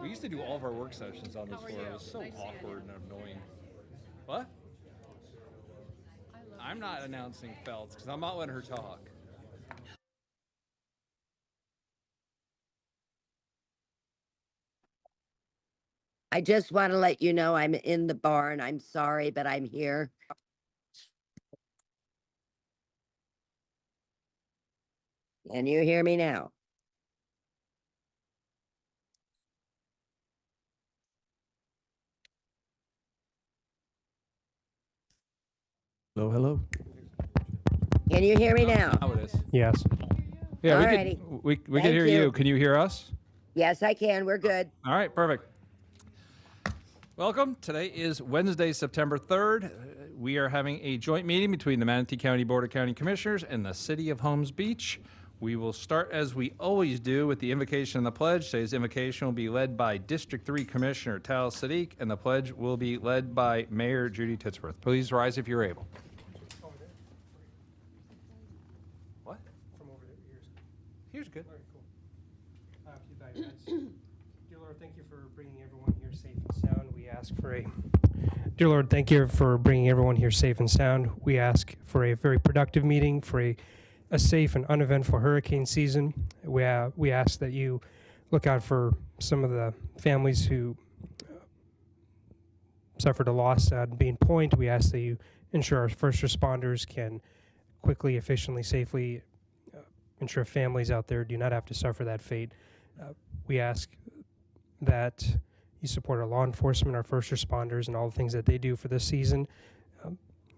We used to do all of our work sessions on this floor. It was so awkward and annoying. What? I'm not announcing Feltz because I'm not letting her talk. I just want to let you know I'm in the barn. I'm sorry, but I'm here. Can you hear me now? Hello, hello. Can you hear me now? Now it is. Yes. Yeah, Alrighty. we can Thank hear you. you. Can you hear us? Yes, I can. We're good. All right, perfect. Welcome. Today is Wednesday, September 3rd. We are having a joint meeting between the Manatee County Board of County Commissioners and the City of Holmes Beach. We will start as we always do with the invocation and the pledge. Today's invocation will be led by District 3 Commissioner Tal Sadiq, and the pledge will be led by Mayor Judy Titsworth. Please rise if you're able. What? From over there, here's. Here's good. All right, cool. If you bow your heads. Dear Lord, thank you for bringing everyone here safe and sound. We ask for a. Dear Lord, thank you for bringing everyone here safe and sound. We ask for a very productive meeting, for a safe and uneventful hurricane season. We ask that you look out for some of the families who suffered a loss at Bean Point. We ask that you ensure our first responders can quickly, efficiently, safely ensure families out there do not have to suffer that fate. We ask that you support our law enforcement, our first responders, and all the things that they do for this season.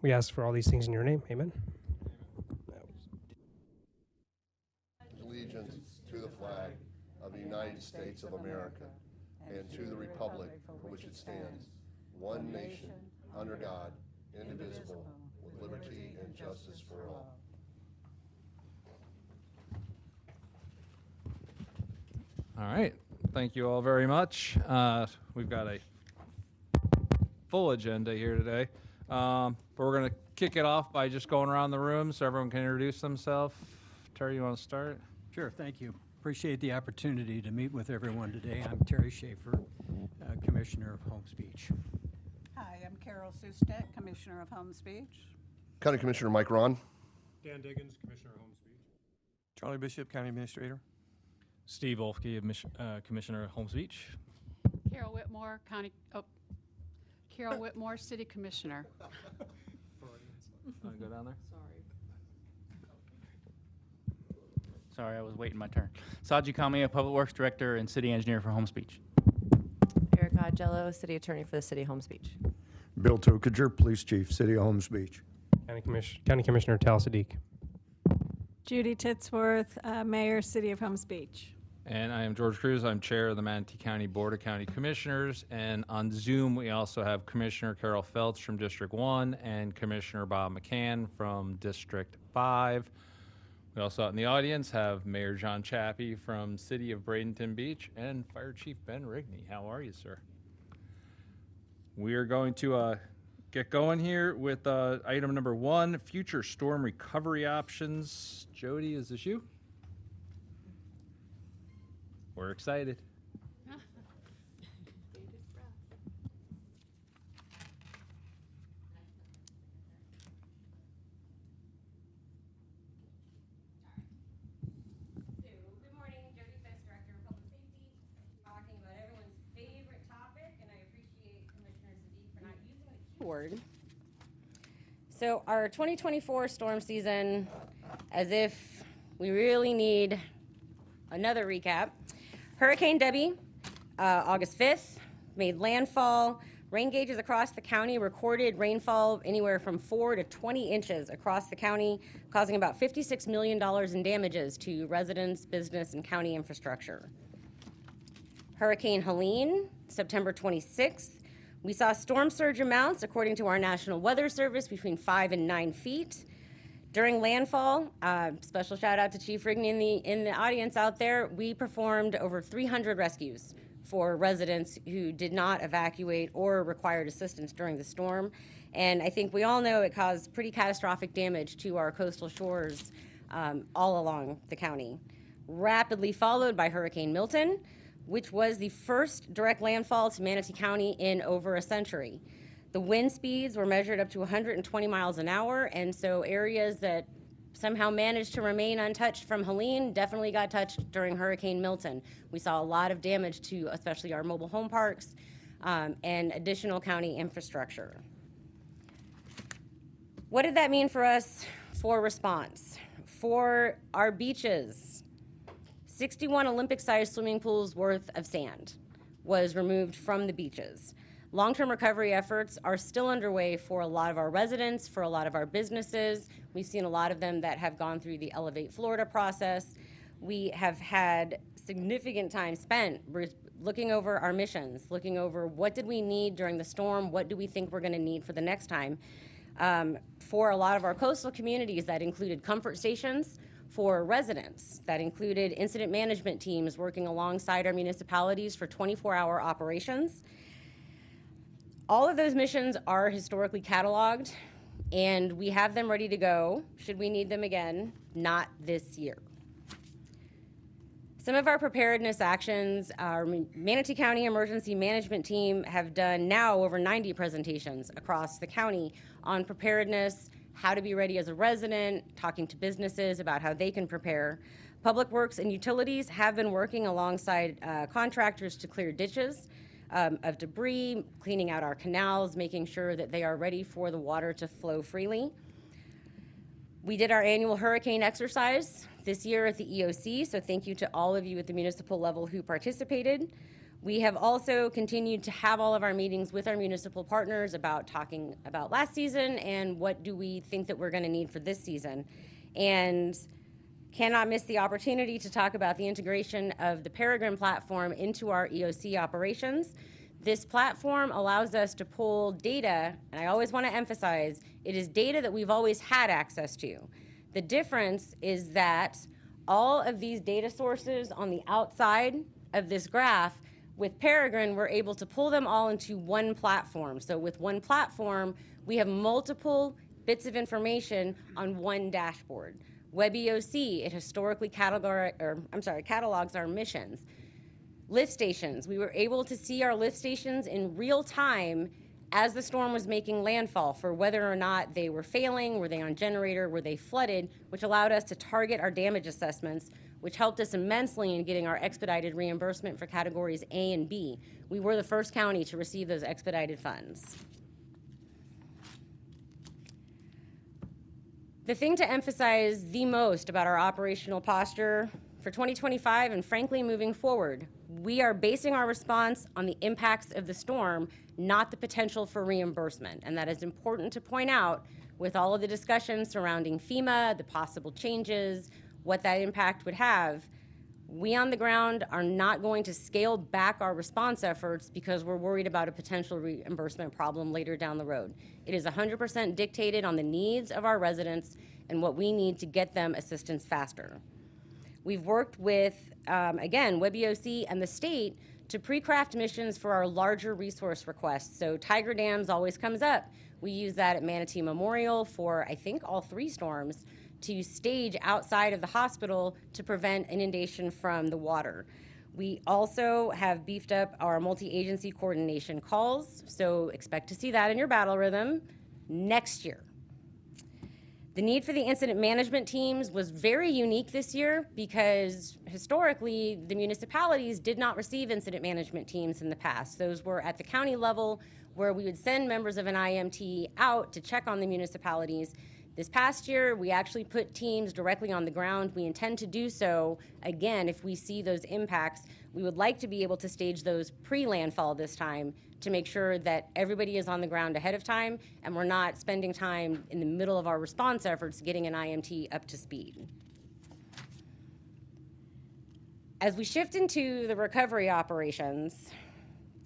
We ask for all these things in your name. Amen. Allegiance to the flag of the United States of America and to the republic for which it stands, one nation, under God, indivisible, with liberty and justice for all. All right. Thank you all very much. We've got a full agenda here today. But we're going to kick it off by just going around the room so everyone can introduce themselves. Terry, you want to start? Sure, thank you. Appreciate the opportunity to meet with everyone today. I'm Terry Schaefer, Commissioner of Holmes Beach. Hi, I'm Carol Sustek, Commissioner of Holmes Beach. County Commissioner Mike Ron. Dan Diggins, Commissioner of Holmes Beach. Charlie Bishop, County Administrator. Steve Wolfke, Commissioner of Holmes Beach. Carol Whitmore, City Commissioner. Want to go down there? Sorry, I was waiting my turn. Saji Kamiya, Public Works Director and City Engineer for Holmes Beach. Erica Jello, City Attorney for the City of Holmes Beach. Bill Tokager, Police Chief, City of Holmes Beach. County Commissioner Tal Sadiq. Judy Titsworth, Mayor, City of Holmes Beach. And I am George Cruz. I'm Chair of the Manatee County Board of County Commissioners. And on Zoom, we also have Commissioner Carol Feltz from District 1 and Commissioner Bob McCann from District 5. We also out in the audience have Mayor John Chappie from City of Bradenton Beach and Fire Chief Ben Rigney. How are you, sir? We are going to get going here with item number 1, future storm recovery options. Jody, is this you? We're excited. So our 2024 storm season, as if we really need another recap. Hurricane Debbie, August 5th, made landfall. Rain gauges across the county recorded rainfall anywhere from 4 to 20 inches across the county, causing about $56 million in damages to residents, business, and county infrastructure. Hurricane Helene, September 26th. We saw storm surge amounts, according to our National Weather Service, between 5 and 9 feet. During landfall, special shout out to Chief Rigney in the audience out there, we performed over 300 rescues for residents who did not evacuate or required assistance during the storm. And I think we all know it caused pretty catastrophic damage to our coastal shores all along the county. Rapidly followed by Hurricane Milton, which was the first direct landfall to Manatee County in over a century. The wind speeds were measured up to 120 miles an hour, and so areas that somehow managed to remain untouched from Helene definitely got touched during Hurricane Milton. We saw a lot of damage to especially our mobile home parks and additional county infrastructure. What did that mean for us for response? For our beaches, 61 Olympic-sized swimming pools worth of sand was removed from the beaches. Long-term recovery efforts are still underway for a lot of our residents, for a lot of our businesses. We've seen a lot of them that have gone through the Elevate Florida process. We have had significant time spent looking over our missions, looking over what did we need during the storm, what do we think we're going to need for the next time. For a lot of our coastal communities, that included comfort stations. For residents, that included incident management teams working alongside our municipalities for 24-hour operations. All of those missions are historically cataloged, and we have them ready to go should we need them again, not this year. Some of our preparedness actions, our Manatee County Emergency Management Team have done now over 90 presentations across the county on preparedness, how to be ready as a resident, talking to businesses about how they can prepare. Public Works and Utilities have been working alongside contractors to clear ditches of debris, cleaning out our canals, making sure that they are ready for the water to flow freely. We did our annual hurricane exercise this year at the EOC, so thank you to all of you at the municipal level who participated. We have also continued to have all of our meetings with our municipal partners about talking about last season and what do we think that we're going to need for this season. And cannot miss the opportunity to talk about the integration of the Peregrine platform into our EOC operations. This platform allows us to pull data, and I always want to emphasize, it is data that we've always had access to. The difference is that all of these data sources on the outside of this graph, with Peregrine, we're able to pull them all into one platform. So with one platform, we have multiple bits of information on one dashboard. WebEOC, it historically catalogs our missions. Lift stations, we were able to see our lift stations in real time as the storm was making landfall for whether or not they were failing, were they on generator, were they flooded, which allowed us to target our damage assessments, which helped us immensely in getting our expedited reimbursement for categories A and B. We were the first county to receive those expedited funds. The thing to emphasize the most about our operational posture for 2025 and frankly moving forward, we are basing our response on the impacts of the storm, not the potential for reimbursement. And that is important to point out with all of the discussions surrounding FEMA, the possible changes, what that impact would have. We on the ground are not going to scale back our response efforts because we're worried about a potential reimbursement problem later down the road. It is 100% dictated on the needs of our residents and what we need to get them assistance faster. We've worked with, again, WebEOC and the state to pre-craft missions for our larger resource requests. So Tiger Dams always comes up. We use that at Manatee Memorial for, I think, all 3 storms to stage outside of the hospital to prevent inundation from the water. We also have beefed up our multi-agency coordination calls, so expect to see that in your battle rhythm next year. The need for the incident management teams was very unique this year because historically the municipalities did not receive incident management teams in the past. Those were at the county level where we would send members of an IMT out to check on the municipalities. This past year, we actually put teams directly on the ground. We intend to do so again if we see those impacts. We would like to be able to stage those pre-landfall this time to make sure that everybody is on the ground ahead of time and we're not spending time in the middle of our response efforts getting an IMT up to speed. As we shift into the recovery operations,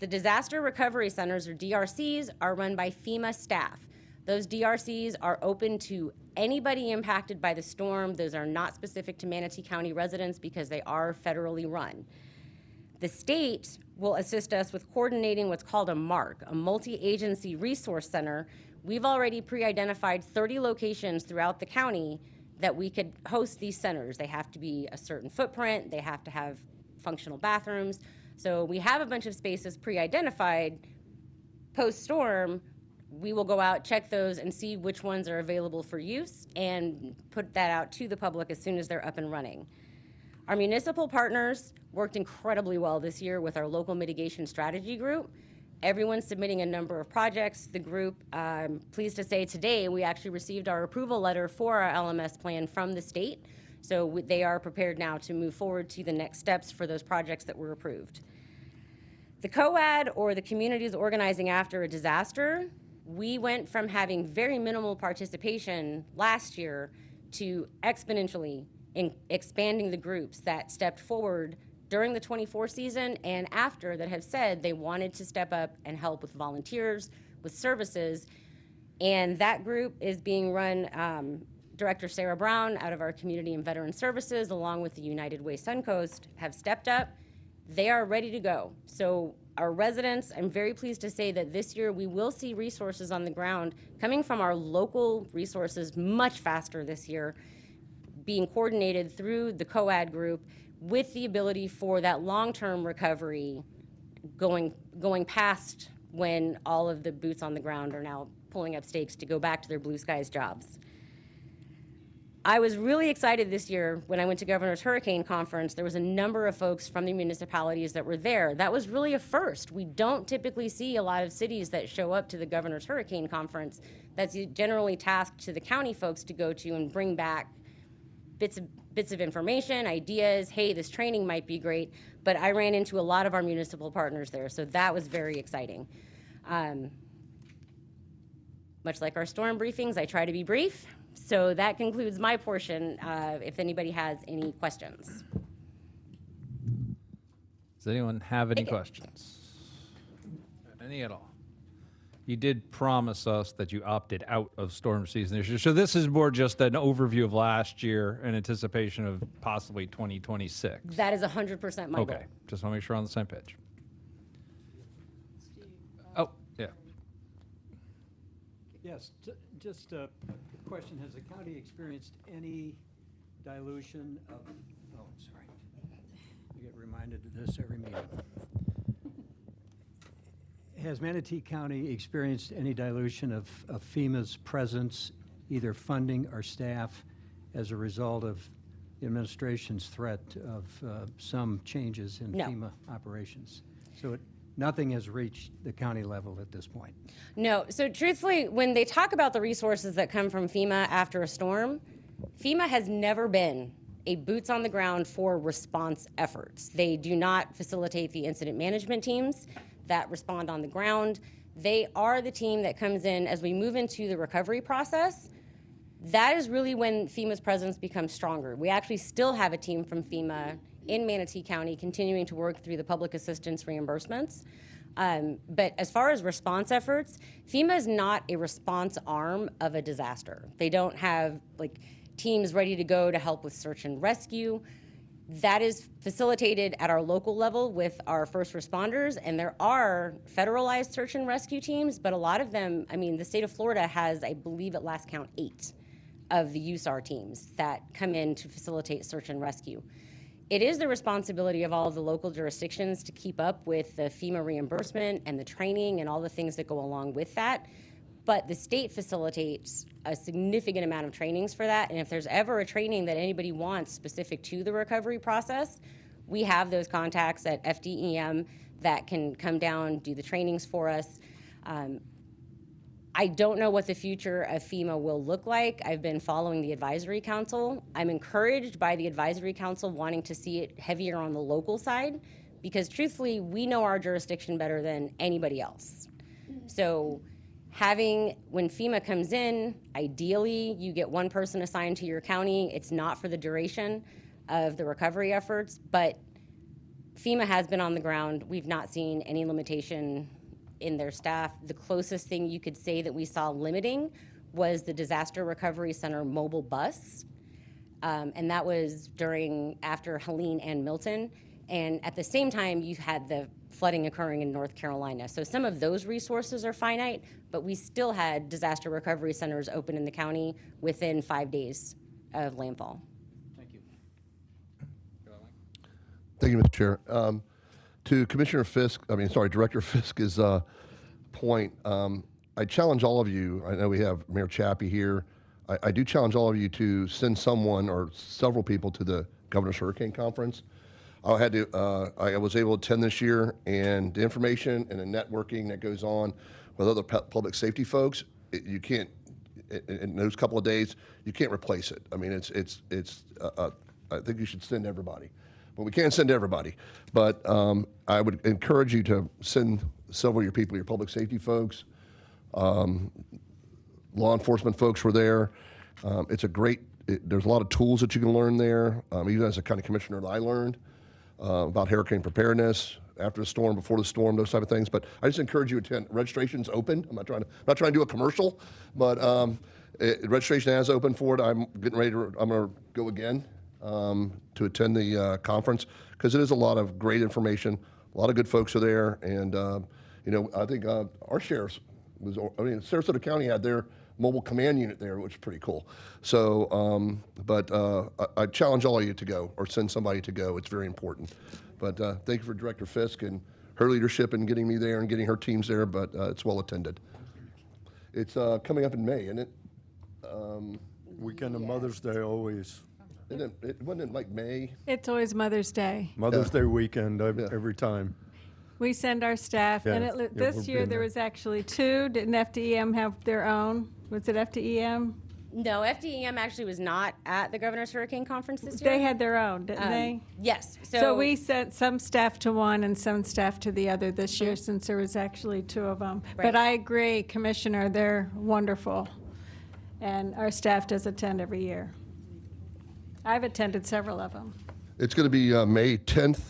the disaster recovery centers, or DRCs, are run by FEMA staff. Those DRCs are open to anybody impacted by the storm. Those are not specific to Manatee County residents because they are federally run. The state will assist us with coordinating what's called a MARC, a multi-agency resource center. We've already pre-identified 30 locations throughout the county that we could host these centers. They have to be a certain footprint. They have to have functional bathrooms. So we have a bunch of spaces pre-identified. Post-storm, we will go out, check those, and see which ones are available for use and put that out to the public as soon as they're up and running. Our municipal partners worked incredibly well this year with our local mitigation strategy group. Everyone's submitting a number of projects. The group, pleased to say today, we actually received our approval letter for our LMS plan from the state. So they are prepared now to move forward to the next steps for those projects that were approved. The COAD, or the communities organizing after a disaster, we went from having very minimal participation last year to exponentially expanding the groups that stepped forward during the 24 season and after that have said they wanted to step up and help with volunteers, with services. And that group is being run, Director Sarah Brown out of our Community and Veteran Services, along with the United Way Suncoast, have stepped up. They are ready to go. So our residents, I'm very pleased to say that this year we will see resources on the ground coming from our local resources much faster this year, being coordinated through the COAD group with the ability for that long-term recovery going past when all of the boots on the ground are now pulling up stakes to go back to their blue skies jobs. I was really excited this year when I went to Governor's Hurricane Conference. There was a number of folks from the municipalities that were there. That was really a first. We don't typically see a lot of cities that show up to the Governor's Hurricane Conference. That's generally tasked to the county folks to go to and bring back bits of information, ideas. Hey, this training might be great. But I ran into a lot of our municipal partners there, so that was very exciting. Much like our storm briefings, I try to be brief. So that concludes my portion, if anybody has any questions. Does anyone have any questions? Any at all? You did promise us that you opted out of storm season this year. So this is more just an overview of last year in anticipation of possibly 2026. That is 100% my goal. Okay, just want to make sure we're on the same page. Oh, yeah. Yes, just a question. Has the county experienced any dilution of, oh, sorry. I get reminded of this every meeting. Has Manatee County experienced any dilution of FEMA's presence, either funding or staff, as a result of the administration's threat of some changes in FEMA operations? So nothing has reached the county level at this point? No. So truthfully, when they talk about the resources that come from FEMA after a storm, FEMA has never been a boots on the ground for response efforts. They do not facilitate the incident management teams that respond on the ground. They are the team that comes in as we move into the recovery process. That is really when FEMA's presence becomes stronger. We actually still have a team from FEMA in Manatee County continuing to work through the public assistance reimbursements. But as far as response efforts, FEMA is not a response arm of a disaster. They don't have teams ready to go to help with search and rescue. That is facilitated at our local level with our first responders, and there are federalized search and rescue teams, but a lot of them, the state of Florida has, I believe at last count, 8 of the USAR teams that come in to facilitate search and rescue. It is the responsibility of all of the local jurisdictions to keep up with the FEMA reimbursement and the training and all the things that go along with that. But the state facilitates a significant amount of trainings for that. And if there's ever a training that anybody wants specific to the recovery process, we have those contacts at FDEM that can come down, do the trainings for us. I don't know what the future of FEMA will look like. I've been following the advisory council. I'm encouraged by the advisory council wanting to see it heavier on the local side because truthfully, we know our jurisdiction better than anybody else. So when FEMA comes in, ideally you get one person assigned to your county. It's not for the duration of the recovery efforts, but FEMA has been on the ground. We've not seen any limitation in their staff. The closest thing you could say that we saw limiting was the Disaster Recovery Center mobile bus. And that was after Helene and Milton. And at the same time, you had the flooding occurring in North Carolina. So some of those resources are finite, but we still had disaster recovery centers open in the county within 5 days of landfall. Thank you. Thank you, Mr. Chair. To Director Fisk's point, I challenge all of you. I know we have Mayor Chappie here. I do challenge all of you to send someone or several people to the Governor's Hurricane Conference. I was able to attend this year, and the information and the networking that goes on with other public safety folks, you can't, in those couple of days, you can't replace it. I mean, I think you should send everybody. But we can't send everybody. But I would encourage you to send several of your people, your public safety folks. Law enforcement folks were there. There's a lot of tools that you can learn there. Even as a county commissioner, I learned about hurricane preparedness, after the storm, before the storm, those type of things. But I just encourage you to attend. Registration's open. I'm not trying to do a commercial, but registration has opened for it. I'm going to go again to attend the conference, because it is a lot of great information. A lot of good folks are there, and I think our sheriffs Sarasota County had their mobile command unit there, which is pretty cool. So, I challenge all of you to go, or send somebody to go. It's very important. But thank you for Director Fisk and her leadership in getting me there and getting her teams there, but it's well attended. It's coming up in May, isn't it? Weekend of Mother's Day always. Wasn't it like May? It's always Mother's Day. Mother's Day weekend every time. We send our staff, and this year there was actually two. Didn't FDEM have their own? Was it FDEM? No, FDEM actually was not at the Governor's Hurricane Conference this year. They had their own, didn't they? Yes. So we sent some staff to one and some staff to the other this year, since there was actually two of them. Right. But I agree, Commissioner, they're wonderful. And our staff does attend every year. I've attended several of them. It's going to be May 10th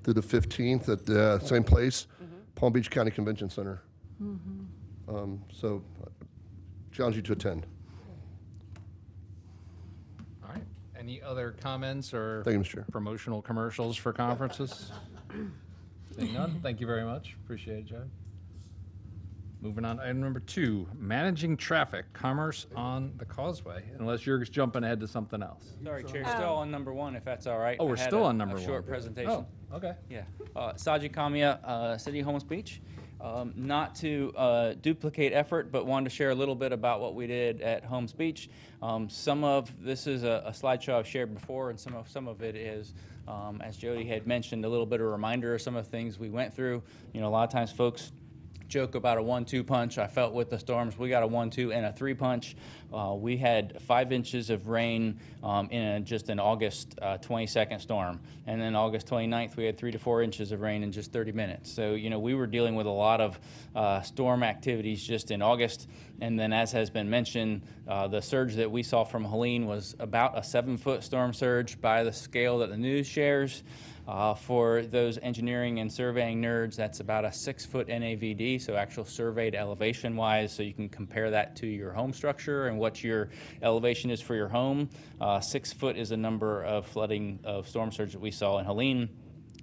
through the 15th at the same place, Palm Beach County Convention Center. So challenge you to attend. All right. Any other comments or Thank you, Mr. Chair. promotional commercials for conferences? Seeing none, thank you very much. Appreciate it, Joe. Moving on to item number 2, managing traffic, commerce on the Causeway, unless you're jumping ahead to something else. Sorry, Chair, still on number 1, if that's all right. Oh, we're I had still a- on number a 1. short presentation. Oh, okay. Yeah. Saji Kamiya, City of Holmes Beach. Not to duplicate effort, but wanted to share a little bit about what we did at Holmes Beach. This is a slideshow I've shared before, and some of it is, as Jody had mentioned, a little bit of a reminder of some of the things we went through. A lot of times folks joke about a 1-2 punch. I felt with the storms, we got a 1-2 and a 3 punch. We had 5 inches of rain in just an August 22nd storm. And then August 29th, we had 3 to 4 inches of rain in just 30 minutes. So, we were dealing with a lot of storm activities just in August. And then, as has been mentioned, the surge that we saw from Helene was about a 7-foot storm surge by the scale that the news shares. For those engineering and surveying nerds, that's about a 6-foot NAVD, so actual surveyed elevation-wise, so you can compare that to your home structure and what your elevation is for your home. 6 foot is the number of flooding of storm surge that we saw in Helene.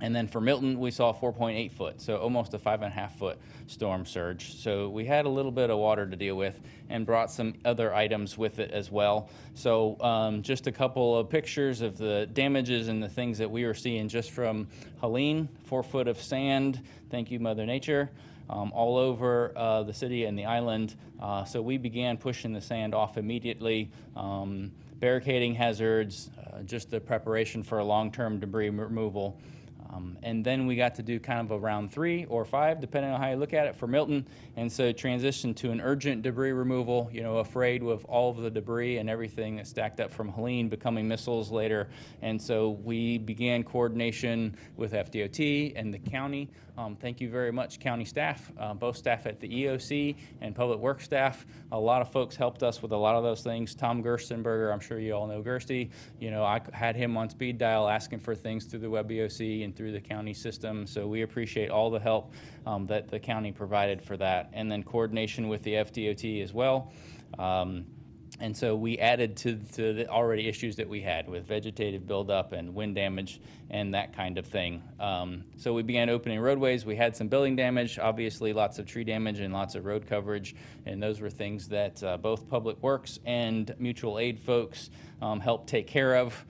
And then for Milton, we saw 4.8 foot, so almost a 5.5 foot storm surge. So we had a little bit of water to deal with and brought some other items with it as well. So just a couple of pictures of the damages and the things that we were seeing just from Helene. 4 foot of sand, thank you, Mother Nature, all over the city and the island. So we began pushing the sand off immediately, barricading hazards, just the preparation for a long-term debris removal. And then we got to do kind of a round 3 or 5, depending on how you look at it, for Milton. And so transitioned to an urgent debris removal, afraid with all of the debris and everything that stacked up from Helene becoming missiles later. And so we began coordination with FDOT and the county. Thank you very much, county staff, both staff at the EOC and public works staff. A lot of folks helped us with a lot of those things. Tom Gerstenberger, I'm sure you all know Gersty. I had him on speed dial asking for things through the WebEOC and through the county system. So we appreciate all the help that the county provided for that. And then coordination with the FDOT as well. And so we added to the already issues that we had with vegetative buildup and wind damage and that kind of thing. So we began opening roadways. We had some building damage, obviously lots of tree damage and lots of road coverage. And those were things that both Public Works and mutual aid folks helped take care of.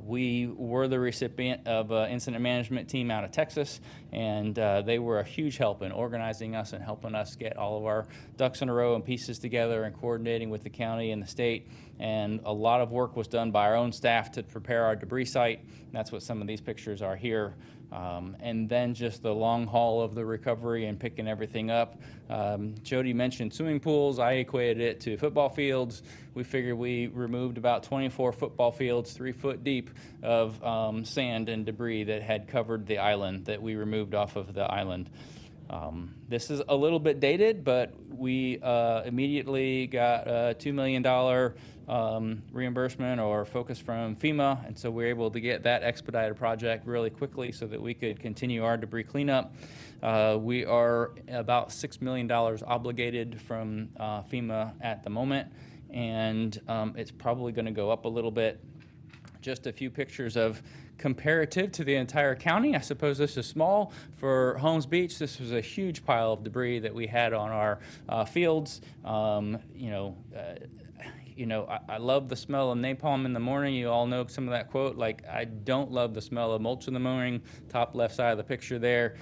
We were the recipient of an incident management team out of Texas, and they were a huge help in organizing us and helping us get all of our ducks in a row and pieces together and coordinating with the county and the state. And a lot of work was done by our own staff to prepare our debris site. That's what some of these pictures are here. And then just the long haul of the recovery and picking everything up. Jody mentioned swimming pools. I equated it to football fields. We figured we removed about 24 football fields, 3 foot deep of sand and debris that had covered the island that we removed off of the island. This is a little bit dated, but we immediately got a $2 million reimbursement or focus from FEMA, and so we were able to get that expedited project really quickly so that we could continue our debris cleanup. We are about $6 million obligated from FEMA at the moment, and it's probably going to go up a little bit. Just a few pictures of comparative to the entire county. I suppose this is small. For Holmes Beach, this was a huge pile of debris that we had on our fields. I love the smell of napalm in the morning. You all know some of that quote. Like, I don't love the smell of mulch in the morning. Top left side of the picture there.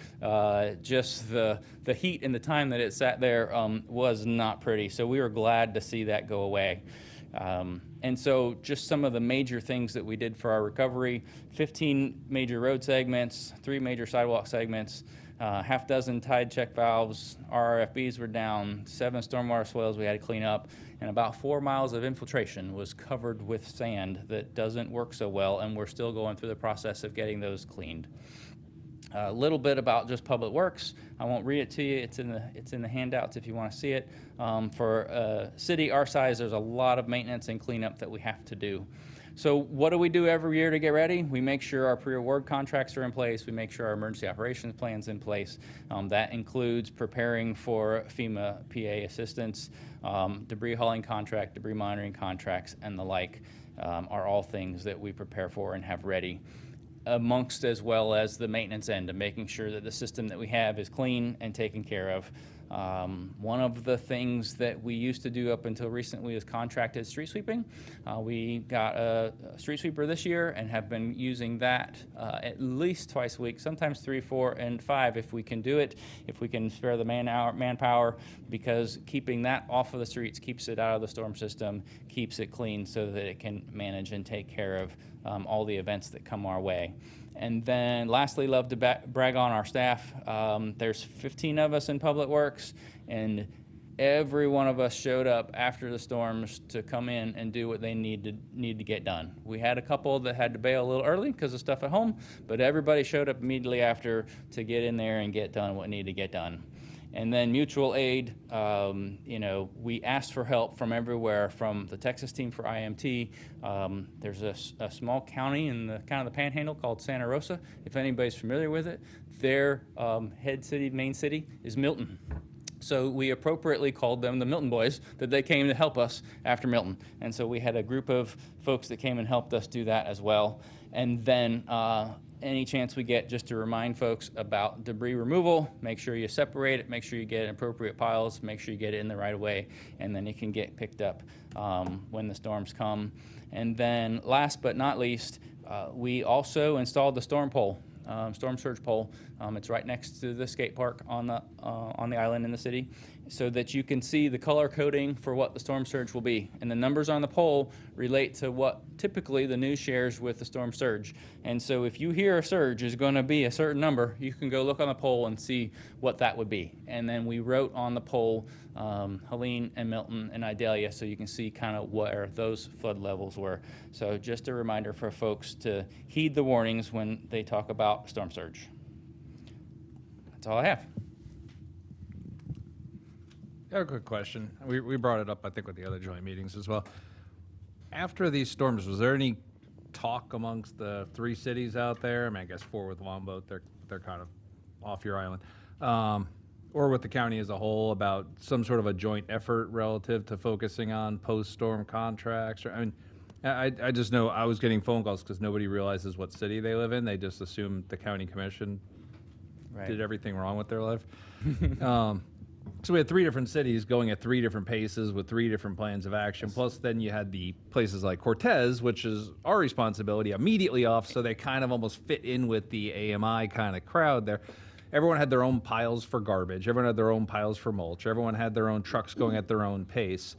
Just the heat and the time that it sat there was not pretty. So we were glad to see that go away. And so just some of the major things that we did for our recovery: 15 major road segments, 3 major sidewalk segments, half dozen tide check valves, RRFBs were down, 7 stormwater swales we had to clean up, and about 4 miles of infiltration was covered with sand that doesn't work so well, and we're still going through the process of getting those cleaned. A little bit about just Public Works. I won't read it to you. It's in the handouts if you want to see it. For a city our size, there's a lot of maintenance and cleanup that we have to do. So what do we do every year to get ready? We make sure our pre-award contracts are in place. We make sure our emergency operations plan's in place. That includes preparing for FEMA PA assistance, debris hauling contract, debris monitoring contracts, and the like are all things that we prepare for and have ready, amongst as well as the maintenance end of making sure that the system that we have is clean and taken care of. One of the things that we used to do up until recently is contracted street sweeping. We got a street sweeper this year and have been using that at least twice a week, sometimes 3, 4, and 5 if we can do it, if we can spare the manpower, because keeping that off of the streets keeps it out of the storm system, keeps it clean so that it can manage and take care of all the events that come our way. And then lastly, love to brag on our staff. There's 15 of us in Public Works, and every one of us showed up after the storms to come in and do what they need to get done. We had a couple that had to bail a little early because of stuff at home, but everybody showed up immediately after to get in there and get done what needed to get done. And then mutual aid, we asked for help from everywhere, from the Texas team for IMT. There's a small county in the kind of the Panhandle called Santa Rosa. If anybody's familiar with it, their main city is Milton. So we appropriately called them the Milton Boys, that they came to help us after Milton. And so we had a group of folks that came and helped us do that as well. And then any chance we get, just to remind folks about debris removal, make sure you separate it, make sure you get it in appropriate piles, make sure you get it in the right way, and then it can get picked up when the storms come. And then last but not least, we also installed the storm pole, storm surge pole. It's right next to the skate park on the island in the city, so that you can see the color coding for what the storm surge will be. And the numbers on the pole relate to what typically the news shares with the storm surge. And so if you hear a surge is going to be a certain number, you can go look on the pole and see what that would be. And then we wrote on the pole Helene and Milton and Idalia, so you can see kind of where those flood levels were. So just a reminder for folks to heed the warnings when they talk about storm surge. That's all I have. I have a quick question. We brought it up, I think, with the other joint meetings as well. After these storms, was there any talk amongst the 3 cities out there? I mean, I guess 4 with Longboat, they're kind of off your island. Or with the county as a whole, about some sort of a joint effort relative to focusing on post-storm contracts? I mean, I just know I was getting phone calls because nobody realizes what city they live in. They just assume the county commission did everything wrong with their life. So we had 3 different cities going at 3 different paces with 3 different plans of action. Plus, then you had the places like Cortez, which is our responsibility, immediately off. So they kind of almost fit in with the AMI kind of crowd there. Everyone had their own piles for garbage. Everyone had their own piles for mulch. Everyone had their own trucks going at their own pace,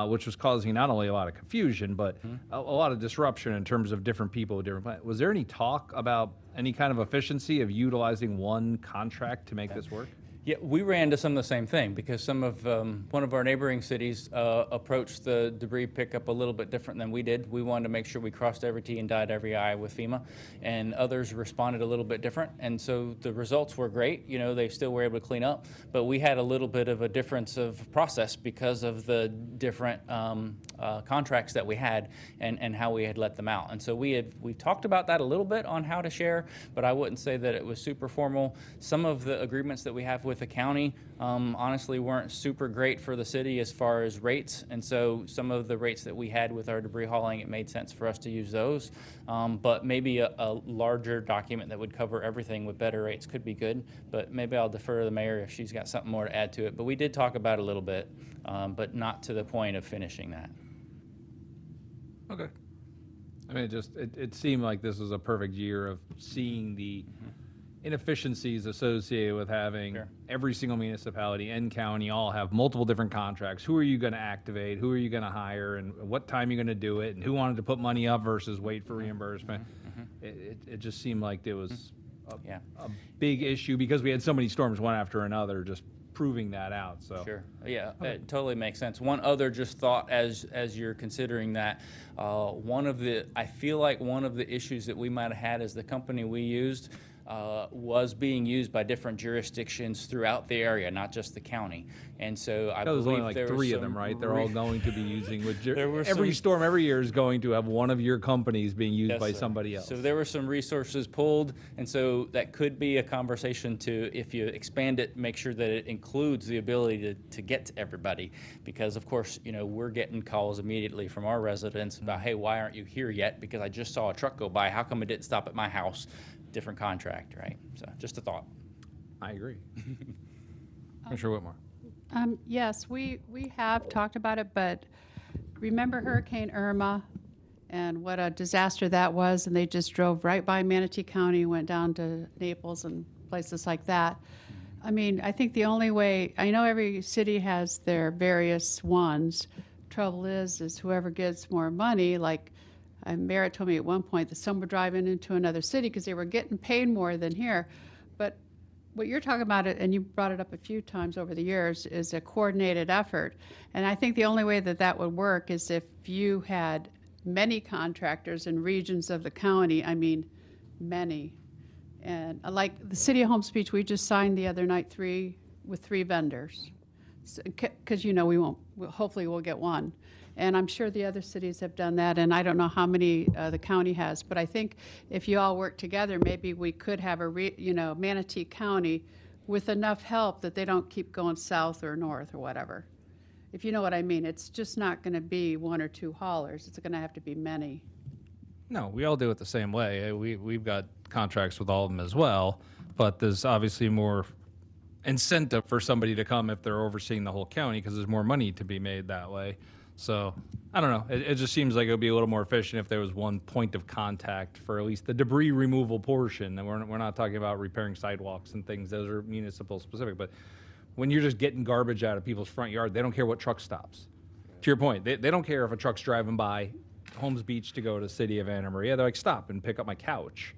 which was causing not only a lot of confusion, but a lot of disruption in terms of different people with different plans. Was there any talk about any kind of efficiency of utilizing one contract to make this work? Yeah, we ran into some of the same thing because some of one of our neighboring cities approached the debris pickup a little bit different than we did. We wanted to make sure we crossed every T and dotted every I with FEMA, and others responded a little bit different. And so the results were great. You know, they still were able to clean up, but we had a little bit of a difference of process because of the different contracts that we had and how we had let them out. And so we talked about that a little bit on how to share, but I wouldn't say that it was super formal. Some of the agreements that we have with the county honestly weren't super great for the city as far as rates, and so some of the rates that we had with our debris hauling, it made sense for us to use those, but maybe a larger document that would cover everything with better rates could be good, but maybe I'll defer to the mayor if she's got something more to add to it. But we did talk about it a little bit, but not to the point of finishing that. Okay. I mean, it seemed like this was a perfect year of seeing the inefficiencies associated with having every single municipality and county all have multiple different contracts. Who are you going to activate? Who are you going to hire? And what time you're going to do it? And who wanted to put money up versus wait for reimbursement? It just seemed like there was a big issue because we had so many storms one after another, just proving that out. So Sure. Yeah, it totally makes sense. One other just thought as you're considering that, I feel like one of the issues that we might have had is the company we used was being used by different jurisdictions throughout the area, not just the county. And so I there's believe only like there 3 was of them, right? They're all going to be using with every storm every year is going to have one of your companies being used by somebody else. So there were some resources pulled, and so that could be a conversation to, if you expand it, make sure that it includes the ability to get to everybody, because of course, you know, we're getting calls immediately from our residents about, hey, why aren't you here yet? Because I just saw a truck go by. How come it didn't stop at my house? Different contract, right? So just a thought. I agree. Commissioner Whitmore. Yes, we have talked about it, but remember Hurricane Irma and what a disaster that was, and they just drove right by Manatee County, went down to Naples and places like that. I mean, I think the only way, I know every city has their various ones. Trouble is whoever gets more money, like Merritt told me at one point that some were driving into another city because they were getting paid more than here. But what you're talking about, and you brought it up a few times over the years, is a coordinated effort. And I think the only way that that would work is if you had many contractors in regions of the county, I mean, many. And like the city of Holmes Beach, we just signed the other night 3 vendors. Because, you know, hopefully we'll get one. And I'm sure the other cities have done that, and I don't know how many the county has. But I think if you all work together, maybe we could have Manatee County with enough help that they don't keep going south or north or whatever. If you know what I mean, it's just not going to be 1 or 2 haulers. It's going to have to be many. No, we all do it the same way. We've got contracts with all of them as well, but there's obviously more incentive for somebody to come if they're overseeing the whole county because there's more money to be made that way. So I don't know. It just seems like it would be a little more efficient if there was one point of contact for at least the debris removal portion. And we're not talking about repairing sidewalks and things. Those are municipal specific. But when you're just getting garbage out of people's front yard, they don't care what truck stops. To your point, they don't care if a truck's driving by Holmes Beach to go to the city of Anamaria. They're like, stop and pick up my couch.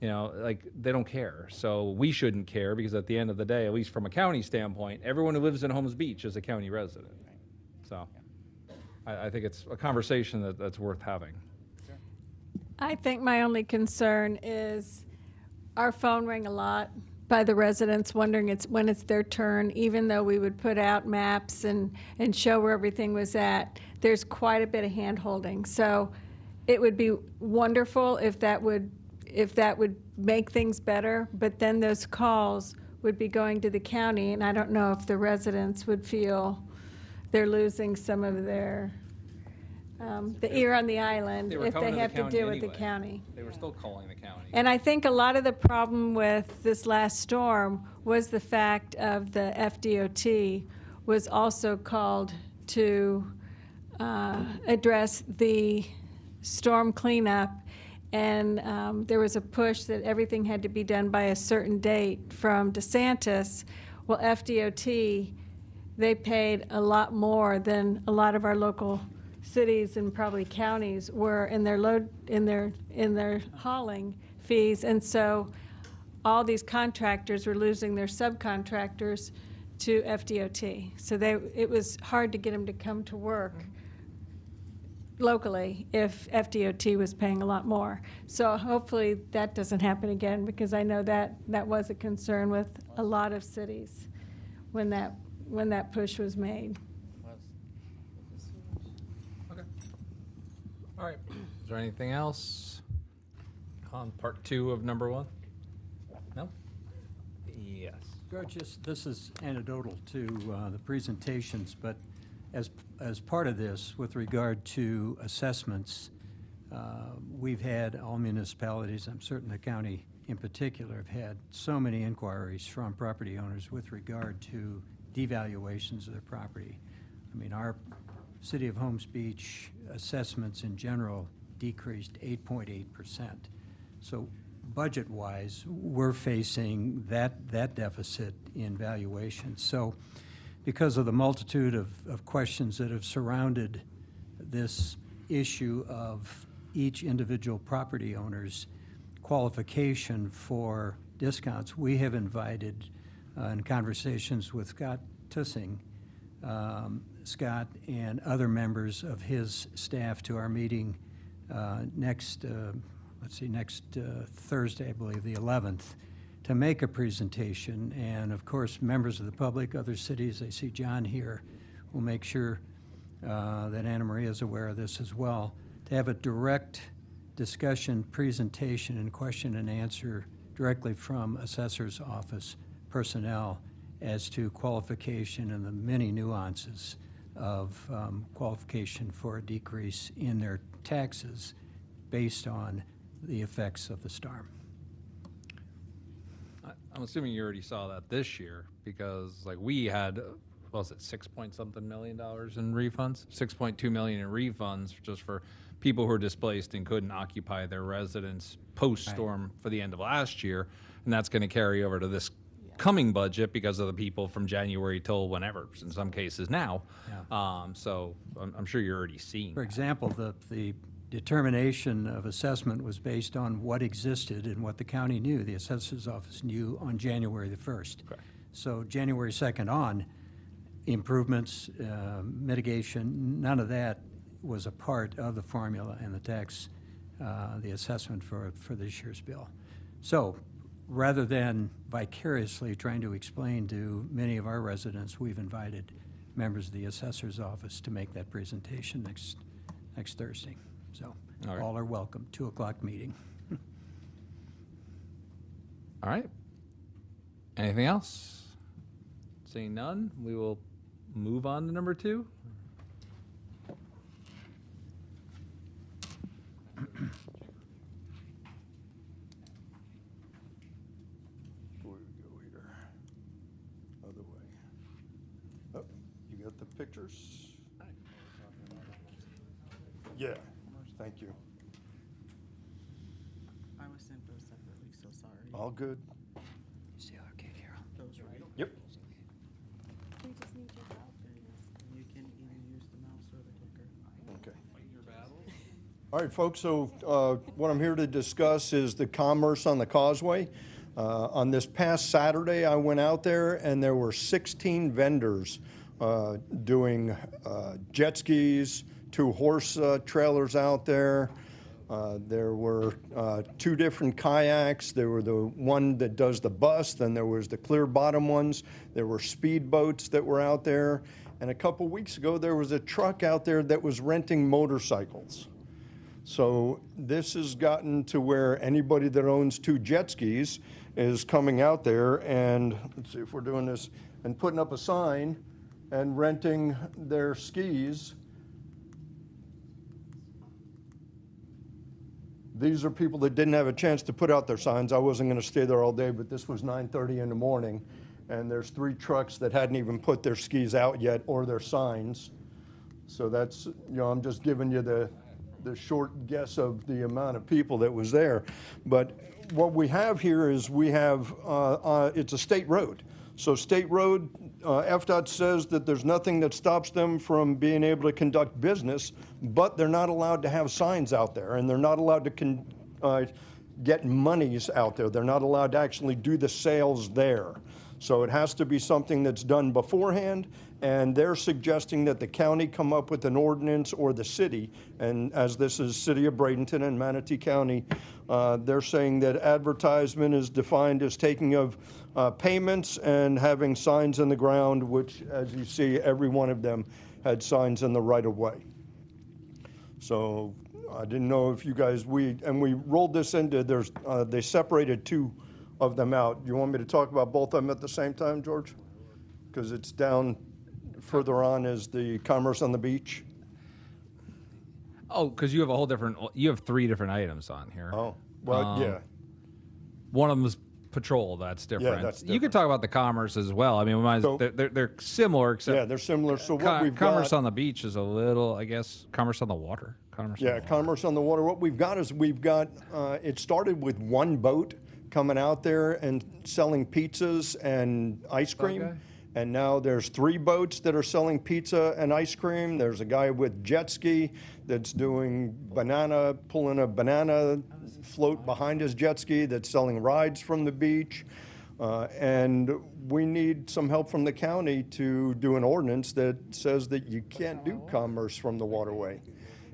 You know, like, they don't care. So we shouldn't care because at the end of the day, at least from a county standpoint, everyone who lives in Holmes Beach is a county resident. So I think it's a conversation that's worth having. I think my only concern is our phone rang a lot by the residents wondering when it's their turn, even though we would put out maps and show where everything was at. There's quite a bit of hand-holding. So it would be wonderful if that would make things better, but then those calls would be going to the county, and I don't know if the residents would feel they're losing some of their the ear on the island They were if coming they to the have to county deal with the anyway. county. They were still calling the county. And I think a lot of the problem with this last storm was the fact of the FDOT was also called to address the storm cleanup. And there was a push that everything had to be done by a certain date from DeSantis. Well, FDOT, they paid a lot more than a lot of our local cities and probably counties were in their hauling fees. And so all these contractors were losing their subcontractors to FDOT. So it was hard to get them to come to work locally if FDOT was paying a lot more. So hopefully that doesn't happen again, because I know that was a concern with a lot of cities when that push was made. Okay. All right. Is there anything else on part 2 of number 1? No? Yes. George, this is anecdotal to the presentations, but as part of this, with regard to assessments, we've had all municipalities, I'm certain the county in particular, have had so many inquiries from property owners with regard to devaluations of their property. I mean, our City of Holmes Beach assessments in general decreased 8.8%. So budget-wise, we're facing that deficit in valuation. So because of the multitude of questions that have surrounded this issue of each individual property owner's qualification for discounts, we have invited, in conversations with Scott Tussing, Scott and other members of his staff to our meeting next Thursday, I believe, the 11th, to make a presentation. And of course, members of the public, other cities, I see John here, will make sure that Anamaria is aware of this as well, to have a direct discussion, presentation, and question and answer directly from assessor's office personnel as to qualification and the many nuances of qualification for a decrease in their taxes based on the effects of the storm. I'm assuming you already saw that this year, because like we had, what was it, $6.something million in refunds? 6.2 million in refunds just for people who were displaced and couldn't occupy their residence post-storm for the end of last year. And that's going to carry over to this coming budget because of the people from January till whenever, in some cases now. Yeah. So I'm sure you're already seeing For that. example, the determination of assessment was based on what existed and what the county knew, the assessor's office knew on January the 1st. Correct. So January 2nd on, improvements, mitigation, none of that was a part of the formula and the tax, the assessment for this year's bill. So rather than vicariously trying to explain to many of our residents, we've invited members of the assessor's office to make that presentation next Thursday. So All right. all are welcome, 2 o'clock meeting. All right. Anything else? Seeing none, we will move on to number 2. Where we go here? Other way. Oh, you got the pictures? Yeah, thank you. I was sent those separately, so sorry. All good. See, okay, Carol. Those right? Yep. We just need your help. You can either use the mouse or the clicker. Okay. All right, folks, so what I'm here to discuss is the commerce on the Causeway. On this past Saturday, I went out there and there were 16 vendors doing jet skis, 2 horse trailers out there. There were 2 different kayaks. There were the one that does the bus, then there was the clear bottom ones. There were speed boats that were out there. And a couple weeks ago, there was a truck out there that was renting motorcycles. So this has gotten to where anybody that owns 2 jet skis is coming out there and, let's see if we're doing this, and putting up a sign and renting their skis These are people that didn't have a chance to put out their signs. I wasn't going to stay there all day, but this was 9:30 in the morning, and there's 3 trucks that hadn't even put their skis out yet or their signs. So that's, I'm just giving you the short guess of the amount of people that was there. But what we have here is we have, it's a state road. So state road, FDOT says that there's nothing that stops them from being able to conduct business, but they're not allowed to have signs out there, and they're not allowed to get monies out there. They're not allowed to actually do the sales there. So it has to be something that's done beforehand, and they're suggesting that the county come up with an ordinance, or the city, and as this is City of Bradenton and Manatee County, they're saying that advertisement is defined as taking of payments and having signs in the ground, which, as you see, every one of them had signs in the right-of-way. So I didn't know if you guys, we rolled this into, they separated 2 of them out. You want me to talk about both of them at the same time, George? Because it's down further on is the Commerce on the Beach. Oh, because you have a whole different, you have 3 different items on here. Oh, well, yeah. One of them is patrol, that's different. Yeah, that's You different. could talk about the commerce as well. I mean, we might as, So- they're similar, except Yeah, they're similar. So what we've commerce got, on the beach is a little, I guess, commerce on the water. Commerce on yeah, the water. Commerce on the Water. What we've got is it started with 1 boat coming out there and selling pizzas and ice cream. Okay. And now there's 3 boats that are selling pizza and ice cream. There's a guy with jet ski that's doing pulling a banana float behind his jet ski that's selling rides from the beach. And we need some help from the county to do an ordinance that says that you can't do commerce from the waterway.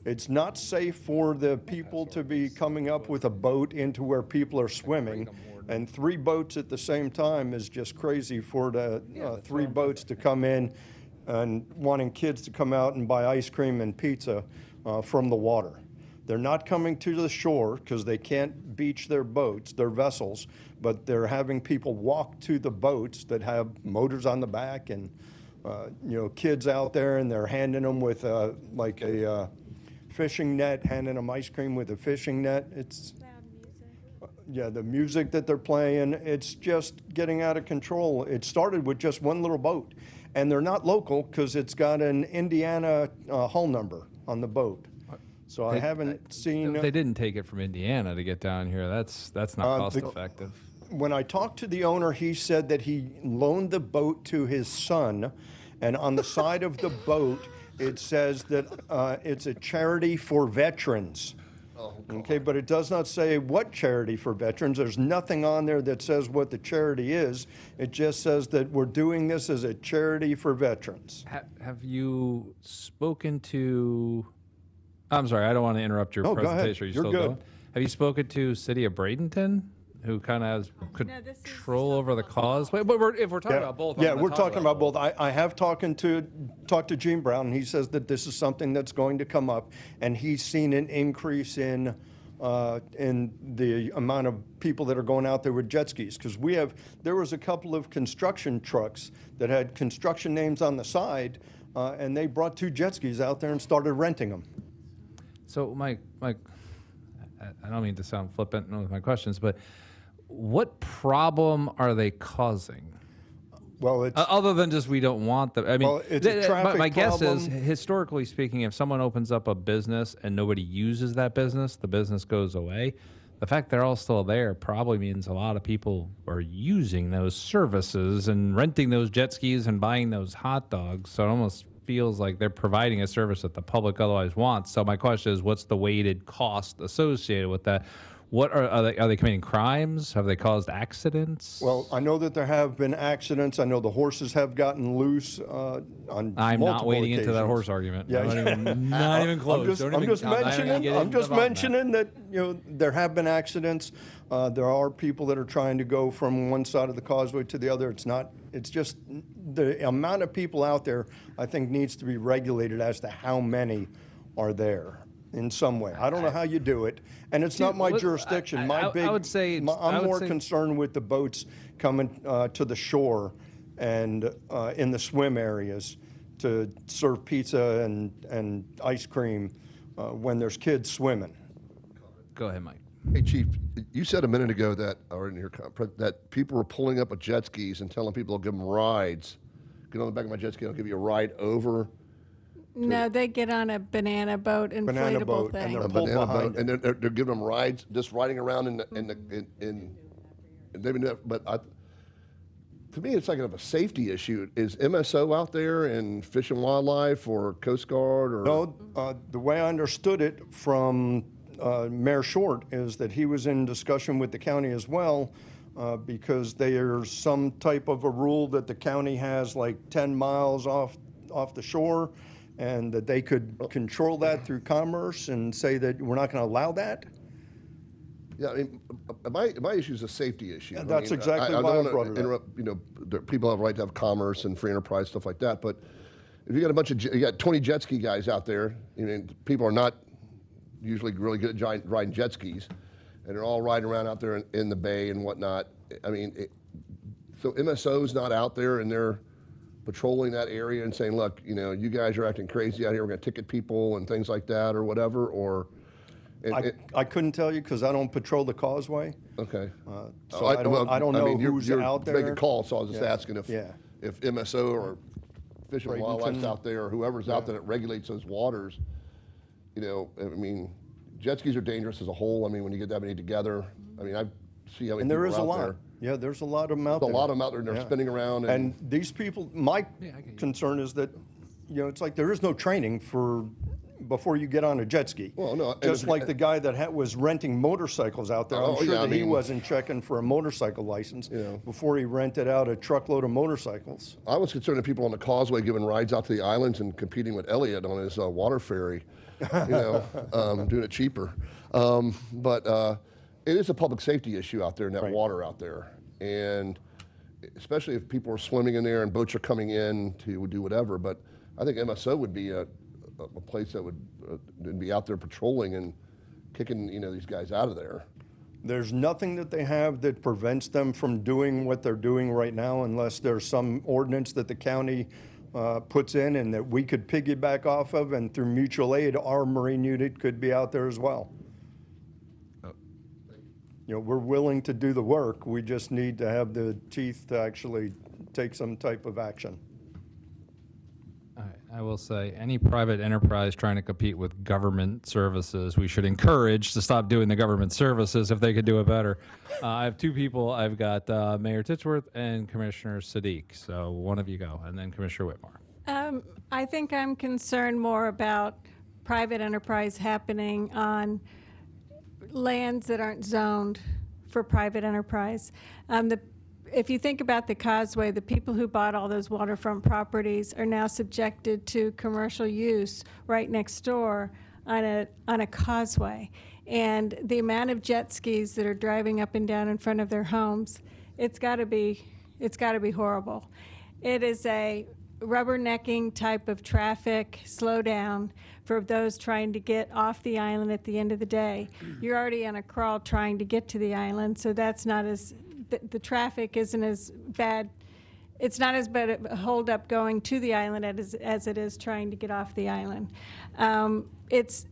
It's not safe for the people to be coming up with a boat into where people are swimming. And 3 boats at the same time is just crazy for the 3 boats to come in and wanting kids to come out and buy ice cream and pizza from the water. They're not coming to the shore because they can't beach their boats, their vessels, but they're having people walk to the boats that have motors on the back and, kids out there, and they're handing them with a fishing net, handing them ice cream with a fishing net. It's the music that they're playing, it's just getting out of control. It started with just 1 little boat, and they're not local because it's got an Indiana hull number on the boat. So I haven't seen. They didn't take it from Indiana to get down here. That's not cost effective. When I talked to the owner, he said that he loaned the boat to his son, and on the side of the boat, it says that it's a charity for veterans. Okay, but it does not say what charity for veterans. There's nothing on there that says what the charity is. It just says that we're doing this as a charity for veterans. Have you spoken to? I'm sorry, I don't want to interrupt your presentation. Are you You're still good. going? Have you spoken to City of Bradenton, who kind of has control over the Causeway? But if we're talking about both, I'm yeah, gonna we're talk talking about both. I have talked to Gene Brown, and he says that this is something that's going to come up, and he's seen an increase in the amount of people that are going out there with jet skis. Because there was a couple of construction trucks that had construction names on the side, and they brought 2 jet skis out there and started renting them. So, Mike, I don't mean to sound flippant with my questions, but what problem are they causing? Well, it's other than just we don't want them. I mean, well, it's a traffic my guess is, problem. historically speaking, if someone opens up a business and nobody uses that business, the business goes away. The fact they're all still there probably means a lot of people are using those services and renting those jet skis and buying those hot dogs. So it almost feels like they're providing a service that the public otherwise wants. So my question is, what's the weighted cost associated with that? What are they committing crimes? Have they caused accidents? Well, I know that there have been accidents. I know the horses have gotten loose on I'm not multiple wading into that occasions. horse argument. Yeah, Not even close. I'm just mentioning that there have been accidents. There are people that are trying to go from one side of the causeway to the other. It's just the amount of people out there, I think, needs to be regulated as to how many are there in some way. I don't know how you do it, and it's not my jurisdiction. I would say I'm more concerned with the boats coming to the shore and in the swim areas to serve pizza and ice cream when there's kids swimming. Go ahead, Mike. Hey, Chief, you said a minute ago that, or in your that people were pulling up with jet skis and telling people they'll give them rides. Get on the back of my jet ski, I'll give you a ride over. No, they get on a banana boat, Banana inflatable boat, thing. and they're A pulled banana behind boat, and they're giving them rides, just riding around in they've been doing, but to me, it's like a safety issue. Is MSO out there and Fish and Wildlife or Coast Guard or? No, the way I understood it from Mayor Short is that he was in discussion with the county as well, because there's some type of a rule that the county has like 10 miles off the shore, and that they could control that through commerce and say that we're not going to allow that. Yeah, I mean, my issue is a safety issue. And that's exactly why I don't brought want it to interrupt. You know, people have a right to have commerce and free enterprise, stuff like that. But if you got you got 20 jet ski guys out there, I mean, people are not usually really good at riding jet skis, and they're all riding around out there in the bay and whatnot. I mean, so MSO's not out there and they're patrolling that area and saying, look, you know, you guys are acting crazy out here. We're going to ticket people and things like that or whatever, or. I couldn't tell you because I don't patrol the Causeway. Okay. So I don't know who's you're out there. making calls, so I was just Yeah. asking if MSO or Fish and Wildlife's out there or whoever's out there that regulates those waters. You know, I mean, jet skis are dangerous as a whole. I mean, when you get that many together, I mean, I see how many And there people is are a out lot. there. Yeah, there's a lot of them out There's there. a lot of them out there, and they're Yeah. spinning around. And these people, my concern is that, you know, it's like there is no training before you get on a jet ski. Well, no, and Just if- like the guy that was renting motorcycles out there. I'm Oh, sure yeah, I that he mean- wasn't checking for a motorcycle license before he rented out a truckload of motorcycles. I was concerned that people on the Causeway giving rides out to the islands and competing with Elliot on his water ferry, you know, doing it cheaper. But it is a public safety issue out there in that water out there. And especially if people are swimming in there and boats are coming in to do whatever. But I think MSO would be a place that would be out there patrolling and kicking, you know, these guys out of there. There's nothing that they have that prevents them from doing what they're doing right now unless there's some ordinance that the county puts in and that we could piggyback off of, and through mutual aid, our Marine unit could be out there as well. You know, we're willing to do the work. We just need to have the teeth to actually take some type of action. I will say, any private enterprise trying to compete with government services, we should encourage to stop doing the government services if they could do it better. I have two people. I've got Mayor Titsworth and Commissioner Sadiq. So one of you go, and then Commissioner Whitmore. I think I'm concerned more about private enterprise happening on lands that aren't zoned for private enterprise. If you think about the Causeway, the people who bought all those waterfront properties are now subjected to commercial use right next door on a causeway. And the amount of jet skis that are driving up and down in front of their homes, it's got to be horrible. It is a rubbernecking type of traffic slowdown for those trying to get off the island at the end of the day. You're already on a crawl trying to get to the island, so that's not as the traffic isn't as bad. It's not as bad a hold up going to the island as it is trying to get off the island. It's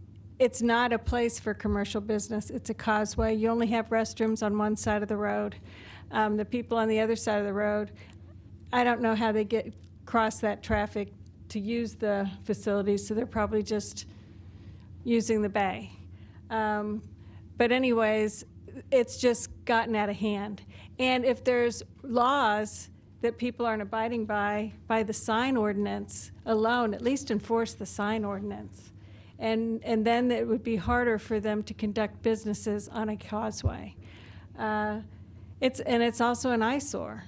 not a place for commercial business. It's a causeway. You only have restrooms on one side of the road. The people on the other side of the road, I don't know how they cross that traffic to use the facilities, so they're probably just using the bay. But anyways, it's just gotten out of hand. And if there's laws that people aren't abiding by the sign ordinance alone, at least enforce the sign ordinance. And then it would be harder for them to conduct businesses on a causeway. It's also an eyesore,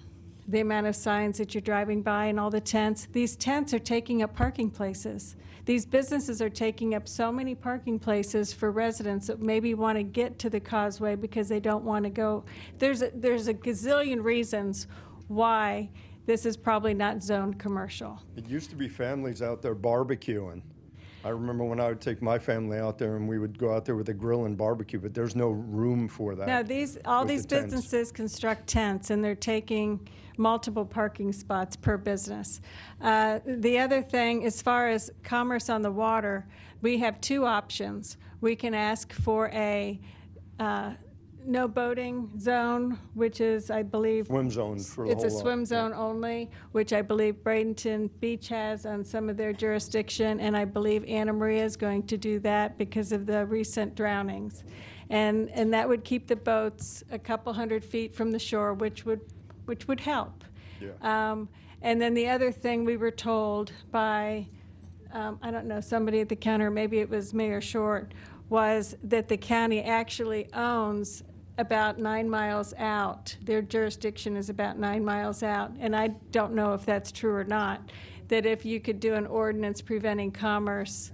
the amount of signs that you're driving by and all the tents. These tents are taking up parking places. These businesses are taking up so many parking places for residents that maybe want to get to the causeway because they don't want to go. There's a gazillion reasons why this is probably not zoned commercial. It used to be families out there barbecuing. I remember when I would take my family out there and we would go out there with a grill and barbecue, but there's no room for that. No, all with these the tents. businesses construct tents, and they're taking multiple parking spots per business. The other thing, as far as commerce on the water, we have two options. We can ask for a no boating zone, which is, I believe, Swim zone for the it's whole a lot. swim zone only, which I believe Bradenton Beach has on some of their jurisdiction, and I believe Anamaria is going to do that because of the recent drownings. And that would keep the boats a couple hundred feet from the shore, which would help. Yeah. And then the other thing we were told by, I don't know, somebody at the counter, maybe it was Mayor Short, was that the county actually owns about 9 miles out. Their jurisdiction is about 9 miles out, and I don't know if that's true or not, that if you could do an ordinance preventing commerce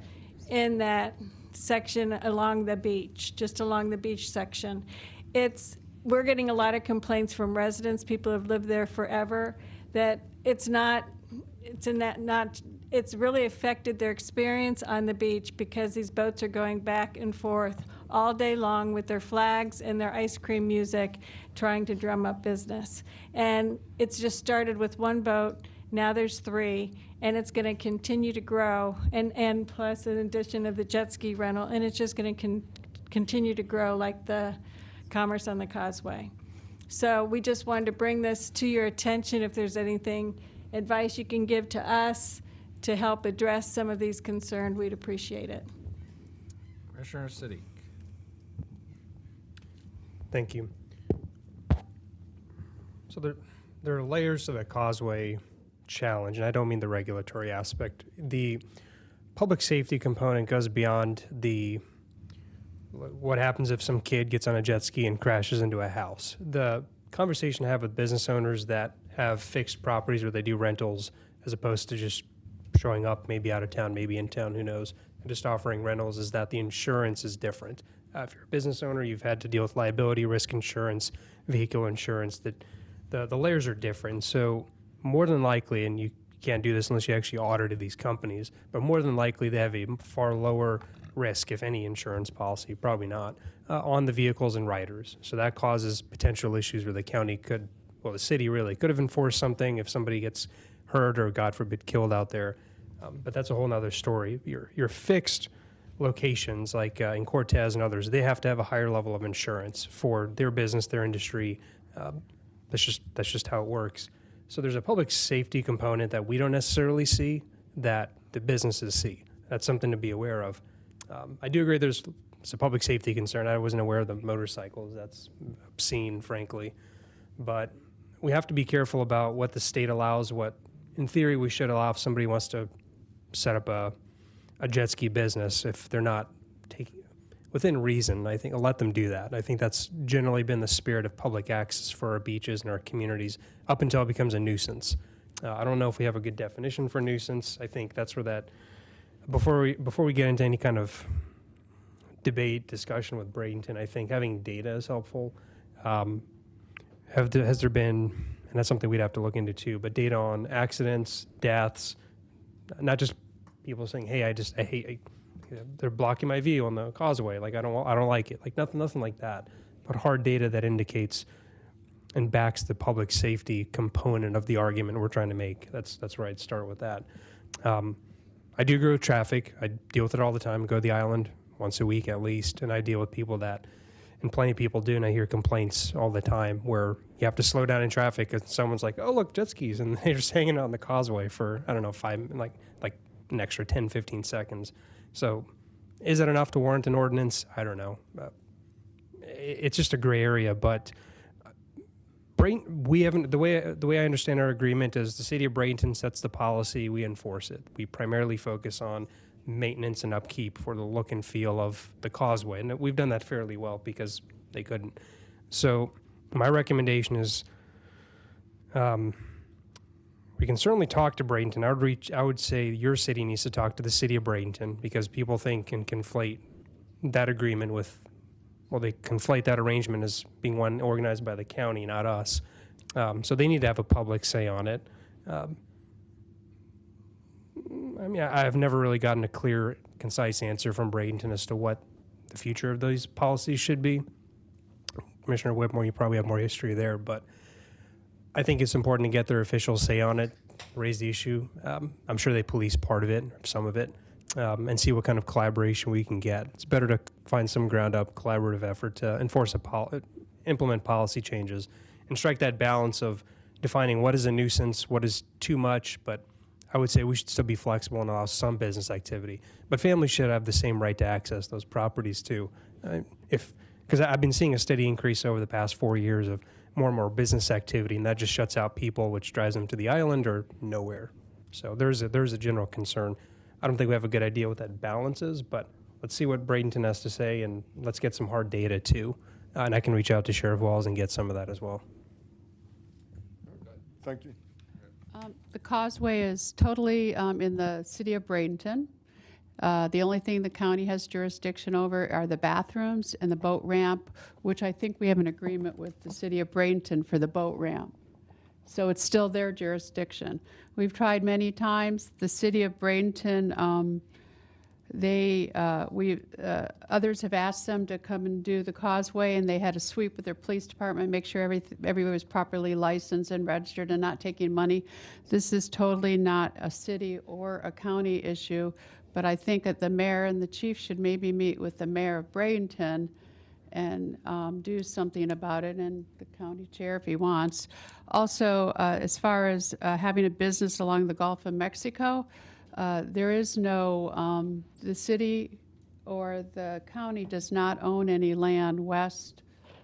in that section along the beach, just along the beach section. We're getting a lot of complaints from residents, people who have lived there forever, that it's really affected their experience on the beach because these boats are going back and forth all day long with their flags and their ice cream music trying to drum up business. And it's just started with one boat, now there's 3, and it's going to continue to grow, and plus an addition of the jet ski rental, and it's just going to continue to grow like the commerce on the Causeway. So we just wanted to bring this to your attention. If there's anything, advice you can give to us to help address some of these concerns, we'd appreciate it. Commissioner Siddiq. Thank you. So there are layers to the Causeway challenge, and I don't mean the regulatory aspect. The public safety component goes beyond what happens if some kid gets on a jet ski and crashes into a house. The conversation I have with business owners that have fixed properties where they do rentals as opposed to just showing up, maybe out of town, maybe in town, who knows, and just offering rentals, is that the insurance is different. If you're a business owner, you've had to deal with liability, risk insurance, vehicle insurance, that the layers are different. So more than likely, and you can't do this unless you actually audited these companies, but more than likely they have a far lower risk, if any, insurance policy, probably not, on the vehicles and riders. So that causes potential issues where the county could, well, the city really could have enforced something if somebody gets hurt or, God forbid, killed out there. But that's a whole nother story. Your fixed locations, like in Cortez and others, they have to have a higher level of insurance for their business, their industry. That's just how it works. So there's a public safety component that we don't necessarily see that the businesses see. That's something to be aware of. I do agree it's a public safety concern. I wasn't aware of the motorcycles. That's obscene, frankly. But we have to be careful about what the state allows, what, in theory, we should allow if somebody wants to set up a jet ski business if they're not taking, within reason. I think I'll let them do that. I think that's generally been the spirit of public access for our beaches and our communities up until it becomes a nuisance. I don't know if we have a good definition for nuisance. I think that's where that, before we get into any kind of debate, discussion with Bradenton, I think having data is helpful. Has there been, and that's something we'd have to look into too, but data on accidents, deaths, not just people saying, hey, I hate, they're blocking my view on the Causeway, like I don't like it, like nothing like that, but hard data that indicates and backs the public safety component of the argument we're trying to make. That's where I'd start with that. I do agree with traffic. I deal with it all the time. I go to the island once a week at least, and I deal with people that, and plenty of people do, and I hear complaints all the time where you have to slow down in traffic and someone's like, oh, look, jet skis, and they're just hanging out on the Causeway for, I don't know, like an extra 10, 15 seconds. So is that enough to warrant an ordinance? I don't know. It's just a gray area, but we haven't, the way I understand our agreement is the city of Bradenton sets the policy, we enforce it. We primarily focus on maintenance and upkeep for the look and feel of the Causeway, and we've done that fairly well because they couldn't. So my recommendation is we can certainly talk to Bradenton. I would say your city needs to talk to the city of Bradenton because people think and conflate that agreement with, well, they conflate that arrangement as being one organized by the county, not us. So they need to have a public say on it. I mean, I've never really gotten a clear, concise answer from Bradenton as to what the future of those policies should be. Commissioner Whitmore, you probably have more history there, but I think it's important to get their official say on it, raise the issue. I'm sure they police part of it, some of it. and see what kind of collaboration we can get. It's better to find some ground-up collaborative effort to implement policy changes and strike that balance of defining what is a nuisance, what is too much, but I would say we should still be flexible and allow some business activity. But families should have the same right to access those properties too. Because I've been seeing a steady increase over the past 4 years of more and more business activity, and that just shuts out people, which drives them to the island or nowhere. So there's a general concern. I don't think we have a good idea what that balance is, but let's see what Bradenton has to say, and let's get some hard data too. And I can reach out to Sheriff Walls and get some of that as well. Thank you. The Causeway is totally in the city of Bradenton. The only thing the county has jurisdiction over are the bathrooms and the boat ramp, which I think we have an agreement with the city of Bradenton for the boat ramp. So it's still their jurisdiction. We've tried many times. The city of Bradenton, others have asked them to come and do the Causeway, and they had a sweep with their police department, make sure everybody was properly licensed and registered and not taking money. This is totally not a city or a county issue, but I think that the mayor and the chief should maybe meet with the mayor of Bradenton and do something about it, and the county chair if he wants. Also, as far as having a business along the Gulf of Mexico, there is no, the city or the county does not own any land west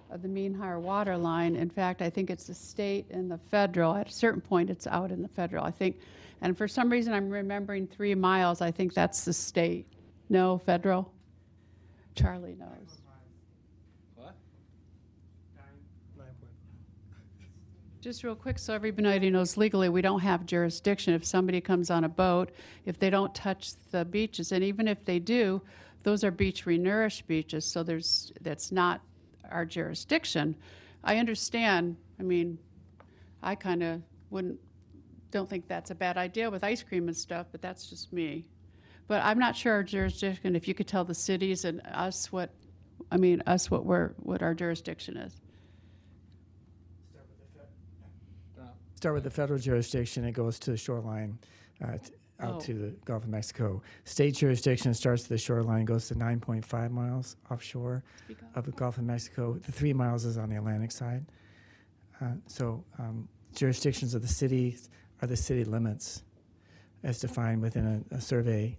of the mean higher water line. In fact, I think it's the state and the federal. At a certain point, it's out in the federal, I think. And for some reason, I'm remembering 3 miles. I think that's the state. No, federal? Charlie knows. What? Just real quick, so everybody knows legally, we don't have jurisdiction. If somebody comes on a boat, if they don't touch the beaches, and even if they do, those are beach renourished beaches, so that's not our jurisdiction. I understand. I mean, I kind of don't think that's a bad idea with ice cream and stuff, but that's just me. But I'm not sure our jurisdiction, if you could tell the cities and us what our jurisdiction is. Start with the federal jurisdiction. It goes to the shoreline, out to the Gulf of Mexico. State jurisdiction starts at the shoreline, goes to 9.5 miles offshore of the Gulf of Mexico. The 3 miles is on the Atlantic side. Jurisdictions of the city are the city limits as defined within a survey,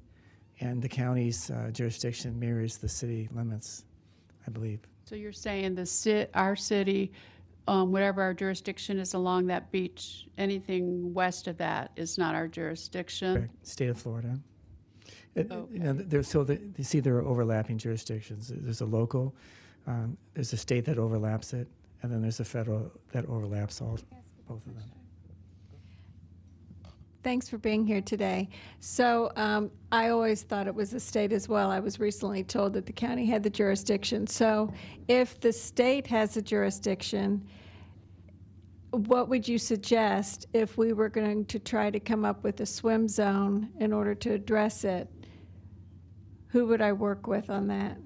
and the county's jurisdiction mirrors the city limits, I believe. So you're saying our city, whatever our jurisdiction is along that beach, anything west of that is not our jurisdiction? Correct. State of Florida. Okay. You see there are overlapping jurisdictions. There's a local, there's a state that overlaps it, and then there's a federal that overlaps both of them. Thanks for being here today. So I always thought it was the state as well. I was recently told that the county had the jurisdiction. So if the state has a jurisdiction, what would you suggest if we were going to try to come up with a swim zone in order to address it? Who would I work with on that?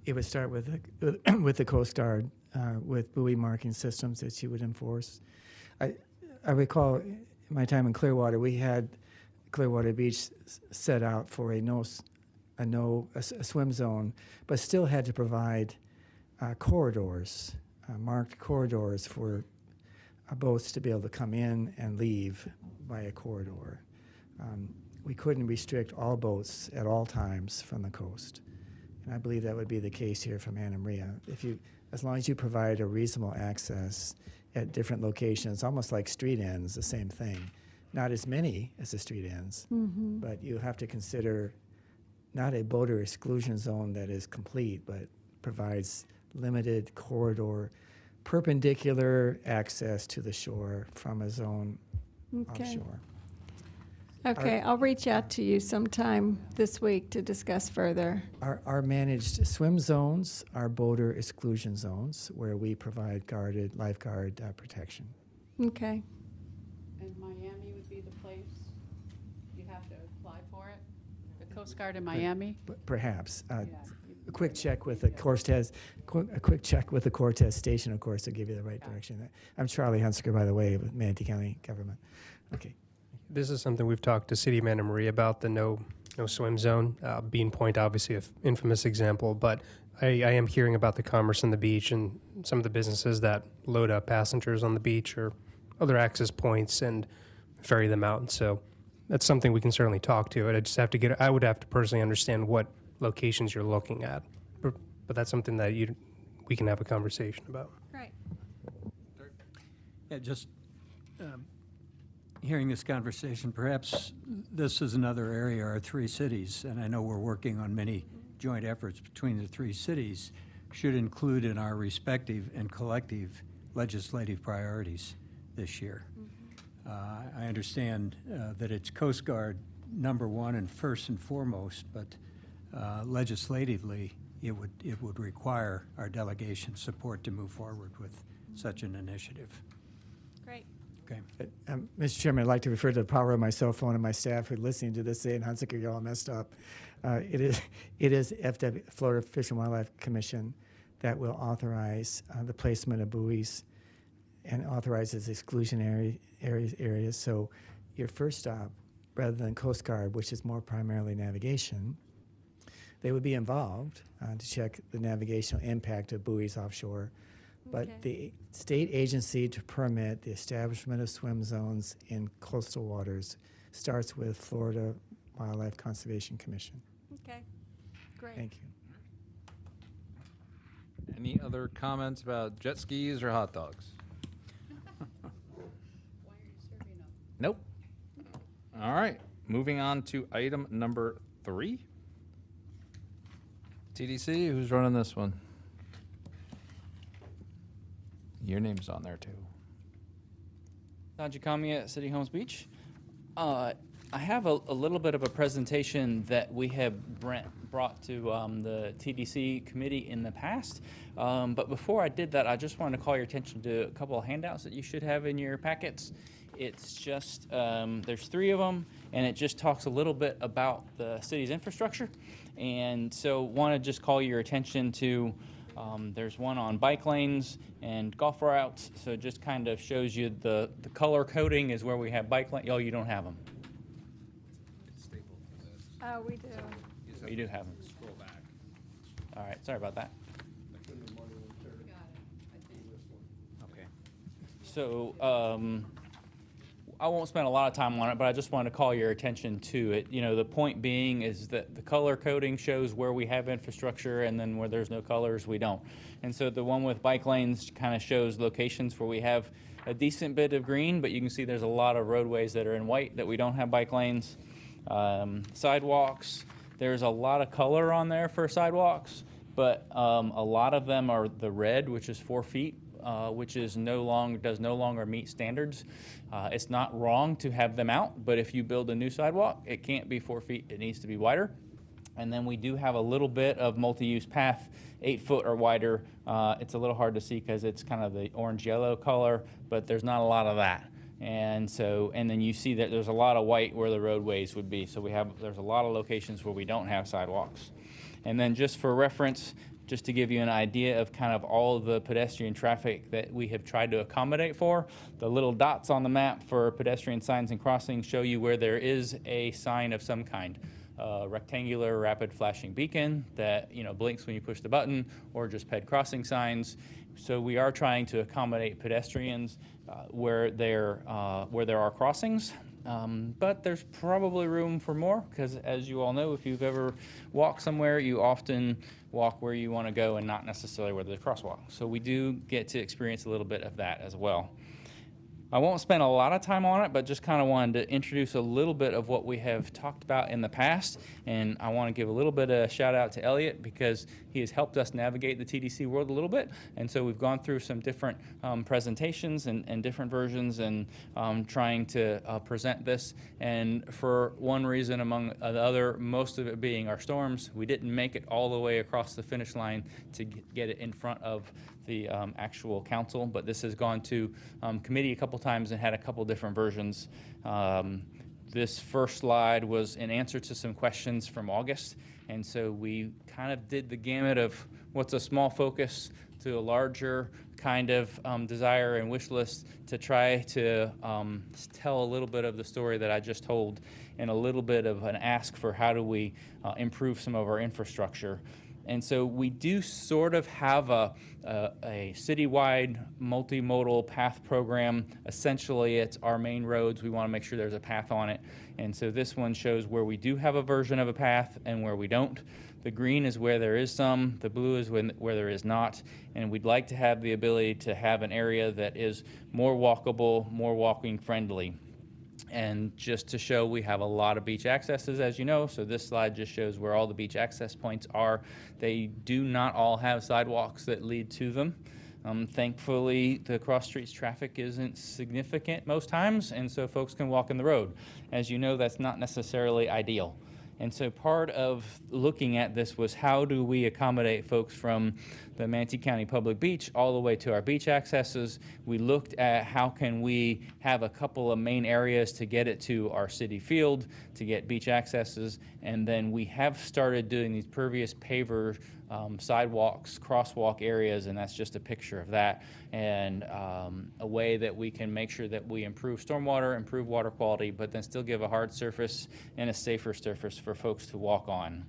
It would start with the Coast Guard, with buoy marking systems that you would enforce. I recall in my time in Clearwater, we had Clearwater Beach set out for a swim zone, but still had to provide corridors, marked corridors for boats to be able to come in and leave by a corridor. We couldn't restrict all boats at all times from the coast. And I believe that would be the case here from Anamaria. As long as you provide a reasonable access at different locations, almost like street ends, the same thing. Not as many as the street ends, but you have to consider not a boater exclusion zone that is complete, but provides limited corridor, perpendicular access to the shore from a zone offshore. Okay, I'll reach out to you sometime this week to discuss further. Our managed swim zones are boater exclusion zones where we provide lifeguard protection. Okay. And Miami would be the place you have to apply for it? The Coast Guard in Miami? Perhaps. A quick check with the Cortez station, of course, to give you the right direction. I'm Charlie Hunsker, by the way, with Manatee County Government. Okay. This is something we've talked to City of Anamaria about, the no swim zone. Bean Point, obviously, an infamous example, but I am hearing about the commerce on the beach and some of the businesses that load up passengers on the beach or other access points and ferry them out. And so that's something we can certainly talk to. I would have to personally understand what locations you're looking at, but that's something that we can have a conversation about. Right. Yeah, just hearing this conversation, perhaps this is another area, our three cities, and I know we're working on many joint efforts between the three cities, should include in our respective and collective legislative priorities this year. I understand that it's Coast Guard #1 and first and foremost, but legislatively, it would require our delegation support to move forward with such an initiative. Great. Okay. Mr. Chairman, I'd like to refer to the power of my cell phone and my staff who are listening to this saying, Hunsaker, you're all messed up. It is FW, Florida Fish and Wildlife Commission, that will authorize the placement of buoys and authorizes exclusionary areas. So your first stop, rather than Coast Guard, which is more primarily navigation, they would be involved to check the navigational impact of buoys offshore. But the state agency to permit the establishment of swim zones in coastal waters starts with Florida Wildlife Conservation Commission. Okay, great. Thank you. Any other comments about jet skis or hot dogs? Nope. All right, moving on to item number 3. TDC, who's running this one? Your name's on there too. Sanji Kamiya, City Holmes Beach. I have a little bit of a presentation that we have brought to the TDC committee in the past. But before I did that, I just wanted to call your attention to a couple of handouts that you should have in your packets. It's just, there's 3 of them, and it just talks a little bit about the city's infrastructure. And so want to just call your attention to, there's one on bike lanes and golf routes. So it just kind of shows you the color coding is where we have bike lane. Oh, you don't have them. Oh, we do. Oh, you do have them. Scroll back. All right, sorry about that. Okay. So I won't spend a lot of time on it, but I just want to call your attention to it. You know, the point being is that the color coding shows where we have infrastructure, and then where there's no colors, we don't. And so the one with bike lanes kind of shows locations where we have a decent bit of green, but you can see there's a lot of roadways that are in white that we don't have bike lanes. Sidewalks, there's a lot of color on there for sidewalks, but a lot of them are the red, which is 4 feet, which is does no longer meet standards. It's not wrong to have them out, but if you build a new sidewalk, it can't be 4 feet. It needs to be wider. And then we do have a little bit of multi-use path, 8 foot or wider. It's a little hard to see because it's kind of the orange-yellow color, but there's not a lot of that. And then you see that there's a lot of white where the roadways would be. So there's a lot of locations where we don't have sidewalks. And then just for reference, just to give you an idea of kind of all of the pedestrian traffic that we have tried to accommodate for, the little dots on the map for pedestrian signs and crossings show you where there is a sign of some kind. Rectangular rapid flashing beacon that blinks when you push the button, or just ped crossing signs. So we are trying to accommodate pedestrians where there are crossings, but there's probably room for more because, as you all know, if you've ever walked somewhere, you often walk where you want to go and not necessarily where there's a crosswalk. So we do get to experience a little bit of that as well. I won't spend a lot of time on it, but just kind of wanted to introduce a little bit of what we have talked about in the past. And I want to give a little bit of a shout out to Elliot because he has helped us navigate the TDC world a little bit. And so we've gone through some different presentations and different versions and trying to present this. And for one reason among the other, most of it being our storms, we didn't make it all the way across the finish line to get it in front of the actual council, but this has gone to committee a couple times and had a couple different versions. This first slide was an answer to some questions from August, and so we kind of did the gamut of what's a small focus to a larger kind of desire and wish list to try to tell a little bit of the story that I just told, and a little bit of an ask for how do we improve some of our infrastructure. And so we do sort of have a citywide multimodal path program. Essentially, it's our main roads. We want to make sure there's a path on it. And so this one shows where we do have a version of a path and where we don't. The green is where there is some, the blue is where there is not, and we'd like to have the ability to have an area that is more walkable, more walking friendly. And just to show, we have a lot of beach accesses, as you know, so this slide just shows where all the beach access points are. They do not all have sidewalks that lead to them. Thankfully, the cross streets traffic isn't significant most times, and so folks can walk in the road. As you know, that's not necessarily ideal. And so part of looking at this was how do we accommodate folks from the Manatee County Public Beach all the way to our beach accesses. We looked at how can we have a couple of main areas to get it to our city field, to get beach accesses, and then we have started doing these pervious paver sidewalks, crosswalk areas, and that's just a picture of that, and a way that we can make sure that we improve stormwater, improve water quality, but then still give a hard surface and a safer surface for folks to walk on.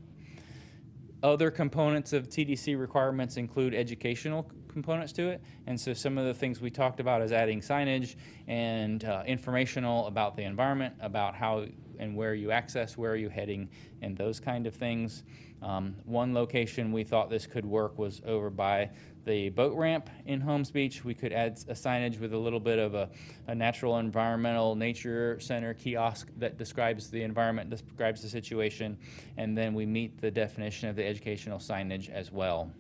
Other components of TDC requirements include educational components to it, and so some of the things we talked about is adding signage and informational about the environment, about how and where you access, where are you heading, and those kind of things. One location we thought this could work was over by the boat ramp in Holmes Beach. We could add a signage with a little bit of a natural environmental nature center kiosk that describes the environment, describes the situation, and then we meet the definition of the educational signage as well.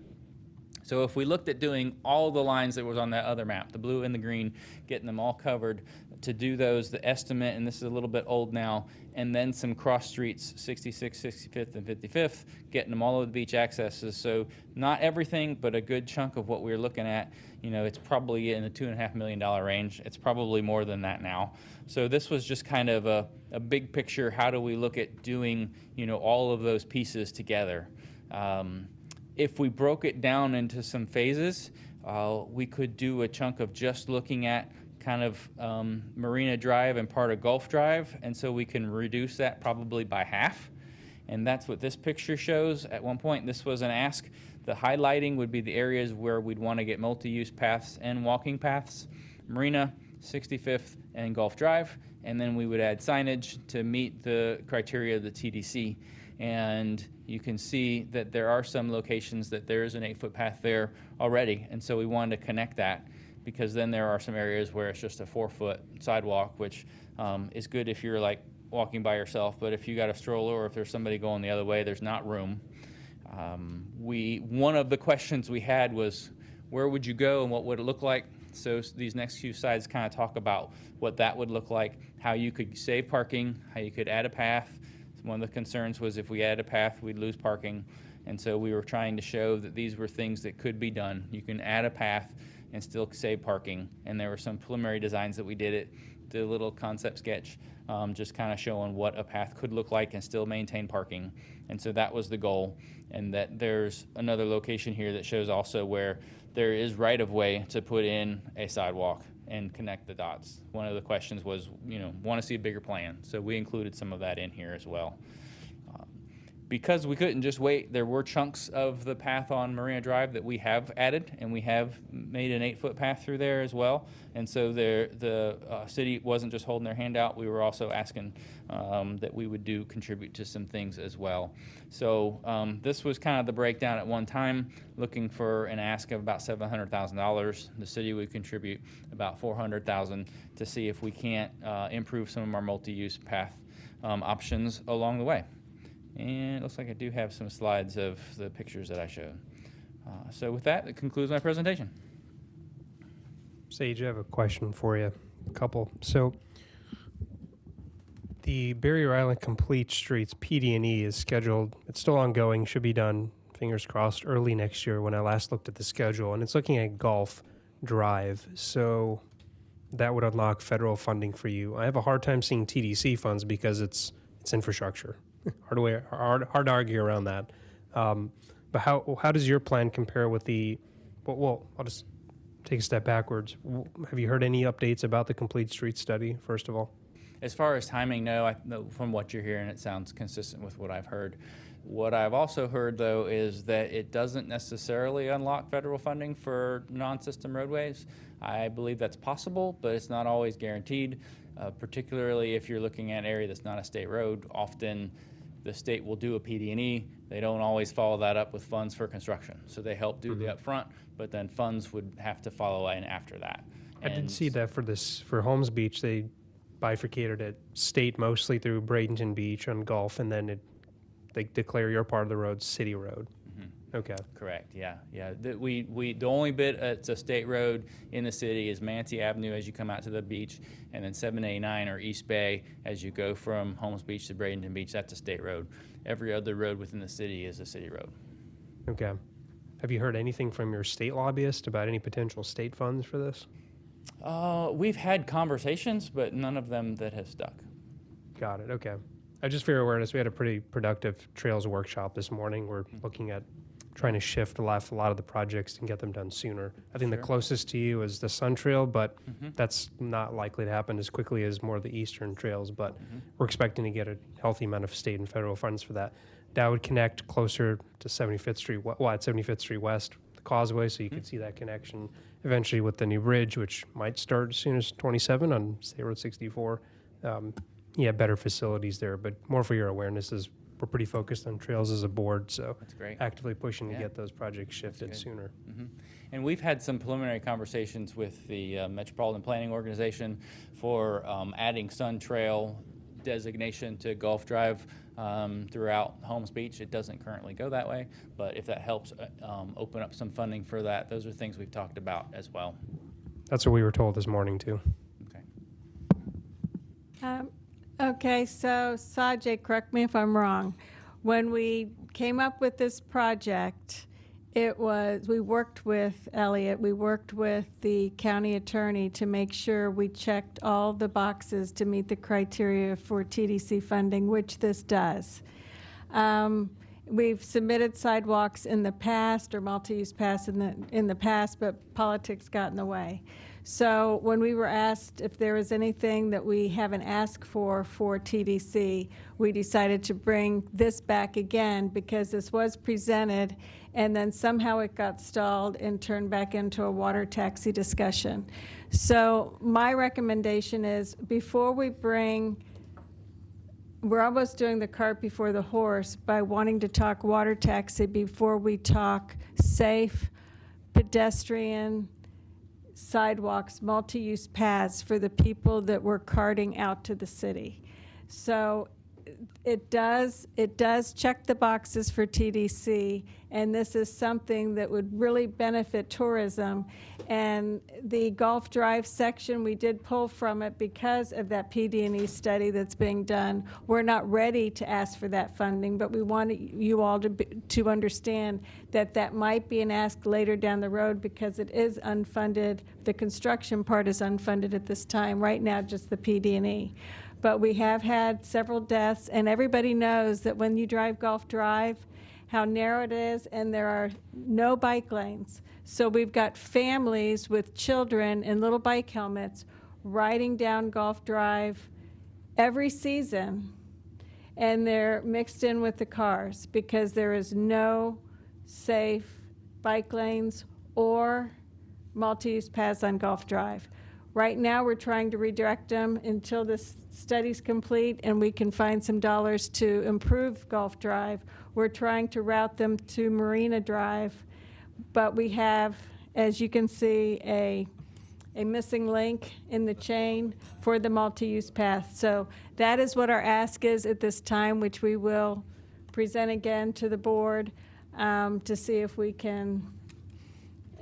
So if we looked at doing all the lines that was on that other map, the blue and the green, getting them all covered, to do those, the estimate, and this is a little bit old now, and then some cross streets, 66th, 65th, and 55th, getting them all over the beach accesses. So not everything, but a good chunk of what we're looking at, you know, it's probably in the $2.5 million range. It's probably more than that now. So this was just kind of a big picture. How do we look at doing, you know, all of those pieces together? If we broke it down into some phases, we could do a chunk of just looking at kind of Marina Drive and part of Gulf Drive, and so we can reduce that probably by half. And that's what this picture shows. At one point, this was an ask. The highlighting would be the areas where we'd want to get multi-use paths and walking paths, Marina, 65th, and Gulf Drive, and then we would add signage to meet the criteria of the TDC. And you can see that there are some locations that there is an 8-foot path there already, and so we wanted to connect that, because then there are some areas where it's just a 4-foot sidewalk, which is good if you're like walking by yourself, but if you got a stroller or if there's somebody going the other way, there's not room. One of the questions we had was, where would you go and what would it look like? So these next few slides kind of talk about what that would look like, how you could save parking, how you could add a path. One of the concerns was if we add a path, we'd lose parking. And so we were trying to show that these were things that could be done. You can add a path and still save parking. And there were some preliminary designs that we did a little concept sketch, just kind of showing what a path could look like and still maintain parking. And so that was the goal. And that there's another location here that shows also where there is right-of-way to put in a sidewalk and connect the dots. One of the questions was, you know, want to see a bigger plan. So we included some of that in here as well. Because we couldn't just wait, there were chunks of the path on Marina Drive that we have added, and we have made an 8-foot path through there as well. And so the city wasn't just holding their hand out. We were also asking that we would contribute to some things as well. So this was kind of the breakdown at one time, looking for an ask of about $700,000. The city would contribute about $400,000 to see if we can't improve some of our multi-use path options along the way. And it looks like I do have some slides of the pictures that I showed. So with that, it concludes my presentation. Sage, I have a question for you, a couple. So the Barrier Island Complete Streets PD&E is scheduled, it's still ongoing, should be done, fingers crossed, early next year when I last looked at the schedule, and it's looking at Gulf Drive. So that would unlock federal funding for you. I have a hard time seeing TDC funds because it's infrastructure. Hard to argue around that. But how does your plan compare with the? Well, I'll just take a step backwards. Have you heard any updates about the Complete Street study, first of all? As far as timing, no. From what you're hearing, it sounds consistent with what I've heard. What I've also heard, though, is that it doesn't necessarily unlock federal funding for non-system roadways. I believe that's possible, but it's not always guaranteed, particularly if you're looking at an area that's not a state road. Often the state will do a PD&E. They don't always follow that up with funds for construction. So they help do the upfront, but then funds would have to follow in after that. I did see that for Holmes Beach, they bifurcated it state mostly through Bradenton Beach on Gulf, and then they declare your part of the road city road. Okay. Correct. Yeah. The only bit it's a state road in the city is Manatee Avenue as you come out to the beach, and then 789 or East Bay as you go from Holmes Beach to Bradenton Beach. That's a state road. Every other road within the city is a city road. Okay. Have you heard anything from your state lobbyist about any potential state funds for this? We've had conversations, but none of them that have stuck. Got it. Okay. Just for your awareness, we had a pretty productive trails workshop this morning. We're looking at trying to shift a lot of the projects and get them done sooner. I think the closest to you is the Sun Trail, but that's not likely to happen as quickly as more of the eastern trails. But we're expecting to get a healthy amount of state and federal funds for that. That would connect closer to 75th Street, at 75th Street West, the Causeway, so you could see that connection eventually with the new bridge, which might start as soon as 27 on State Road 64. Better facilities there, but more for your awareness is we're pretty focused on trails as a board, so that's great. Actively pushing to get those projects shifted sooner. And we've had some preliminary conversations with the Metropolitan Planning Organization for adding Sun Trail designation to Gulf Drive throughout Holmes Beach. It doesn't currently go that way, but if that helps open up some funding for that, those are things we've talked about as well. That's what we were told this morning, too. Okay, so Sajay, correct me if I'm wrong. When we came up with this project, we worked with Elliot, we worked with the county attorney to make sure we checked all the boxes to meet the criteria for TDC funding, which this does. We've submitted sidewalks in the past or multi-use paths in the past, but politics got in the way. So when we were asked if there was anything that we haven't asked for TDC, we decided to bring this back again because this was presented and then somehow it got stalled and turned back into a water taxi discussion. So my recommendation is we're almost doing the cart before the horse by wanting to talk water taxi before we talk safe, pedestrian, sidewalks, multi-use paths for the people that we're carting out to the city. So it does check the boxes for TDC, and this is something that would really benefit tourism. And the Gulf Drive section, we did pull from it because of that PD&E study that's being done. We're not ready to ask for that funding, but we want you all to understand that that might be an ask later down the road because it is unfunded. The construction part is unfunded at this time. Right now, just the PD&E. But we have had several deaths, and everybody knows that when you drive Gulf Drive, how narrow it is, and there are no bike lanes. So we've got families with children in little bike helmets riding down Gulf Drive every season, and they're mixed in with the cars because there is no safe bike lanes or multi-use paths on Gulf Drive. Right now, we're trying to redirect them until this study's complete and we can find some dollars to improve Gulf Drive. We're trying to route them to Marina Drive, but we have, as you can see, a missing link in the chain for the multi-use path. So that is what our ask is at this time, which we will present again to the board to see if we can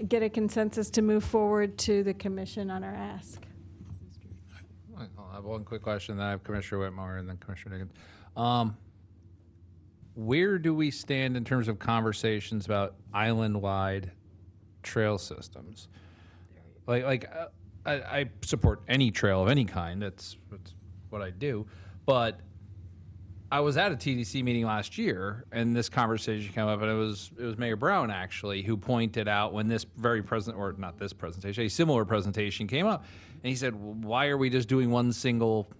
get a consensus to move forward to the commission on our ask. I'll have one quick question, then I have Commissioner Whitmore and then Commissioner Niggins. Where do we stand in terms of conversations about island-wide trail systems? I support any trail of any kind. That's what I do. But I was at a TDC meeting last year, and this conversation came up, and it was Mayor Brown actually who pointed out when this very or not this presentation, a similar presentation came up, and he said, well, "Why are we just doing one single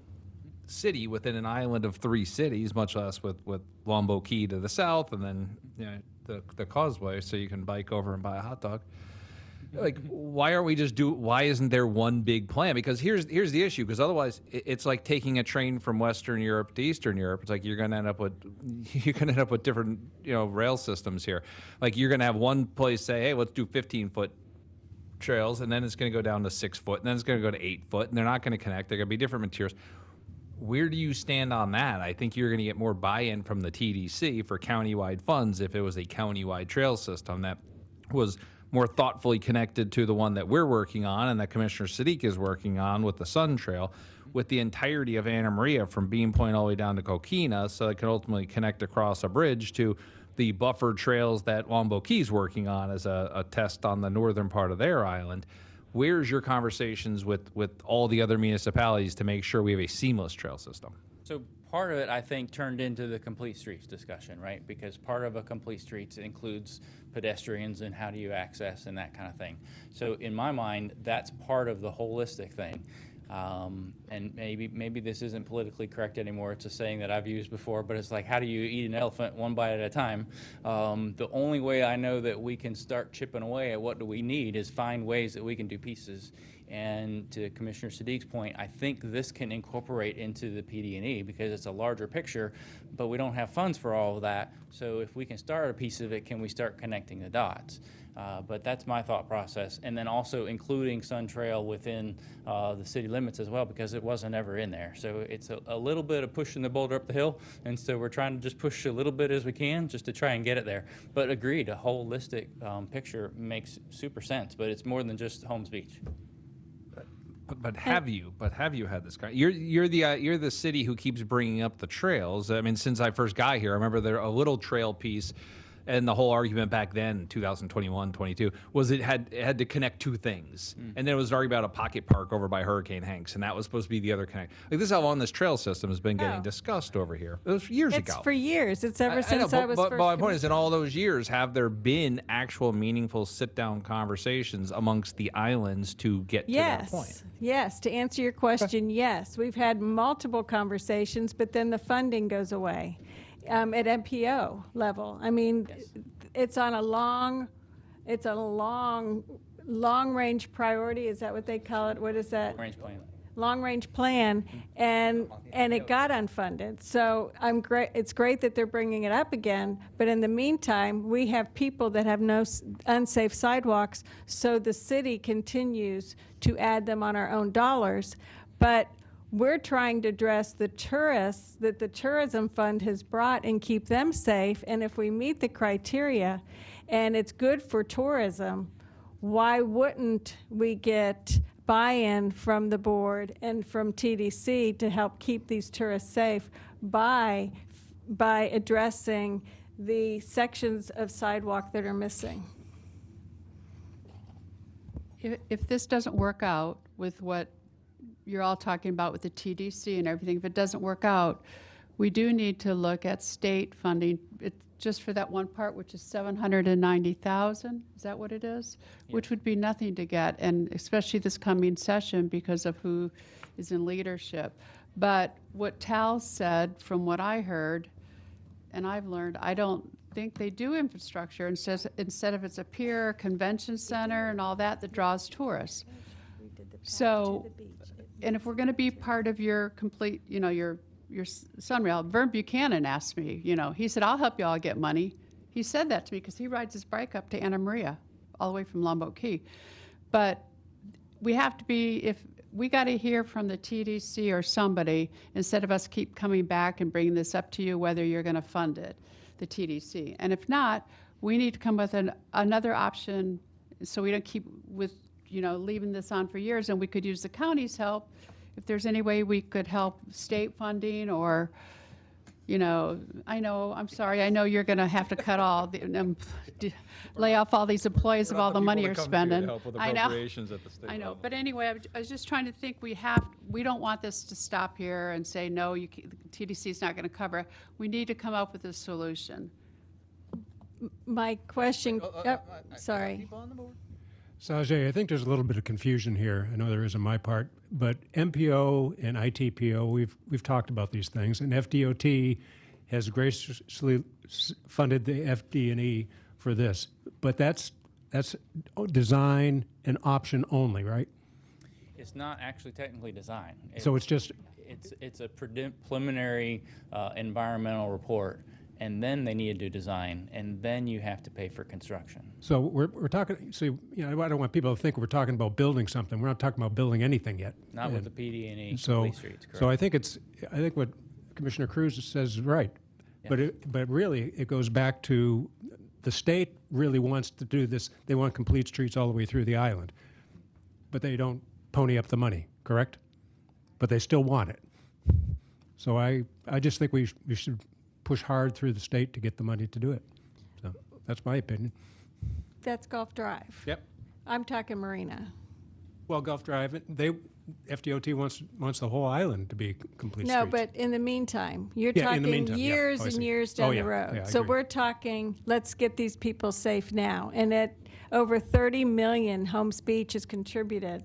city within an island of 3 cities, much less with Longboat Key to the south, and then the Causeway, so you can bike over and buy a hot dog." Like, why aren't we why isn't there one big plan? Because here's the issue, because otherwise it's like taking a train from Western Europe to Eastern Europe. It's like you're going to end up with different, rail systems here. Like, you're going to have one place say, hey, let's do 15-foot trails, and then it's going to go down to 6 foot, and then it's going to go to 8 foot, and they're not going to connect. They're going to be different materials. Where do you stand on that? I think you're going to get more buy-in from the TDC for countywide funds if it was a countywide trail system that was more thoughtfully connected to the one that we're working on and that Commissioner Sadiq is working on with the Sun Trail, with the entirety of Anamaria from Bean Point all the way down to Coquina, so it can ultimately connect across a bridge to the buffer trails that Longboat Key's working on as a test on the northern part of their island. Where's your conversations with all the other municipalities to make sure we have a seamless trail system? So part of it, I think, turned into the complete streets discussion, right? Because part of a complete streets includes pedestrians and how do you access and that kind of thing. So in my mind, that's part of the holistic thing. And maybe this isn't politically correct anymore. It's a saying that I've used before, but it's like, how do you eat an elephant one bite at a time? The only way I know that we can start chipping away at what do we need is find ways that we can do pieces. And to Commissioner Sadiq's point, I think this can incorporate into the PD&E because it's a larger picture, but we don't have funds for all of that. So if we can start a piece of it, can we start connecting the dots? But that's my thought process. And then also including Sun Trail within the city limits as well, because it wasn't ever in there. So it's a little bit of pushing the boulder up the hill. And so we're trying to just push a little bit as we can just to try and get it there. But agreed, a holistic picture makes super sense, but it's more than just Holmes Beach. But have you had this kind? You're the city who keeps bringing up the trails. I mean, since I first got here, I remember there a little trail piece, and the whole argument back then, 2021, 22, was it had to connect 2 things, and then it was arguing about a pocket park over by Hurricane Hanks, and that was supposed to be the other connect. Like, this is how long this trail system has been getting discussed over here. It was years ago. It's for years. It's ever since I was but first. my point is, in all those years, have there been actual meaningful sit-down conversations amongst the islands to get to that point? Yes, to answer your question, yes. We've had multiple conversations, but then the funding goes away at MPO level. I mean, it's on a long range priority. Is that what they call it? What is that? Range plan. Long-range plan, and it got unfunded. So it's great that they're bringing it up again, but in the meantime, we have people that have no unsafe sidewalks, so the city continues to add them on our own dollars. But we're trying to address the tourists that the tourism fund has brought and keep them safe, and if we meet the criteria and it's good for tourism, why wouldn't we get buy-in from the board and from TDC to help keep these tourists safe by addressing the sections of sidewalk that are missing? If this doesn't work out with what you're all talking about with the TDC and everything, if it doesn't work out, we do need to look at state funding. Just for that one part, which is $790,000, is that what it is? Yeah. Which would be nothing to get, and especially this coming session because of who is in leadership. But what Tal said, from what I heard, and I've learned, I don't think they do infrastructure. Instead of it's a pier, convention center, and all that draws tourists. So, and if we're going to be part of your complete, your Sunrail, Vern Buchanan asked me, he said, I'll help you all get money. He said that to me because he rides his bike up to Anamaria, all the way from Longboat Key. But we have to if we got to hear from the TDC or somebody, instead of us keep coming back and bringing this up to you, whether you're going to fund it, the TDC. And if not, we need to come with another option so we don't keep leaving this on for years, and we could use the county's help. If there's any way we could help state funding or, you know, I'm sorry, I know you're going to have to cut all, lay off all these employees of all the money you're spending. I know. I know, but anyway, I was just trying to think we don't want this to stop here and say, no, TDC is not going to cover it. We need to come up with a solution. My question, sorry. Sajay, I think there's a little bit of confusion here. I know there is on my part, but MPO and ITPO, we've talked about these things, and FDOT has graciously funded the FD&E for this, but that's design and option only, right? It's not actually technically design. So it's just it's a preliminary environmental report. And then they need to do design, and then you have to pay for construction. So we're talking. So I don't want people to think we're talking about building something. We're not talking about building anything yet. Not with the PD&E so, streets. Correct. So I think what Commissioner Cruz says is right, yeah. But really it goes back to the state really wants to do this. They want complete streets all the way through the island, but they don't pony up the money. Correct? But they still want it. So I just think we should push hard through the state to get the money to do it. So that's my opinion. That's Gulf Drive. Yep. I'm talking Marina. Well, Gulf Drive, FDOT wants the whole island to be complete No, streets. but in the meantime, you're talking years and years down the road. Yeah, so we're talking, let's get these people safe now. And at over 30 million, Holmes Beach has contributed.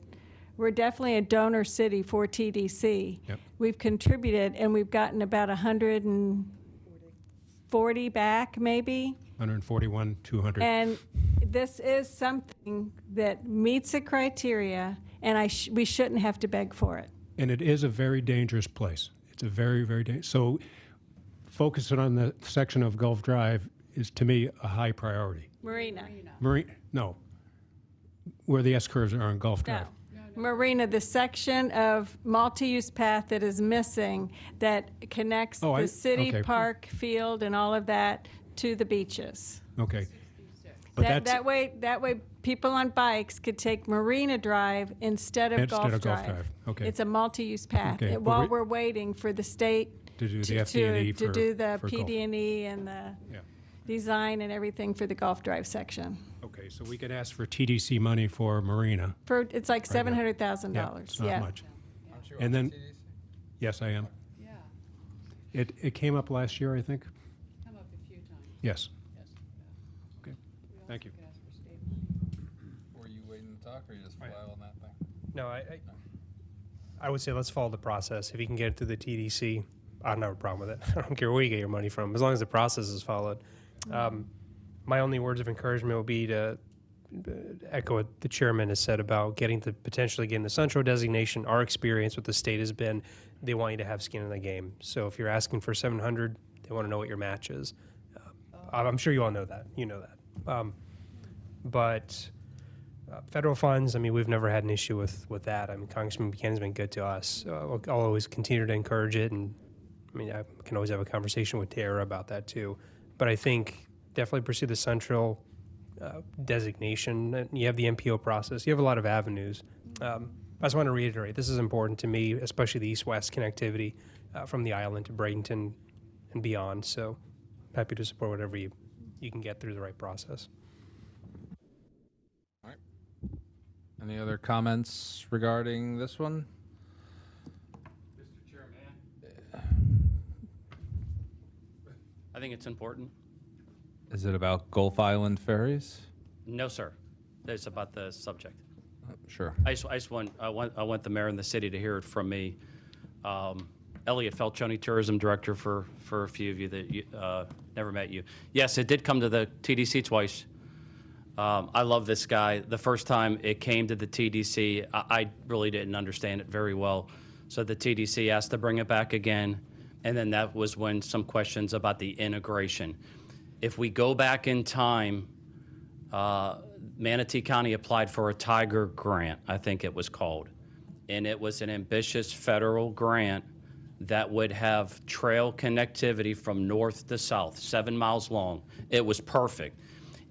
We're definitely a donor city for TDC. Yep. We've contributed, and we've gotten about 140 back, maybe. 141, 200. And this is something that meets the criteria, and we shouldn't have to beg for it. And it is a very dangerous place. It's a very, very dangerous. So focusing on the section of Gulf Drive is, to me, a high priority. Marina. No. Where the S-curves are on Gulf Drive. No. Marina, the section of multi-use path that is missing that connects the city park field and all of that to the beaches. Okay. But that way people on bikes could take Marina Drive instead of Gulf Drive. Okay. It's a multi-use path. Okay. While we're waiting for the state to do the FD&E to do the PD&E and the design and everything for the Gulf Drive section. Okay, so we could ask for TDC money for Marina. It's like $700,000. Yeah, it's not much. And then, yes, I am. Yeah. It came up last year, I think. Come up a few times. Yes. Okay. Thank you. Were you waiting to talk, or you just fly on that thing? No, I would say let's follow the process. If you can get it through the TDC, I don't have a problem with it. I don't care where you get your money from, as long as the process is followed. My only words of encouragement would be to echo what the chairman has said about potentially getting the Central designation. Our experience with the state has been they want you to have skin in the game. So if you're asking for 700, they want to know what your match is. I'm sure you all know that. You know that. But federal funds, I mean, we've never had an issue with that. I mean, Congressman Buchanan's been good to us. I'll always continue to encourage it. And I mean, I can always have a conversation with Tara about that too. But I think definitely pursue the Central designation. You have the MPO process. You have a lot of avenues. I just want to reiterate, this is important to me, especially the east-west connectivity from the island to Bradenton and beyond. So happy to support whatever you can get through the right process. All right. Any other comments regarding this one? Mr. Chairman, I think it's important. Is it about Gulf Island ferries? No, sir. It's about the subject. Sure. I want the mayor and the city to hear it from me. Elliot Felchoni, Tourism Director for a few of you that never met you. Yes, it did come to the TDC twice. I love this guy. The first time it came to the TDC, I really didn't understand it very well. So the TDC asked to bring it back again, and then that was when some questions about the integration. If we go back in time, Manatee County applied for a Tiger grant, I think it was called. And it was an ambitious federal grant that would have trail connectivity from north to south, 7 miles long. It was perfect.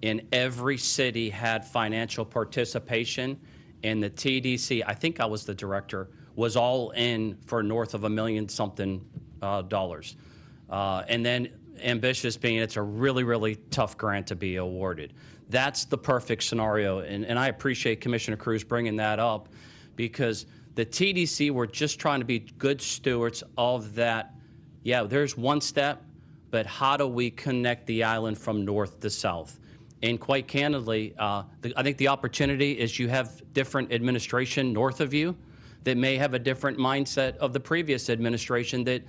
And every city had financial participation. And the TDC, I think I was the director, was all in for north of $1 million something dollars. And then ambitious being it's a really, really tough grant to be awarded. That's the perfect scenario, and I appreciate Commissioner Cruz bringing that up, because the TDC, we're just trying to be good stewards of that. Yeah, there's one step, but how do we connect the island from north to south? And quite candidly, I think the opportunity is you have different administration north of you that may have a different mindset of the previous administration that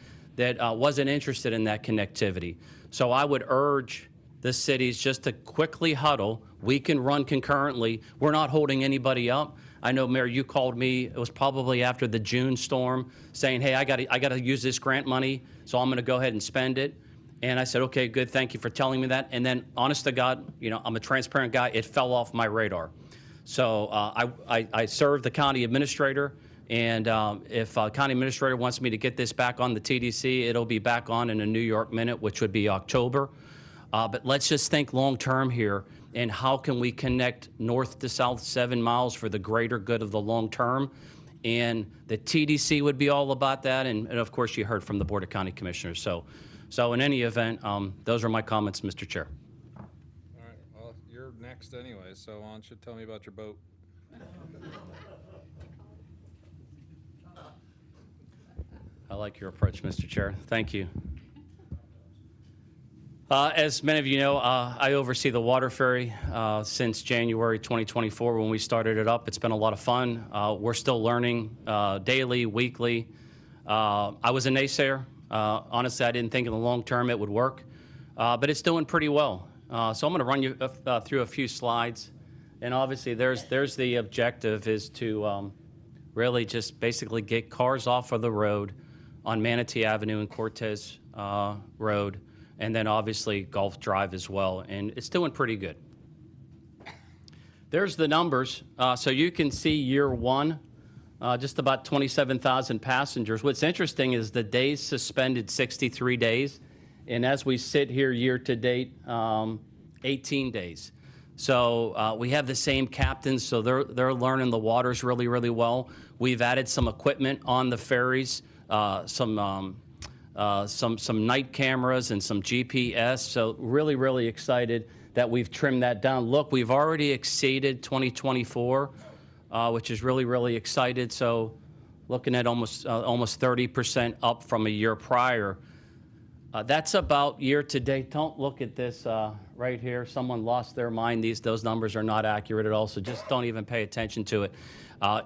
wasn't interested in that connectivity. So I would urge the cities just to quickly huddle. We can run concurrently. We're not holding anybody up. I know, Mayor, you called me, it was probably after the June storm, saying, hey, I got to use this grant money, so I'm going to go ahead and spend it. And I said, okay, good, thank you for telling me that. And then, honest to God, you know, I'm a transparent guy, it fell off my radar. So I serve the county administrator, and if county administrator wants me to get this back on the TDC, it'll be back on in a New York minute, which would be October. But let's just think long-term here, and how can we connect north to south 7 miles for the greater good of the long term? And the TDC would be all about that, and of course you heard from the Board of County Commissioners. So in any event, those are my comments, Mr. Chair. All right, well, you're next anyway, so why don't you tell me about your boat? I like your approach, Mr. Chair. Thank you. As many of you know, I oversee the water ferry since January 2024 when we started it up. It's been a lot of fun. We're still learning daily, weekly. I was a naysayer. Honestly, I didn't think in the long term it would work, but it's doing pretty well. So I'm going to run you through a few slides. And obviously, there's the objective is to really just basically get cars off of the road on Manatee Avenue and Cortez Road, and then obviously Gulf Drive as well, and it's doing pretty good. There's the numbers. So you can see year one, just about 27,000 passengers. What's interesting is the days suspended 63 days, and as we sit here year to date, 18 days. So we have the same captains, so they're learning the waters really, really well. We've added some equipment on the ferries, some night cameras and some GPS. So really, really excited that we've trimmed that down. Look, we've already exceeded 2024, which is really, really excited. So looking at almost 30% up from a year prior. That's about year to date. Don't look at this right here. Someone lost their mind. Those numbers are not accurate at all, so just don't even pay attention to it.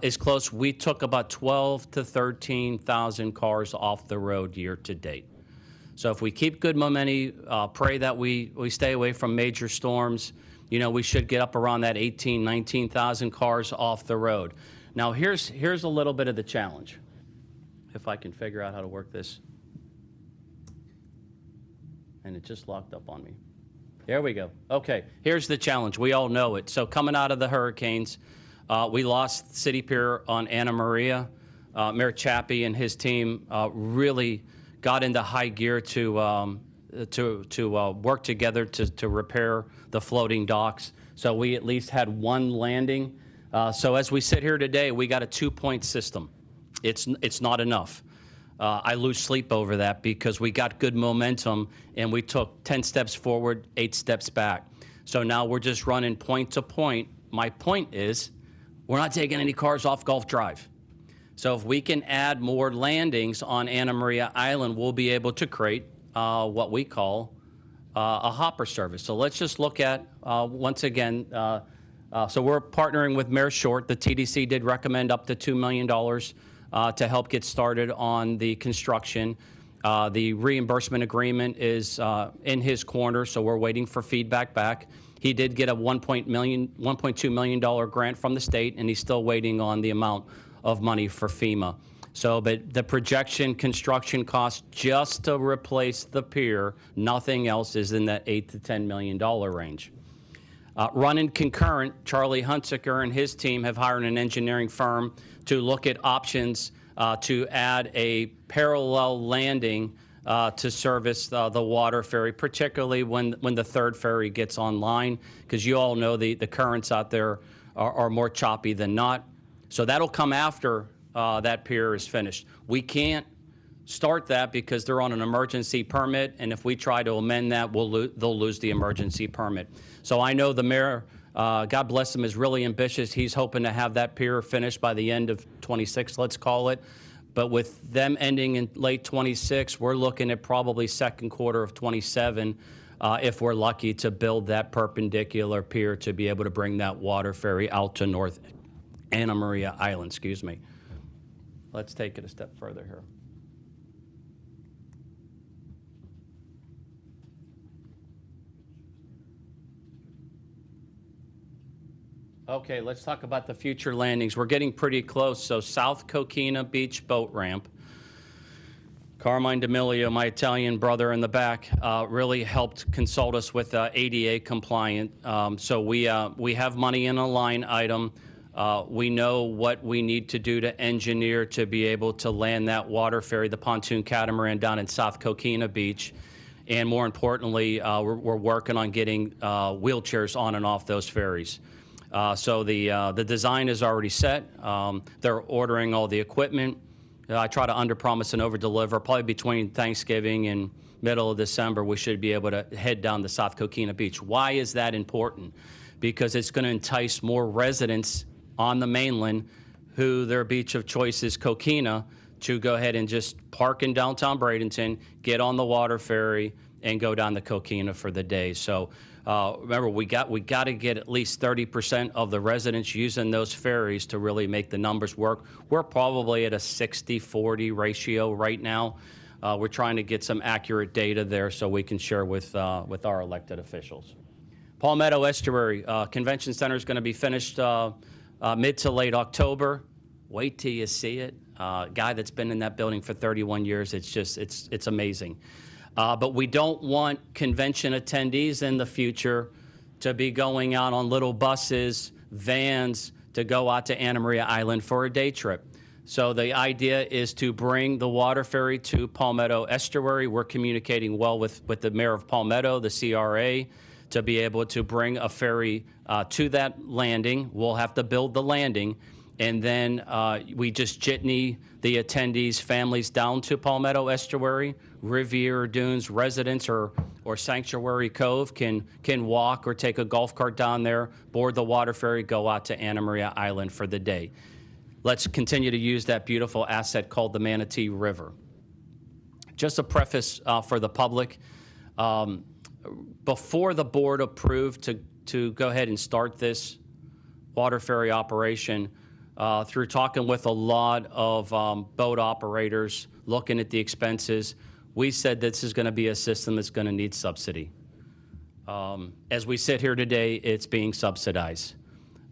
It's close. We took about 12 to 13,000 cars off the road year to date. So if we keep good momentum, pray that we stay away from major storms, you know, we should get up around that 18, 19,000 cars off the road. Now here's a little bit of the challenge, if I can figure out how to work this. And it just locked up on me. There we go. Okay, here's the challenge. We all know it. So coming out of the hurricanes, we lost City Pier on Anamaria. Mayor Chappie and his team really got into high gear to work together to repair the floating docks. So we at least had one landing. So as we sit here today, we got a 2-point system. It's not enough. I lose sleep over that because we got good momentum and we took 10 steps forward, 8 steps back. So now we're just running point to point. My point is we're not taking any cars off Gulf Drive. So if we can add more landings on Anamaria Island, we'll be able to create what we call a hopper service. So let's just look at, once again, so we're partnering with Mayor Short. The TDC did recommend up to $2 million to help get started on the construction. The reimbursement agreement is in his corner, so we're waiting for feedback back. He did get a $1.2 million grant from the state, and he's still waiting on the amount of money for FEMA. So, but the projection construction cost just to replace the pier, nothing else, is in that $8 to $10 million range. Running concurrent, Charlie Hunsaker and his team have hired an engineering firm to look at options to add a parallel landing to service the water ferry, particularly when the third ferry gets online, because you all know the currents out there are more choppy than not. So that'll come after that pier is finished. We can't start that because they're on an emergency permit, and if we try to amend that, they'll lose the emergency permit. So I know the mayor, God bless him, is really ambitious. He's hoping to have that pier finished by the end of 26, let's call it. But with them ending in late 26, we're looking at probably second quarter of 27, if we're lucky to build that perpendicular pier to be able to bring that water ferry out to North Anamaria Island, excuse me. Let's take it a step further here. Okay, let's talk about the future landings. We're getting pretty close. So South Coquina Beach boat ramp. Carmine D'Amelio, my Italian brother in the back, really helped consult us with ADA compliant. So we have money in a line item. We know what we need to do to engineer to be able to land that water ferry, the pontoon catamaran down in South Coquina Beach. And more importantly, we're working on getting wheelchairs on and off those ferries. So the design is already set. They're ordering all the equipment. I try to underpromise and overdeliver. Probably between Thanksgiving and middle of December, we should be able to head down to South Coquina Beach. Why is that important? Because it's going to entice more residents on the mainland who their beach of choice is Coquina to go ahead and just park in downtown Bradenton, get on the water ferry, and go down to Coquina for the day. So remember, we got to get at least 30% of the residents using those ferries to really make the numbers work. We're probably at a 60-40 ratio right now. We're trying to get some accurate data there so we can share with our elected officials. Palmetto Estuary Convention Center is going to be finished mid to late October. Wait till you see it. Guy that's been in that building for 31 years. It's amazing. But we don't want convention attendees in the future to be going out on little buses, vans, to go out to Anamaria Island for a day trip. So the idea is to bring the water ferry to Palmetto Estuary. We're communicating well with the mayor of Palmetto, the CRA, to be able to bring a ferry to that landing. We'll have to build the landing. And then we just jitney the attendees' families down to Palmetto Estuary. Riviera Dunes residents or Sanctuary Cove can walk or take a golf cart down there, board the water ferry, go out to Anamaria Island for the day. Let's continue to use that beautiful asset called the Manatee River. Just a preface for the public. Before the board approved to go ahead and start this water ferry operation, through talking with a lot of boat operators, looking at the expenses, we said this is going to be a system that's going to need subsidy. As we sit here today, it's being subsidized.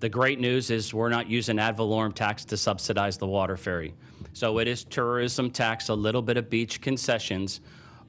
The great news is we're not using ad valorem tax to subsidize the water ferry. So it is tourism tax, a little bit of beach concessions.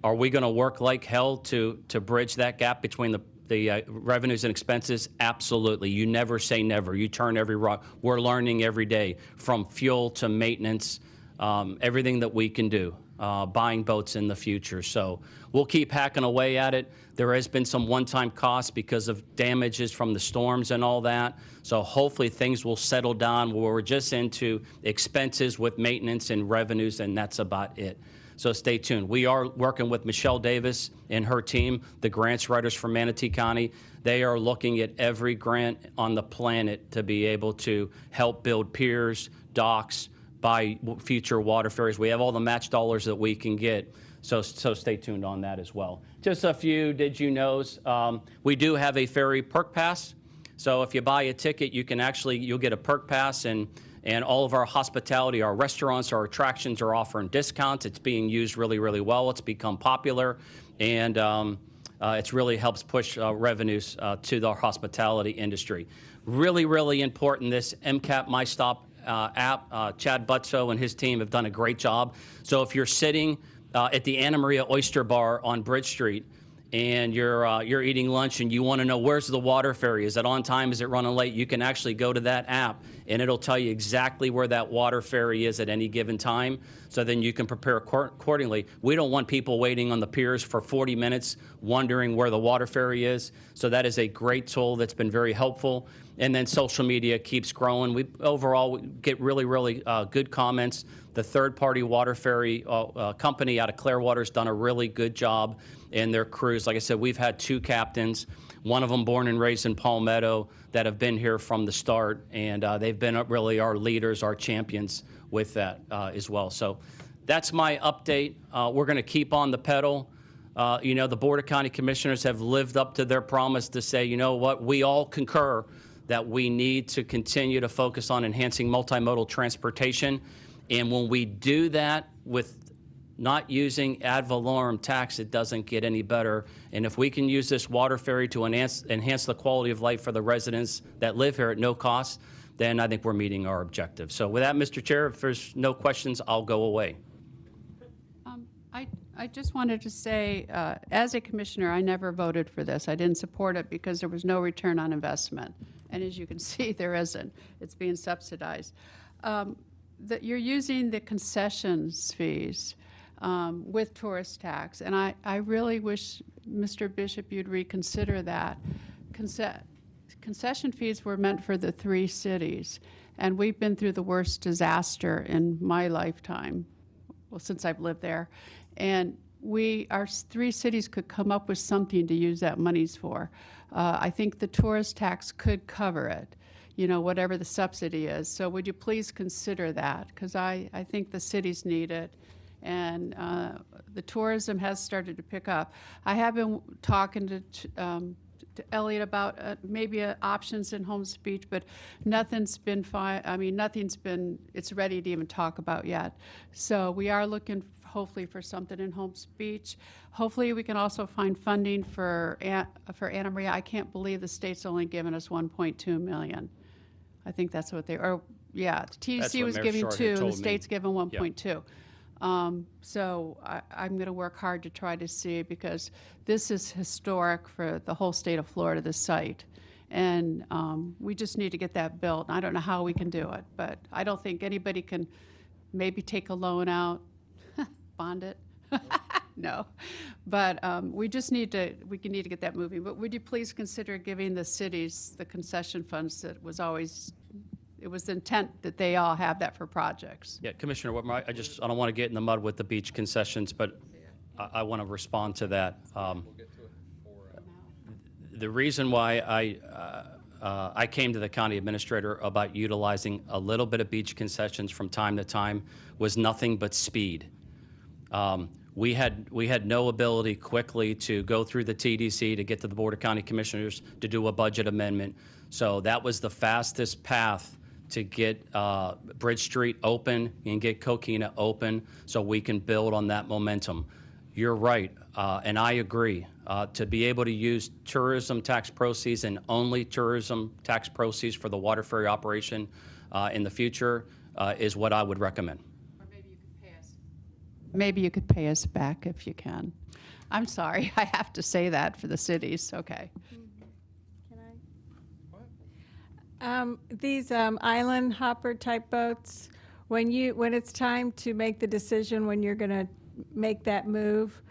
Are we going to work like hell to bridge that gap between the revenues and expenses? Absolutely. You never say never. You turn every rock. We're learning every day, from fuel to maintenance, everything that we can do, buying boats in the future. So we'll keep hacking away at it. There has been some one-time costs because of damages from the storms and all that. So hopefully things will settle down where we're just into expenses with maintenance and revenues, and that's about it. So stay tuned. We are working with Michelle Davis and her team, the grants writers from Manatee County. They are looking at every grant on the planet to be able to help build piers, docks, buy future water ferries. We have all the match dollars that we can get. So stay tuned on that as well. Just a few did you knows. We do have a ferry perk pass. So if you buy a ticket, you'll get a perk pass, and all of our hospitality, our restaurants, our attractions are offering discounts. It's being used really, really well. It's become popular, and it really helps push revenues to the hospitality industry. Really, really important, this MCAP My Stop app. Chad Butzo and his team have done a great job. So if you're sitting at the Anamaria Oyster Bar on Bridge Street, and you're eating lunch and you want to know where's the water ferry, is it on time, is it running late, you can actually go to that app and it'll tell you exactly where that water ferry is at any given time, so then you can prepare accordingly. We don't want people waiting on the piers for 40 minutes wondering where the water ferry is, so that is a great tool that's been very helpful. And then social media keeps growing. We overall get really good comments. The third-party water ferry company out of Clearwater has done a really good job in their cruise. Like I said, we've had 2 captains, one of them born and raised in Palmetto, that have been here from the start, and they've been really our leaders, our champions with that as well. So that's my update. We're going to keep on the pedal. You know, the Board of County Commissioners have lived up to their promise to say, you know what, we all concur that we need to continue to focus on enhancing multimodal transportation. And when we do that with not using ad valorem tax, it doesn't get any better. And if we can use this water ferry to enhance the quality of life for the residents that live here at no cost, then I think we're meeting our objective. So with that, Mr. Chair, if there's no questions, I'll go away. I just wanted to say, as a commissioner, I never voted for this. I didn't support it because there was no return on investment. And as you can see, there isn't. It's being subsidized. That you're using the concessions fees with tourist tax. And I really wish, Mr. Bishop, you'd reconsider that. Concession fees were meant for the 3 cities. And we've been through the worst disaster in my lifetime, well, since I've lived there. And our 3 cities could come up with something to use that monies for. I think the tourist tax could cover it, you know, whatever the subsidy is. So would you please consider that? Because I think the cities need it. And the tourism has started to pick up. I have been talking to Elliot about maybe options in Holmes Beach, but nothing's been it's ready to even talk about yet. So we are looking hopefully for something in Holmes Beach. Hopefully we can also find funding for Anamaria. I can't believe the state's only given us 1.2 million. I think that's what the TDC was giving 2, and the state's given 1.2. Yep. So I'm going to work hard to try to see, because this is historic for the whole state of Florida, this site. And we just need to get that built. I don't know how we can do it, but I don't think anybody can maybe take a loan out, bond it. No, but we need to get that moving. But would you please consider giving the cities the concession funds that was always, it was the intent that they all have that for projects? Yeah, Commissioner Whitmer, I don't want to get in the mud with the beach concessions, but I want to respond to that. The reason why I came to the county administrator about utilizing a little bit of beach concessions from time to time was nothing but speed. We had no ability quickly to go through the TDC to get to the Board of County Commissioners to do a budget amendment. So that was the fastest path to get Bridge Street open and get Coquina open so we can build on that momentum. You're right, and I agree. To be able to use tourism tax proceeds and only tourism tax proceeds for the water ferry operation in the future is what I would recommend. Maybe you could pay us back if you can. I'm sorry, I have to say that for the cities. Okay. These island hopper type boats, when it's time to make the decision when you're going to make that move,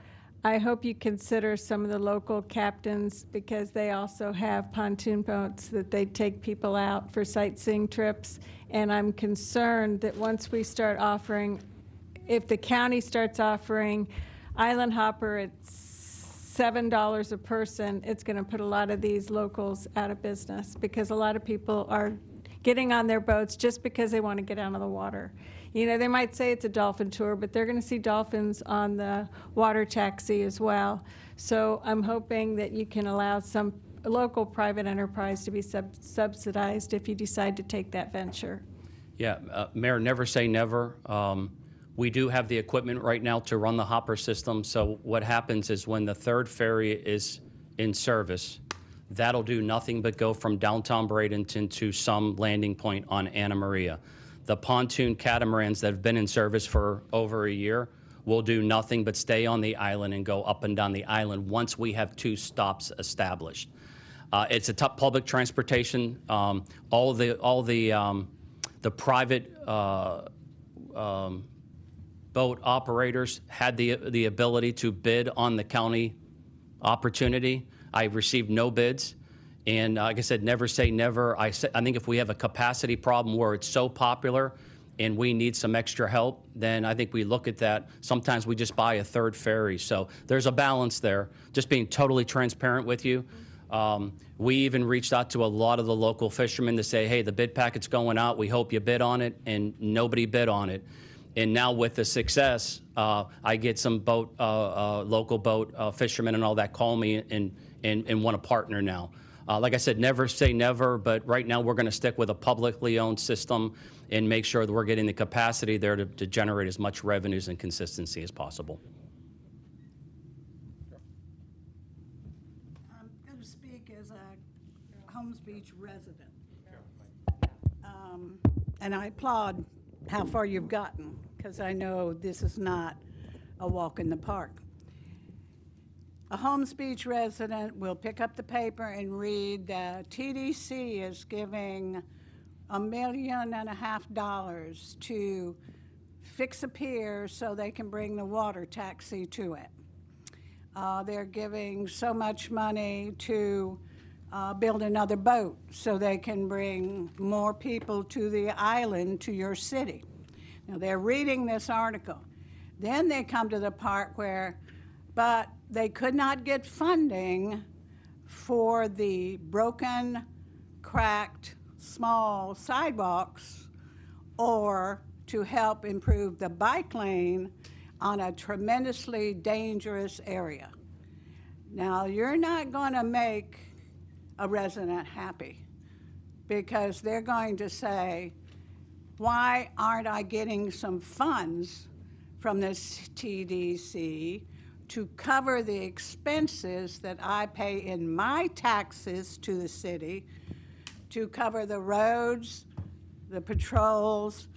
I hope you consider some of the local captains, because they also have pontoon boats that they take people out for sightseeing trips. And I'm concerned that once we start offering, if the county starts offering island hopper at $7 a person, it's going to put a lot of these locals out of business, because a lot of people are getting on their boats just because they want to get out of the water. You know, they might say it's a dolphin tour, but they're going to see dolphins on the water taxi as well. So I'm hoping that you can allow some local private enterprise to be subsidized if you decide to take that venture. Yeah, Mayor, never say never. We do have the equipment right now to run the hopper system. So what happens is when the third ferry is in service, that'll do nothing but go from downtown Bradenton to some landing point on Anamaria. The pontoon catamarans that have been in service for over a year will do nothing but stay on the island and go up and down the island once we have 2 stops established. It's a tough public transportation. All the The private boat operators had the ability to bid on the county opportunity. I received no bids. And like I said, never say never. I think if we have a capacity problem where it's so popular and we need some extra help, then I think we look at that. Sometimes we just buy a third ferry. So there's a balance there. Just being totally transparent with you. We even reached out to a lot of the local fishermen to say, hey, the bid packet's going out. We hope you bid on it. And nobody bid on it. And now with the success, I get some local boat fishermen and all that call me and want to partner now. Like I said, never say never, but right now we're going to stick with a publicly owned system and make sure that we're getting the capacity there to generate as much revenues and consistency as possible. I'm going to speak as a Holmes Beach resident. And I applaud how far you've gotten, because I know this is not a walk in the park. A Holmes Beach resident will pick up the paper and read that TDC is giving $1.5 million to fix a pier so they can bring the water taxi to it. They're giving so much money to build another boat so they can bring more people to the island, to your city. Now, they're reading this article. Then they come to the part where, but they could not get funding for the broken, cracked, small sidewalks or to help improve the bike lane on a tremendously dangerous area. Now, you're not going to make a resident happy, because they're going to say, why aren't I getting some funds from this TDC to cover the expenses that I pay in my taxes to the city, to cover the roads, the patrols,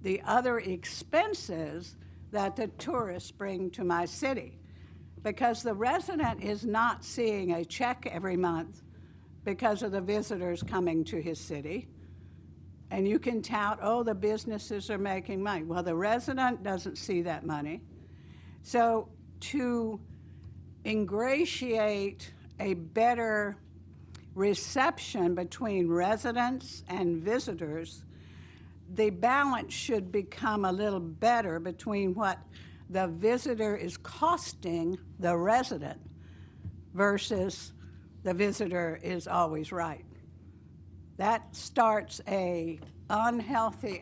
the other expenses that the tourists bring to my city? Because the resident is not seeing a check every month because of the visitors coming to his city. And you can tout, oh, the businesses are making money. Well, the resident doesn't see that money. So to ingratiate a better reception between residents and visitors, the balance should become a little better between what the visitor is costing the resident versus the visitor is always right. That starts a unhealthy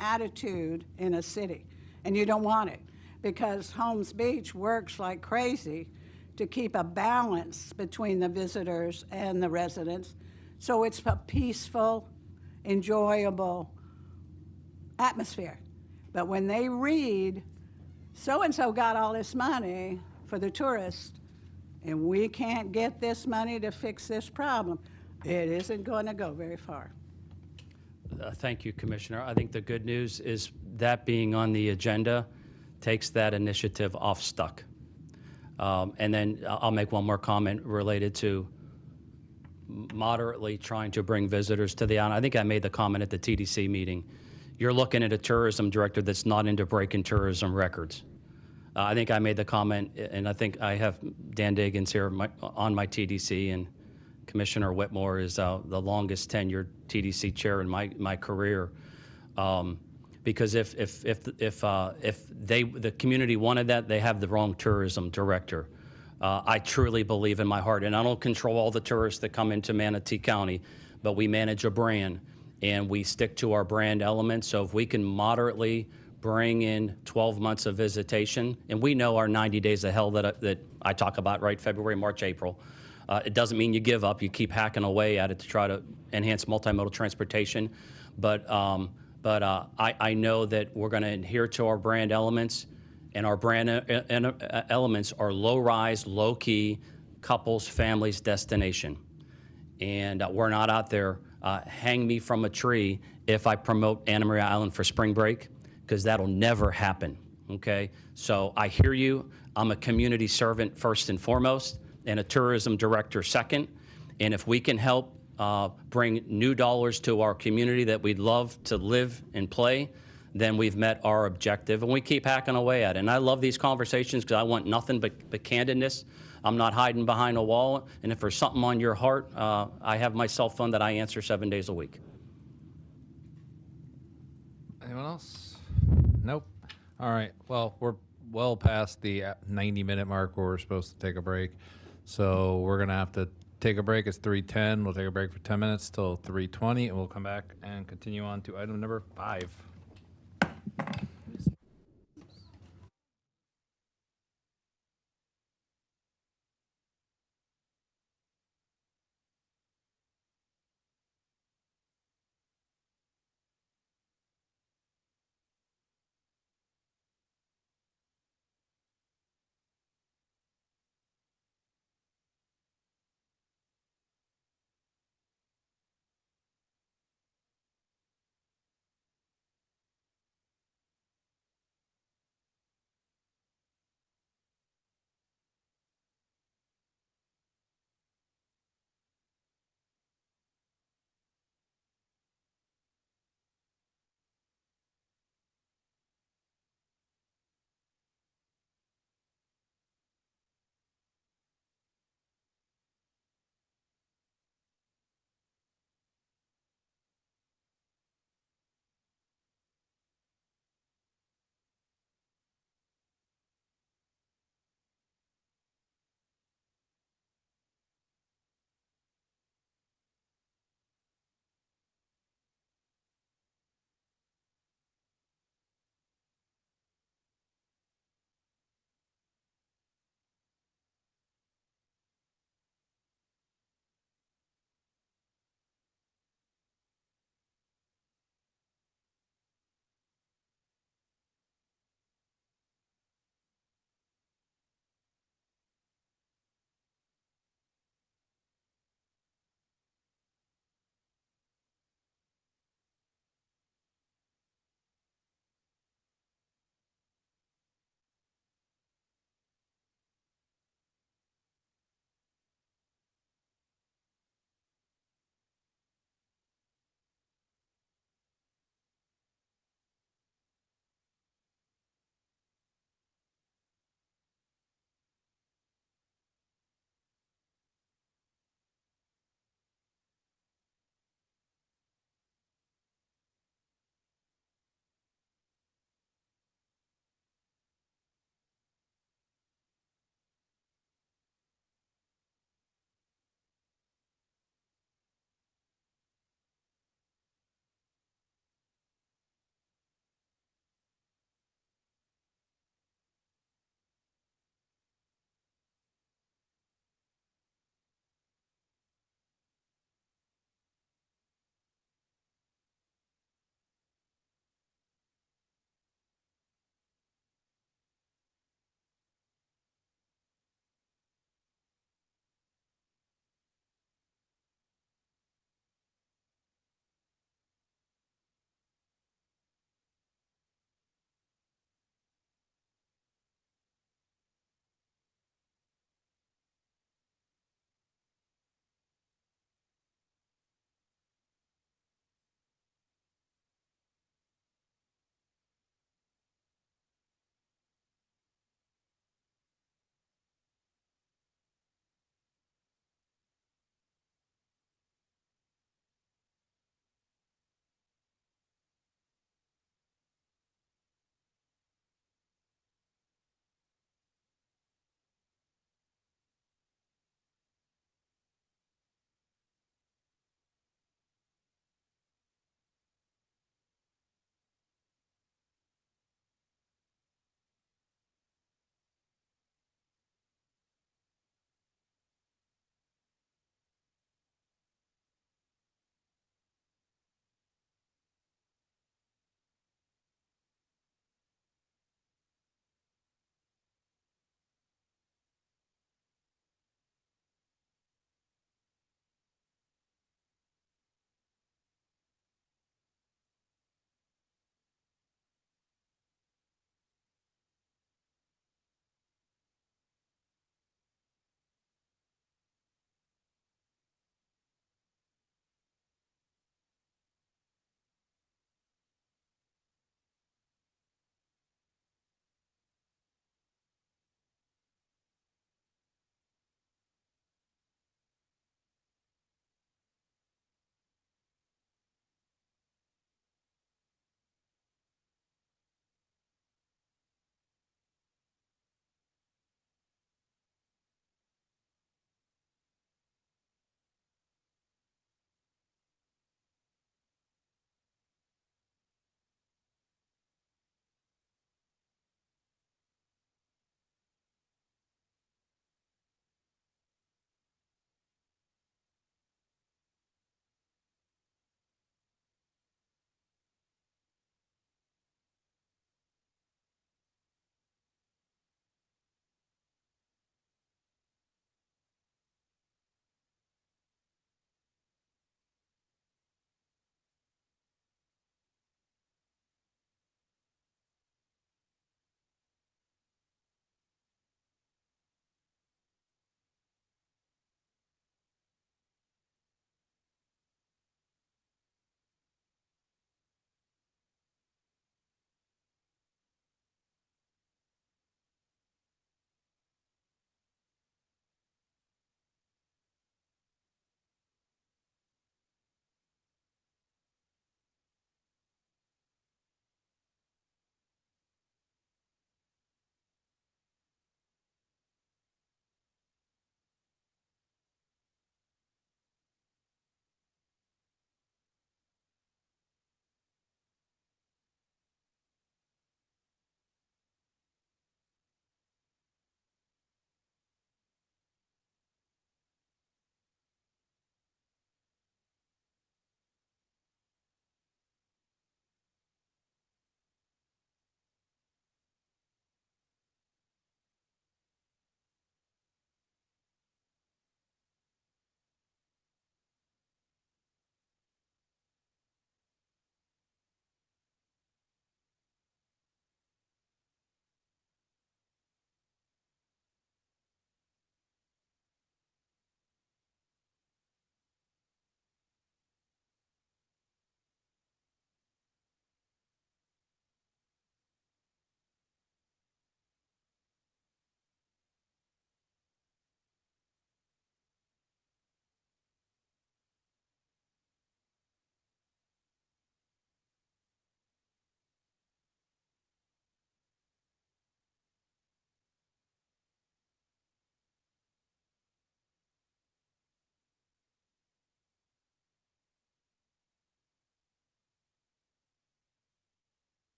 attitude in a city, and you don't want it, because Holmes Beach works like crazy to keep a balance between the visitors and the residents, so it's a peaceful, enjoyable atmosphere. But when they read, so-and-so got all this money for the tourists, and we can't get this money to fix this problem, it isn't going to go very far. Thank you, Commissioner. I think the good news is that being on the agenda takes that initiative off stuck. And then I'll make one more comment related to moderately trying to bring visitors to the island. I think I made the comment at the TDC meeting. You're looking at a tourism director that's not into breaking tourism records. I think I made the comment, and I think I have Dan Diggins here on my TDC, and Commissioner Whitmore is the longest tenured TDC chair in my career. Because if the community wanted that, they have the wrong tourism director. I truly believe in my heart, and I don't control all the tourists that come into Manatee County, but we manage a brand, and we stick to our brand elements. So if we can moderately bring in 12 months of visitation, and we know our 90 days of hell that I talk about, right, February, March, April. It doesn't mean you give up. You keep hacking away at it to try to enhance multimodal transportation. But I know that we're going to adhere to our brand elements, and our brand elements are low-rise, low-key, couples, families, destination. And we're not out there hang me from a tree if I promote Anamaria Island for spring break, because that'll never happen, okay? So I hear you. I'm a community servant first and foremost, and a tourism director second. And if we can help bring new dollars to our community that we'd love to live and play, then we've met our objective, and we keep hacking away at it. And I love these conversations because I want nothing but candidness. I'm not hiding behind a wall, and if there's something on your heart, I have my cell phone that I answer 7 days a week. Anyone else? Nope. All right. Well, we're well past the 90-minute mark where we're supposed to take a break. So we're going to have to take a break. It's 3:10. We'll take a break for 10 minutes till 3:20, and we'll come back and continue on to item number 5.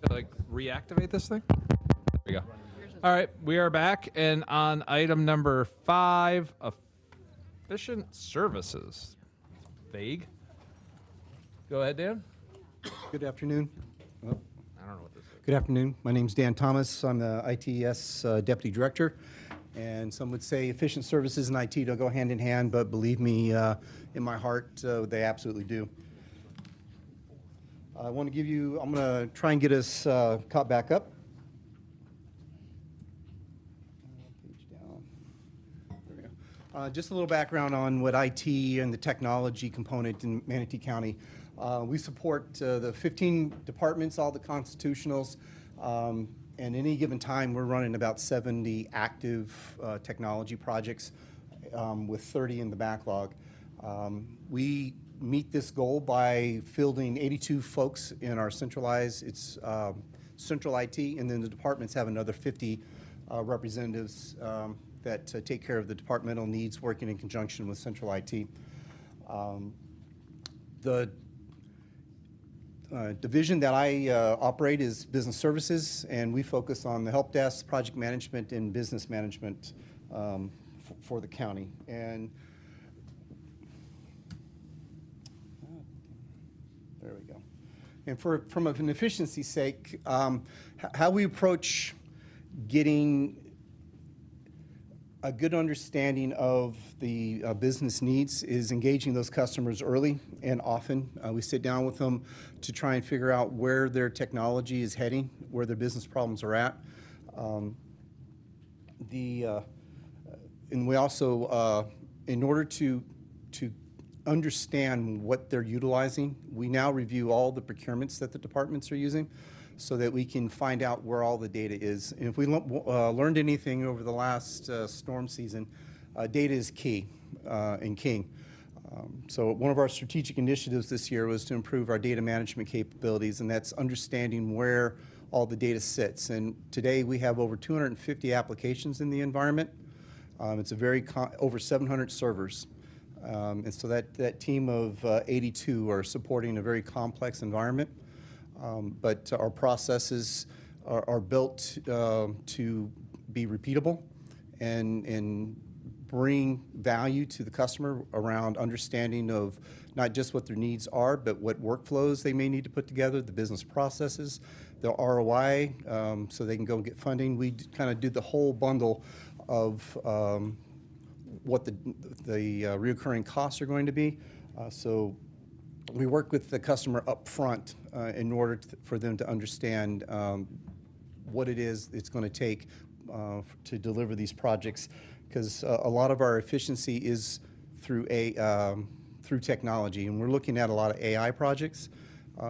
like reactivate this thing? There we go. All right, we are back, and on item number 5, efficient services. Vague. Go ahead, Dan. Good afternoon. I don't know what this is. Good afternoon. My name's Dan Thomas. I'm the ITS Deputy Director. And some would say efficient services and IT don't go hand in hand, but believe me, in my heart, they absolutely do. I want to give you, I'm going to try and get us caught back up. Page down. There we go. Just a little background on what IT and the technology component in Manatee County. We support the 15 departments, all the constitutionals, and any given time we're running about 70 active technology projects with 30 in the backlog. We meet this goal by fielding 82 folks in our centralized, it's central IT, and then the departments have another 50 representatives that take care of the departmental needs working in conjunction with central IT. The division that I operate is business services, and we focus on the help desk, project management, and business management for the county. And there we go. And from an efficiency sake, how we approach getting a good understanding of the business needs is engaging those customers early and often. We sit down with them to try and figure out where their technology is heading, where their business problems are at. And we also, in order to understand what they're utilizing, we now review all the procurements that the departments are using, so that we can find out where all the data is. And if we learned anything over the last storm season, data is key and king. So one of our strategic initiatives this year was to improve our data management capabilities, and that's understanding where all the data sits. And today we have over 250 applications in the environment. It's a very over 700 servers. And so that team of 82 are supporting a very complex environment. But our processes are built to be repeatable and bring value to the customer around understanding of not just what their needs are, but what workflows they may need to put together, the business processes, the ROI, so they can go and get funding. We kind of do the whole bundle of what the reoccurring costs are going to be. So we work with the customer up front in order for them to understand what it is it's going to take to deliver these projects, because a lot of our efficiency is through technology, and we're looking at a lot of AI projects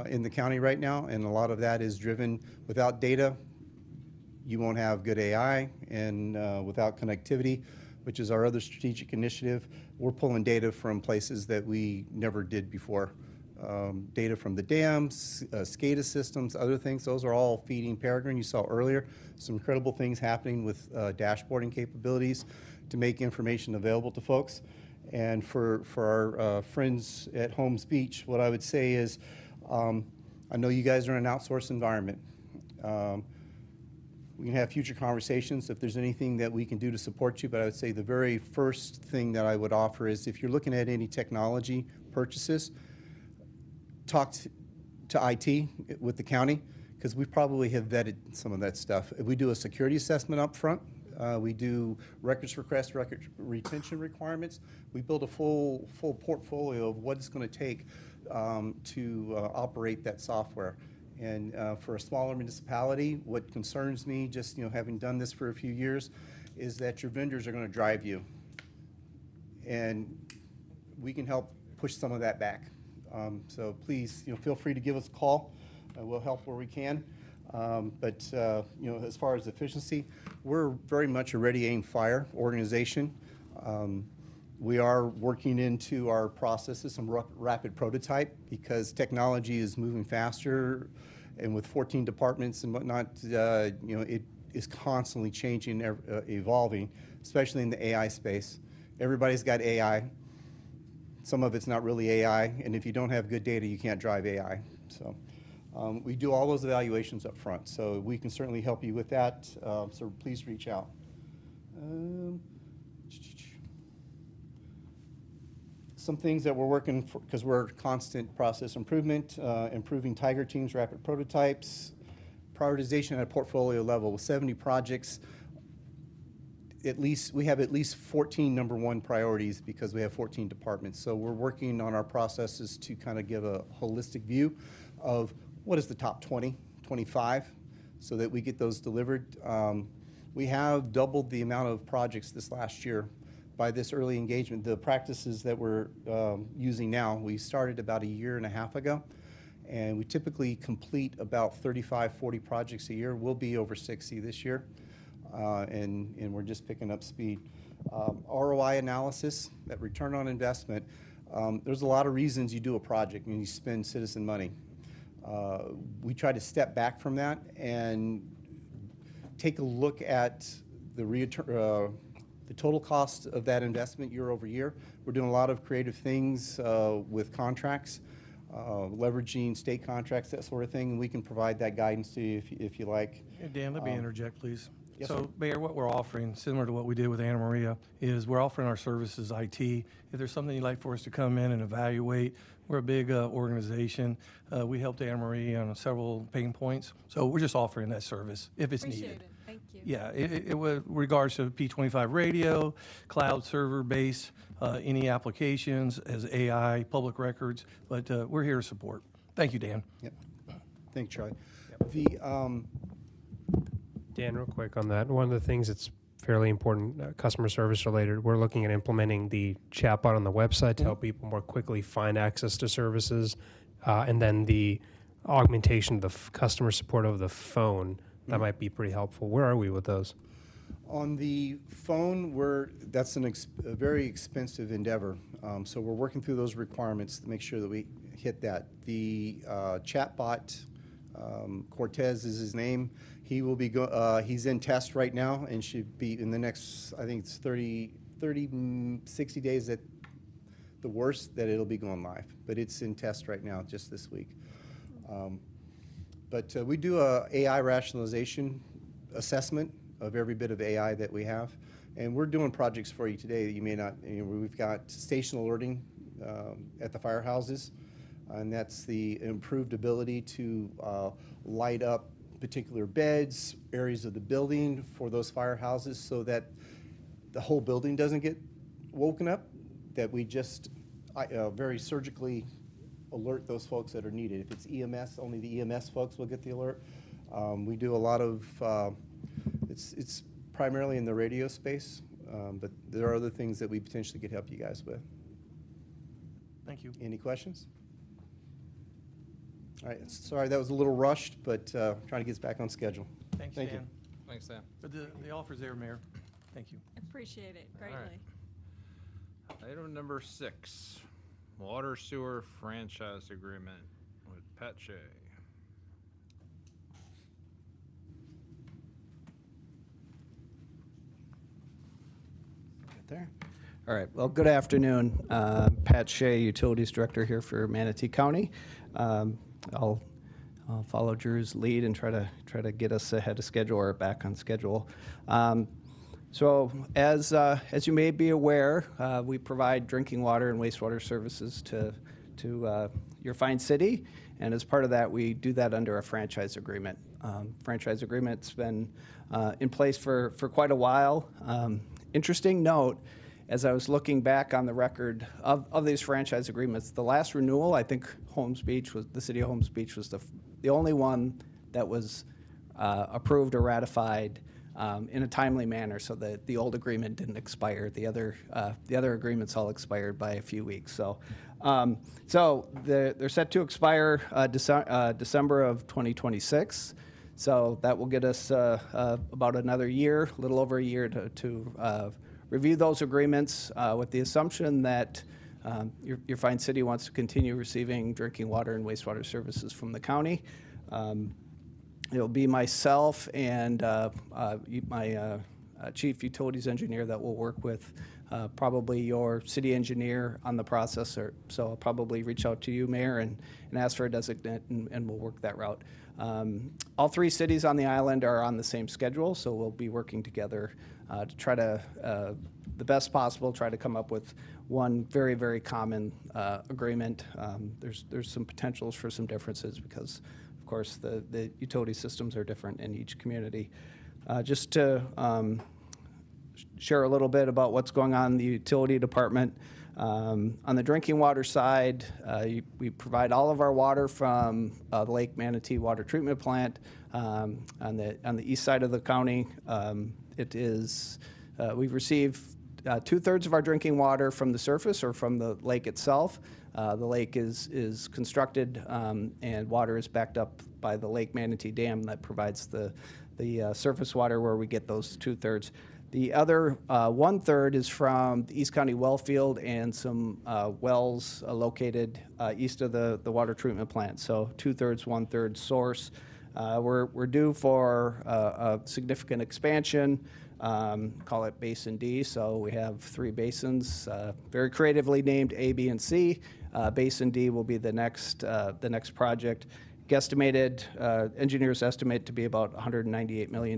in the county right now, and a lot of that is driven without data. You won't have good AI, and without connectivity, which is our other strategic initiative, we're pulling data from places that we never did before. Data from the dams, SCADA systems, other things, those are all feeding Peregrine. You saw earlier some incredible things happening with dashboarding capabilities to make information available to folks. And for our friends at Holmes Beach, what I would say is, I know you guys are in an outsourced environment. We can have future conversations if there's anything that we can do to support you, but I would say the very first thing that I would offer is if you're looking at any technology purchases, talk to IT with the county, because we probably have vetted some of that stuff. We do a security assessment up front. We do records requests, record retention requirements. We build a full portfolio of what it's going to take to operate that software. And for a smaller municipality, what concerns me, just having done this for a few years, is that your vendors are going to drive you, and we can help push some of that back. So please, feel free to give us a call. We'll help where we can. But as far as efficiency, we're very much a ready, aim, fire organization. We are working into our processes some rapid prototype, because technology is moving faster, and with 14 departments and whatnot, it is constantly changing, evolving, especially in the AI space. Everybody's got AI. Some of it's not really AI, and if you don't have good data, you can't drive AI. So We do all those evaluations up front, so we can certainly help you with that, so please reach out. Some things that we're working for, because we're constant process improvement, improving Tiger teams, rapid prototypes, prioritization at a portfolio level with 70 projects. We have at least 14 number one priorities because we have 14 departments. So we're working on our processes to kind of give a holistic view of what is the top 20, 25, so that we get those delivered. We have doubled the amount of projects this last year by this early engagement. The practices that we're using now, we started about 1.5 years ago, and we typically complete about 35, 40 projects a year. We'll be over 60 this year, and we're just picking up speed. ROI analysis, that return on investment, there's a lot of reasons you do a project and you spend citizen money. We try to step back from that and take a look at the total cost of that investment year over year. We're doing a lot of creative things with contracts, leveraging state contracts, that sort of thing, and we can provide that guidance to you if you like. Hey, Dan, let me interject, please. Yes, So, sir. Mayor, what we're offering, similar to what we did with Anamaria, is we're offering our services IT. If there's something you'd like for us to come in and evaluate, we're a big organization. We helped Anamaria on several pain points, so we're just offering that service if it's Appreciate needed. it. Thank you. Yeah, it with regards to P25 radio, cloud server base, any applications as AI, public records, but we're here to support. Thank you, Dan. Yep. Thank you, Charlie. Dan, real quick on that. One of the things that's fairly important, customer service related, we're looking at implementing the chatbot on the website to help people more quickly find access to services, and then the augmentation of the customer support over the phone. That might be pretty helpful. Where are we with those? On the phone, that's a very expensive endeavor. So we're working through those requirements to make sure that we hit that. The chatbot, Cortez is his name. He will be he's in test right now and should be in the next, I think it's 60 days at the worst, that it'll be going live. But it's in test right now, just this week. But we do a AI rationalization assessment of every bit of AI that we have. And we're doing projects for you today that you may not, we've got station alerting at the firehouses, and that's the improved ability to light up particular beds, areas of the building for those firehouses so that the whole building doesn't get woken up, that we just very surgically alert those folks that are needed. If it's EMS, only the EMS folks will get the alert. We do a lot of, it's primarily in the radio space, but there are other things that we potentially could help you guys with. Thank you. Any questions? All right, sorry that was a little rushed, but trying to get us back on schedule. Thanks, Thank Dan. you. Thanks, Dan. But the offer's there, Mayor. Thank you. Appreciate it greatly. right. Item number 6, water sewer franchise agreement with Pat Shea. There. All right. Well, good afternoon. Pat Shea, Utilities Director here for Manatee County. I'll follow Drew's lead and try to get us ahead of schedule or back on schedule. So as you may be aware, we provide drinking water and wastewater services to your fine city, and as part of that, we do that under a franchise agreement. Franchise agreement's been in place for quite a while. Interesting note, as I was looking back on the record of these franchise agreements, the last renewal, I think the city of Holmes Beach was the only one that was approved or ratified in a timely manner, so that the old agreement didn't expire. The other agreements all expired by a few weeks. So they're set to expire December of 2026. So that will get us about another year, a little over a year to review those agreements with the assumption that your fine city wants to continue receiving drinking water and wastewater services from the county. It'll be myself and my chief utilities engineer that will work with probably your city engineer on the process. So I'll probably reach out to you, Mayor, and ask for a designate, and we'll work that route. All 3 cities on the island are on the same schedule, so we'll be working together to try to, the best possible, try to come up with one very, very common agreement. There's some potentials for some differences because, of course, the utility systems are different in each community. Just to share a little bit about what's going on in the utility department. On the drinking water side, we provide all of our water from the Lake Manatee Water Treatment Plant on the east side of the county. We've received 2/3 of our drinking water from the surface or from the lake itself. The lake is constructed and water is backed up by the Lake Manatee Dam that provides the surface water where we get those 2/3. The other 1/3 is from the East County well field and some wells located east of the water treatment plant. So 2/3, 1/3 source. We're due for a significant expansion. Call it Basin D. So we have 3 basins, very creatively named A, B, and C. Basin D will be the next project. Guesstimated, engineers estimate to be about $198 million.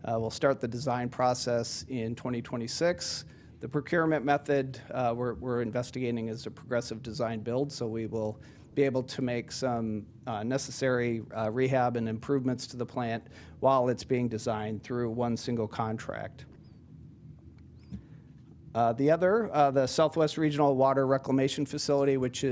We'll start the design process in 2026. The procurement method we're investigating is a progressive design build, so we will be able to make some necessary rehab and improvements to the plant while it's being designed through one single contract. The Southwest Regional Water Reclamation Facility, which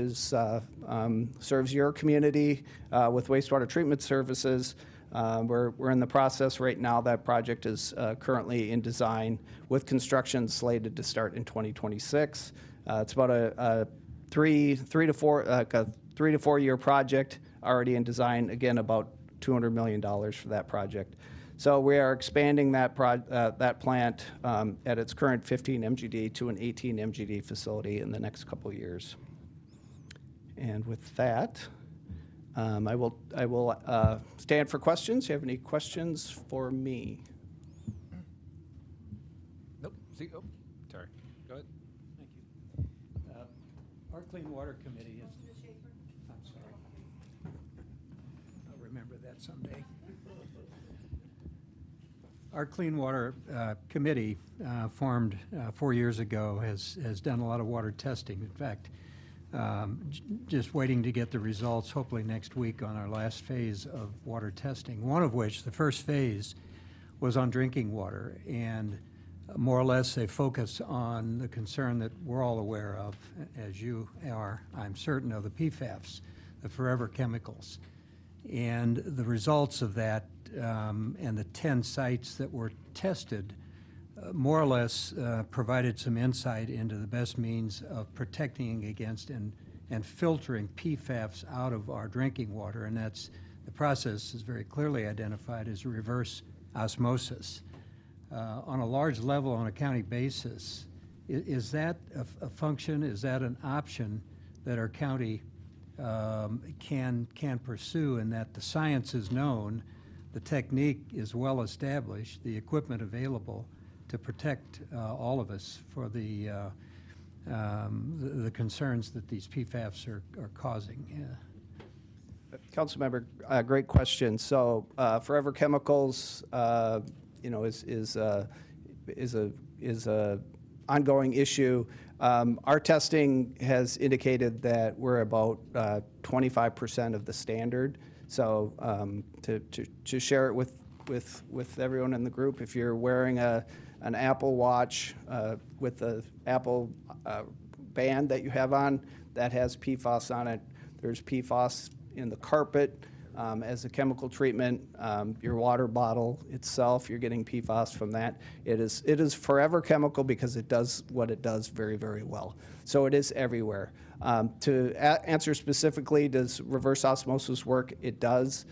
serves your community with wastewater treatment services. We're in the process right now. That project is currently in design with construction slated to start in 2026. It's about a 3 to 4 year project already in design. Again, about $200 million for that project. So we are expanding that plant at its current 15 MGD to an 18 MGD facility in the next couple years. And with that, I will stand for questions. Do you have any questions for me? Nope. Oh, sorry. Go ahead. Thank you. Our Clean Water Committee is. I'm sorry. I'll remember that someday. Our Clean Water Committee, formed 4 years ago, has done a lot of water testing. In fact, just waiting to get the results, hopefully next week, on our last phase of water testing, one of which, the first phase, was on drinking water, and more or less a focus on the concern that we're all aware of, as you are, I'm certain, of the PFAS, the forever chemicals. And the results of that and the 10 sites that were tested more or less provided some insight into the best means of protecting against and filtering PFAS out of our drinking water. And that's, the process is very clearly identified as reverse osmosis. On a large level, on a county basis, is that a function, is that an option that our county can pursue, and that the science is known, the technique is well established, the equipment available to protect all of us for the concerns that these PFAS are causing? Yeah. Councilmember, great question. So forever chemicals, is a ongoing issue. Our testing has indicated that we're about 25% of the standard. So to share it with everyone in the group, if you're wearing an Apple Watch with the Apple band that you have on, that has PFAS on it. There's PFAS in the carpet as a chemical treatment. Your water bottle itself, you're getting PFAS from that. It is forever chemical because it does what it does very, very well. So it is everywhere. To answer specifically, does reverse osmosis work? It does.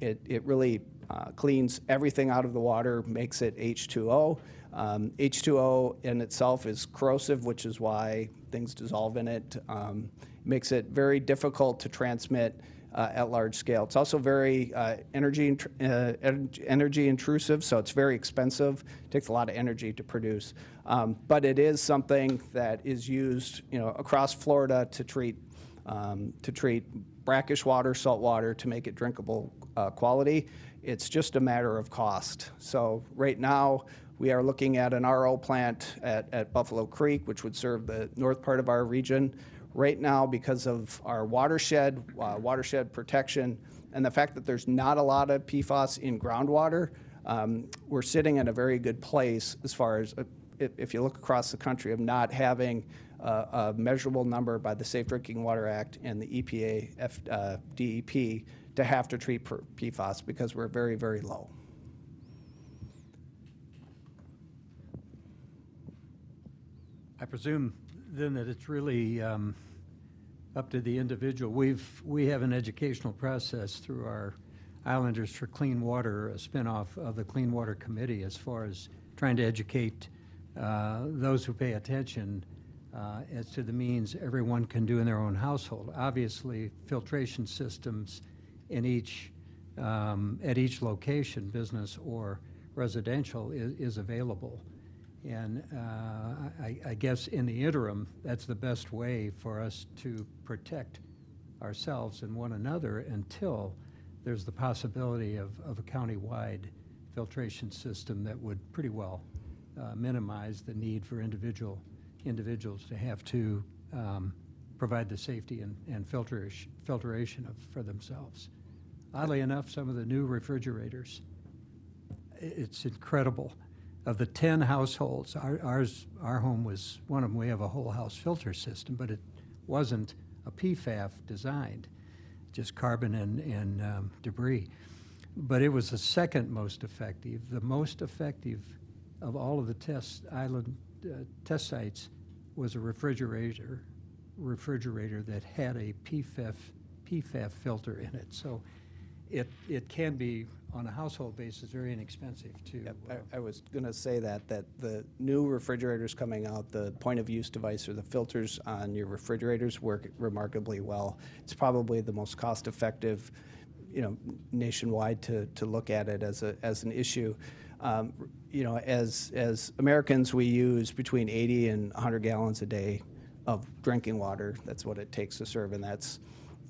It really cleans everything out of the water, makes it H2O. H2O in itself is corrosive, which is why things dissolve in it. makes it very difficult to transmit at large scale. It's also very energy intrusive, so it's very expensive. It takes a lot of energy to produce. But it is something that is used, across Florida to treat brackish water, salt water, to make it drinkable quality. It's just a matter of cost. So right now, we are looking at an RO plant at Buffalo Creek, which would serve the north part of our region. Right now, because of our watershed protection, and the fact that there's not a lot of PFAS in groundwater, we're sitting in a very good place as far as, if you look across the country, of not having a measurable number by the Safe Drinking Water Act and the EPA DEP to have to treat PFAS, because we're very, very low. I presume then that it's really up to the individual. We have an educational process through our Islanders for Clean Water, a spinoff of the Clean Water Committee, as far as trying to educate those who pay attention as to the means everyone can do in their own household. Obviously, filtration systems in at each location, business or residential, is available. And I guess in the interim, that's the best way for us to protect ourselves and one another until there's the possibility of a county-wide filtration system that would pretty well minimize the need for individuals to have to provide the safety and filtration for themselves. Oddly enough, some of the new refrigerators, it's incredible. Of the 10 households, our home was one of them. We have a whole house filter system, but it wasn't a PFAF designed, just carbon and debris. But it was the second most effective. The most effective of all of the test sites was a refrigerator that had a PFAF filter in it. So it can be, on a household basis, very inexpensive too. Yep, I was going to say that the new refrigerators coming out, the point-of-use device or the filters on your refrigerators work remarkably well. It's probably the most cost-effective, nationwide to look at it as an issue. As Americans, we use between 80 and 100 gallons a day of drinking water. That's what it takes to serve, and that's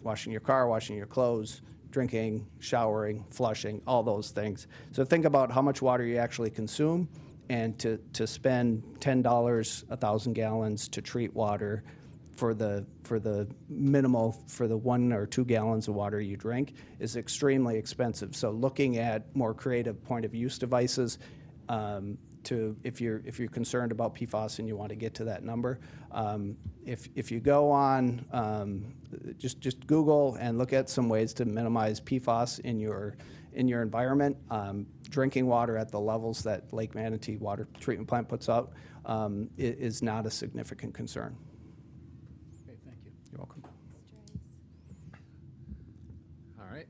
washing your car, washing your clothes, drinking, showering, flushing, all those things. So think about how much water you actually consume, and to spend $10 1,000 gallons to treat water for the minimal, for the 1 or 2 gallons of water you drink, is extremely expensive. So looking at more creative point of use devices, if you're concerned about PFAS and you want to get to that number, if you go on, just Google and look at some ways to minimize PFAS in your environment. Drinking water at the levels that Lake Manatee Water Treatment Plant puts out is not a significant concern. Okay, thank you. You're welcome. All right.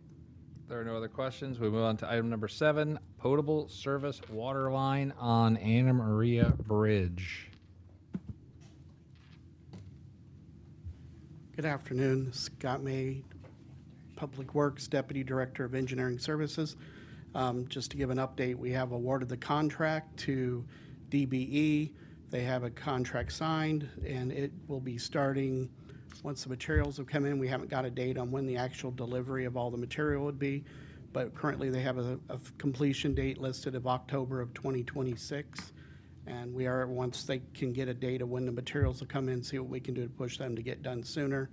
If there are no other questions, we move on to item number 7, potable service water line on Anamaria Bridge. Good afternoon. Scott May, Public Works Deputy Director of Engineering Services. Just to give an update, we have awarded the contract to DBE. They have a contract signed, and it will be starting once the materials have come in. We haven't got a date on when the actual delivery of all the material would be, but currently they have a completion date listed of October of 2026. And we are, once they can get a date of when the materials will come in, see what we can do to push them to get done sooner.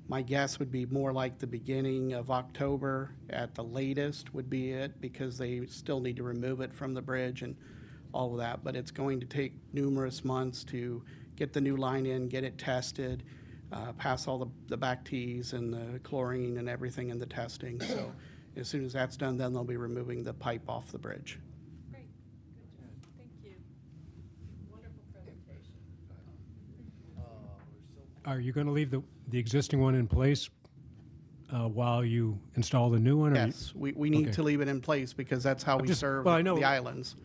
My guess would be more like the beginning of October at the latest would be it, because they still need to remove it from the bridge and all of that. But it's going to take numerous months to get the new line in, get it tested, pass all the back tees and the chlorine and everything in the testing. So as soon as that's done, then they'll be removing the pipe off the bridge. Great. Good job. Thank you. Wonderful presentation. Are you going to leave the existing one in place while you install the new one? Yes, we need to leave it in place because that's how we serve the islands.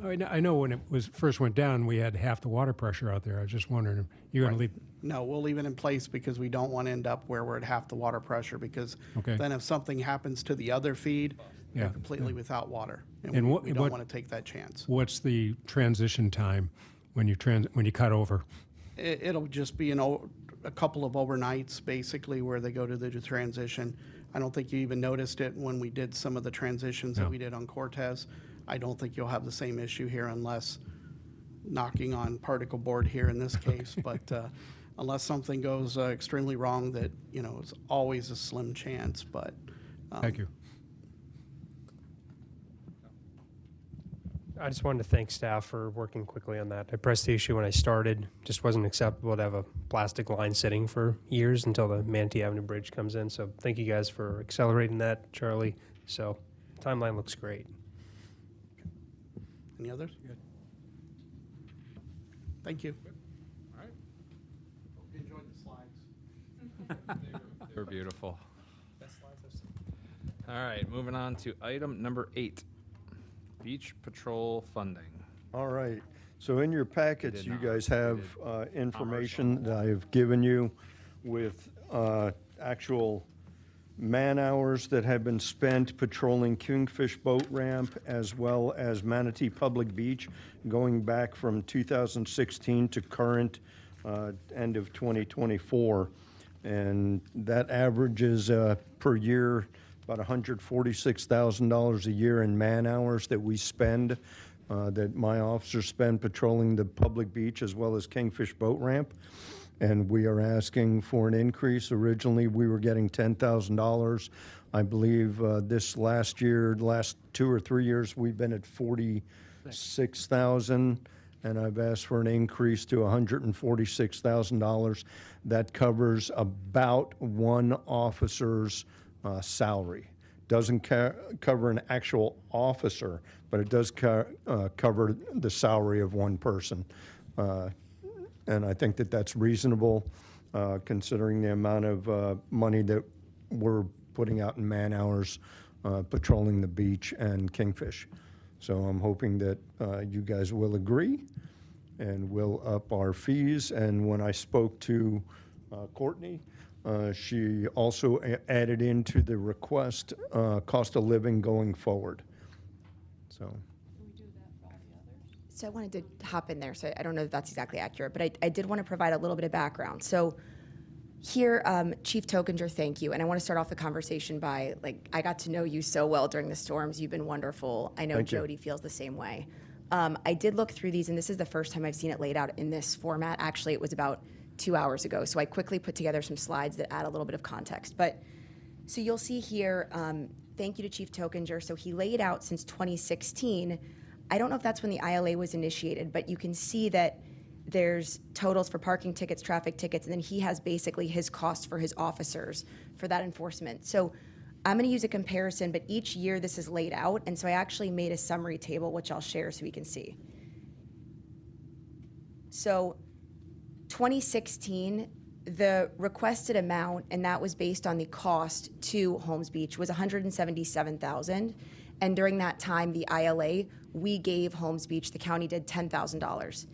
I know when it first went down, we had half the water pressure out there. I was just wondering, you're going to leave? No, we'll leave it in place because we don't want to end up where we're at half the water pressure, because Okay. then if something happens to the other feed, Yeah. they're completely without water. And And we what- we don't what- want to take that chance. What's the transition time when you cut over? It'll just be a couple of overnights, basically, where they go to the transition. I don't think you even noticed it when we did some of the transitions that No. we did on Cortez. I don't think you'll have the same issue here unless knocking on particle board here in this case. But unless something goes extremely wrong, that, is always a slim chance, but. Thank you. I just wanted to thank staff for working quickly on that. I pressed the issue when I started. Just wasn't acceptable to have a plastic line sitting for years until the Manatee Avenue Bridge comes in. So thank you guys for accelerating that, Charlie. So timeline looks great. Any others? Good. Thank you. All right. Hope you enjoyed the slides. They were beautiful. All right, moving on to item number 8, beach patrol funding. All right. So in your packets, did you not. guys We have information that I've given you with actual man-hours that have been spent patrolling Kingfish Boat Ramp as well as Manatee Public Beach, going back from 2016 to current end of 2024. And that averages per year about $146,000 a year in man-hours that we spend, that my officers spend patrolling the public beach as well as Kingfish Boat Ramp. And we are asking for an increase. Originally, we were getting $10,000. I believe this last year, last 2 or 3 years, we've been at $46,000, and I've asked for an increase to $146,000. That covers about one officer's salary. Doesn't cover an actual officer, but it does cover the salary of one person. And I think that that's reasonable, considering the amount of money that we're putting out in man-hours patrolling the beach and Kingfish. So I'm hoping that you guys will agree and will up our fees. And when I spoke to Courtney, she also added into the request cost of living going forward. So. So I wanted to hop in there. So I don't know if that's exactly accurate, but I did want to provide a little bit of background. So here, Chief Tokinger, thank you. And I want to start off the conversation by, I got to know you so well during the storms. You've been wonderful. I know Jody feels the same way. I did look through these, and this is the first time I've seen it laid out in this format. Actually, it was about 2 hours ago. So I quickly put together some slides that add a little bit of context. But so you'll see here, thank you to Chief Tokinger. So he laid out since 2016. I don't know if that's when the ILA was initiated, but you can see that there's totals for parking tickets, traffic tickets, and then he has basically his cost for his officers for that enforcement. So I'm going to use a comparison, but each year this is laid out, and so I actually made a summary table, which I'll share so we can see. So 2016, the requested amount, and that was based on the cost to Holmes Beach, was $177,000. And during that time, the ILA, we gave Holmes Beach, the county did $10,000.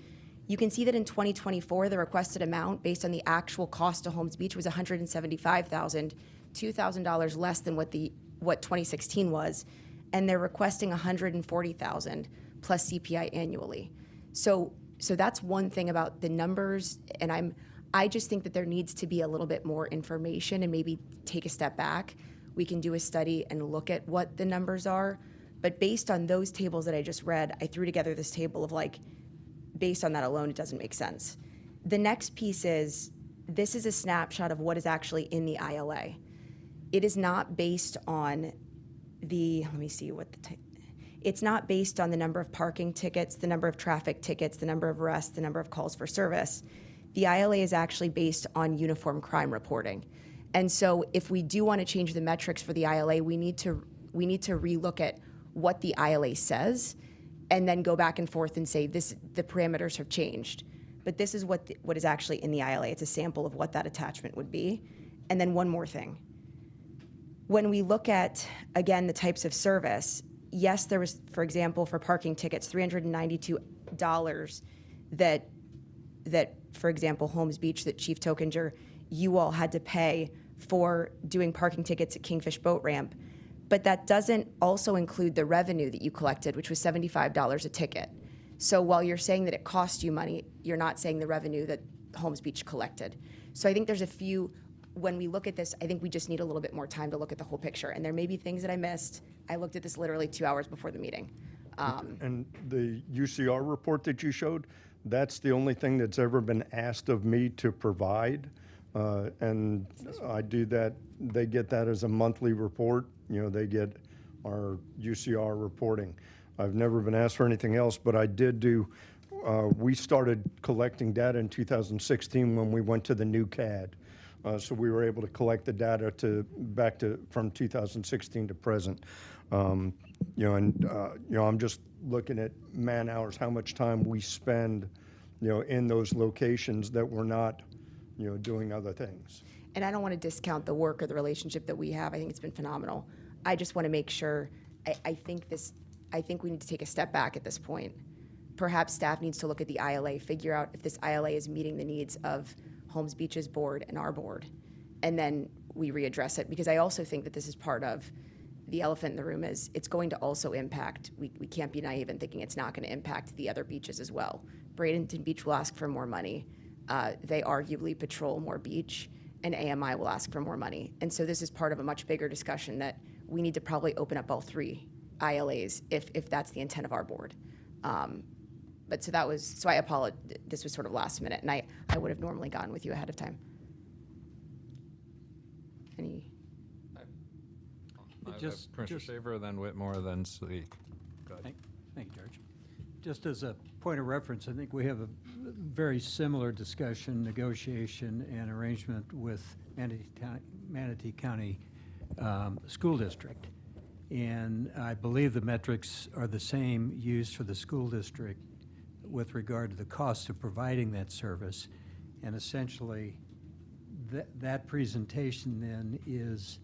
You can see that in 2024, the requested amount based on the actual cost to Holmes Beach was $175,000, $2,000 less than what 2016 was, and they're requesting $140,000 plus CPI annually. So that's one thing about the numbers, and I just think that there needs to be a little bit more information and maybe take a step back. We can do a study and look at what the numbers are. But based on those tables that I just read, I threw together this table of based on that alone, it doesn't make sense. The next piece is, this is a snapshot of what is actually in the ILA. It is not based on it's not based on the number of parking tickets, the number of traffic tickets, the number of arrests, the number of calls for service. The ILA is actually based on uniform crime reporting. And so if we do want to change the metrics for the ILA, we need to relook at what the ILA says and then go back and forth and say the parameters have changed. But this is what is actually in the ILA. It's a sample of what that attachment would be. And then one more thing. When we look at, again, the types of service, yes, there was, for example, for parking tickets, $392 that for example, Holmes Beach, that Chief Tokinger, you all had to pay for doing parking tickets at Kingfish Boat Ramp. But that doesn't also include the revenue that you collected, which was $75 a ticket. So while you're saying that it cost you money, you're not saying the revenue that Holmes Beach collected. So I think there's a few, when we look at this, I think we just need a little bit more time to look at the whole picture. And there may be things that I missed. I looked at this literally 2 hours before the meeting. And the UCR report that you showed, that's the only thing that's ever been asked of me to provide. And I do that, they get that as a monthly report. You know, they get our UCR reporting. I've never been asked for anything else, but I did do, we started collecting data in 2016 when we went to the new CAD. So we were able to collect the data from 2016 to present. I'm just looking at man hours, how much time we spend, in those locations that we're not, doing other things. And I don't want to discount the work or the relationship that we have. I think it's been phenomenal. I just want to make sure, I think we need to take a step back at this point. Perhaps staff needs to look at the ILA, figure out if this ILA is meeting the needs of Holmes Beach's board and our board, and then we readdress it. Because I also think that this is part of the elephant in the room is it's going to also impact, we can't be naive in thinking it's not going to impact the other beaches as well. Bradenton Beach will ask for more money. They arguably patrol more beach, and AMI will ask for more money. And so this is part of a much bigger discussion that we need to probably open up all three ILAs if that's the intent of our board. But so I apologize, this was sort of last minute, and I would have normally gone with you ahead of time. Any? Commissioner Shaver, then Whitmore, then Sleek. Go ahead. Thank you, George. Just as a point of reference, I think we have a very similar discussion, negotiation, and arrangement with Manatee County School District. And I believe the metrics are the same used for the school district with regard to the cost of providing that service. And essentially, that presentation then is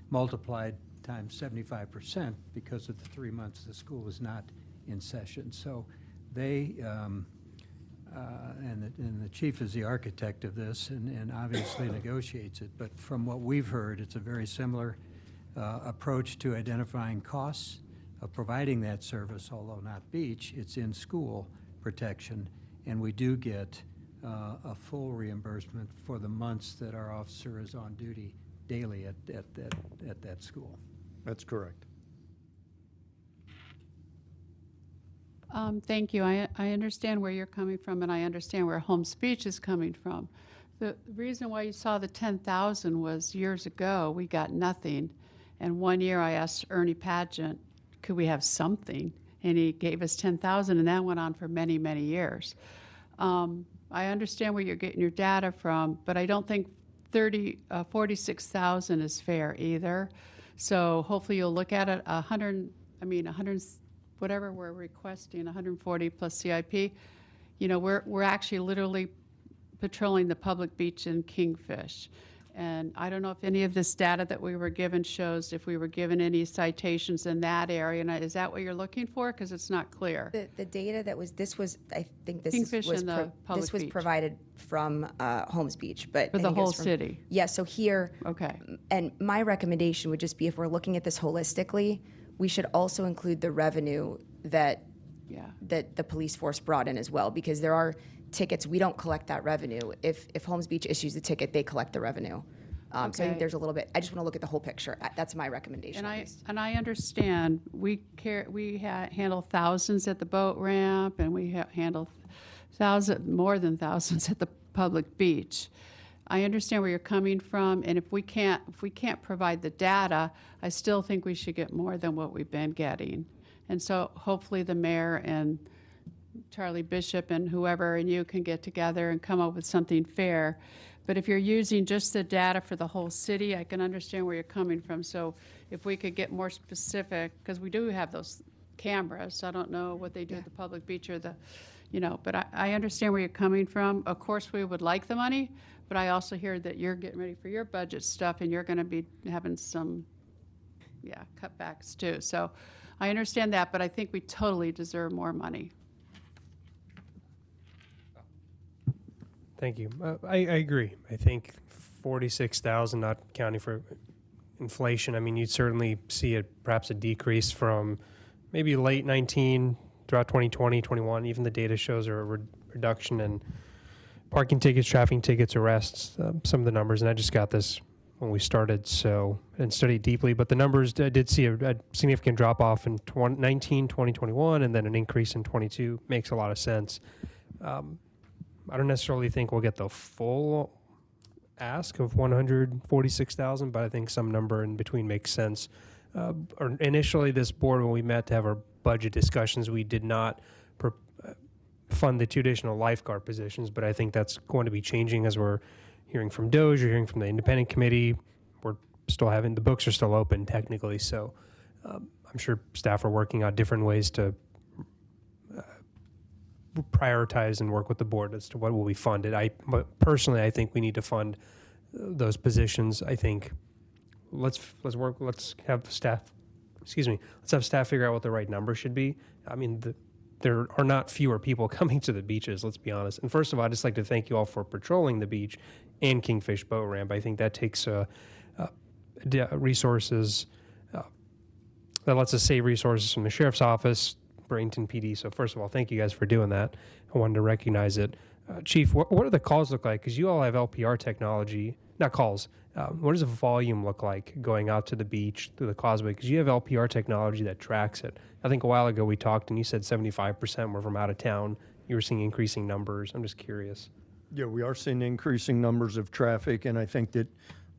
multiplied times 75% because of the 3 months the school is not in session. So they, and the chief is the architect of this and obviously negotiates it, but from what we've heard, it's a very similar approach to identifying costs of providing that service, although not beach, it's in school protection, and we do get a full reimbursement for the months that our officer is on duty daily at that school. That's correct. Thank you. I understand where you're coming from, and I understand where Holmes Beach is coming from. The reason why you saw the 10,000 was years ago we got nothing, and one year I asked Ernie Pageant, could we have something? And he gave us 10,000, and that went on for many, many years. I understand where you're getting your data from, but I don't think 46,000 is fair either. So hopefully you'll look at it. 100, whatever we're requesting, 140 plus CIP. We're actually literally patrolling the public beach in Kingfish. And I don't know if any of this data that we were given shows if we were given any citations in that area. And is that what you're looking for? Because it's not clear. The data that was, I think this Kingfish was, and the public this was beach. provided from Holmes Beach. But For I the think it was whole from- city. Yeah, so here, Okay. and my recommendation would just be if we're looking at this holistically, we should also include the revenue that the police force brought in as well, because there are tickets, we don't collect that revenue. If Holmes Beach issues the ticket, they collect the revenue. So I think there's a little bit, I just want to look at the whole picture. That's my recommendation. And I understand we handle thousands at the boat ramp, and we handle more than thousands at the public beach. I understand where you're coming from, and if we can't provide the data, I still think we should get more than what we've been getting. And so hopefully the mayor and Charlie Bishop and whoever and you can get together and come up with something fair. But if you're using just the data for the whole city, I can understand where you're coming from. So if we could get more specific, because we do have those cameras. I don't know what they do at the public beach or but I understand where you're coming from. Of course, we would like the money, but I also hear that you're getting ready for your budget stuff and you're going to be having some, cutbacks too. So I understand that, but I think we totally deserve more money. Thank you. I agree. I think 46,000, not counting for inflation. I mean, you'd certainly see perhaps a decrease from maybe late 19 throughout 2020, 21. Even the data shows a reduction in parking tickets, traffic tickets, arrests, some of the numbers. And I just got this when we started, so and studied deeply. But the numbers did see a significant drop off in 2019, 2021, and then an increase in 22. Makes a lot of sense. I don't necessarily think we'll get the full ask of 146,000, but I think some number in between makes sense. Or initially, this board, when we met to have our budget discussions, we did not fund the 2 additional lifeguard positions, but I think that's going to be changing as we're hearing from DOJ, you're hearing from the independent committee. We're still the books are still open technically, so I'm sure staff are working on different ways to prioritize and work with the board as to what will be funded. But personally, I think we need to fund those positions. I think let's have staff figure out what the right number should be. I mean, there are not fewer people coming to the beaches, let's be honest. And first of all, I'd just like to thank you all for patrolling the beach and Kingfish Boat Ramp. I think that takes resources, that lets us save resources from the sheriff's office, Burlington PD. So first of all, thank you guys for doing that. I wanted to recognize it. Chief, what do the calls look like? Because you all have LPR technology, not calls. What does the volume look like going out to the beach through the Causeway? Because you have LPR technology that tracks it. I think a while ago we talked and you said 75% were from out of town. You were seeing increasing numbers. I'm just curious. Yeah, we are seeing increasing numbers of traffic, and I think that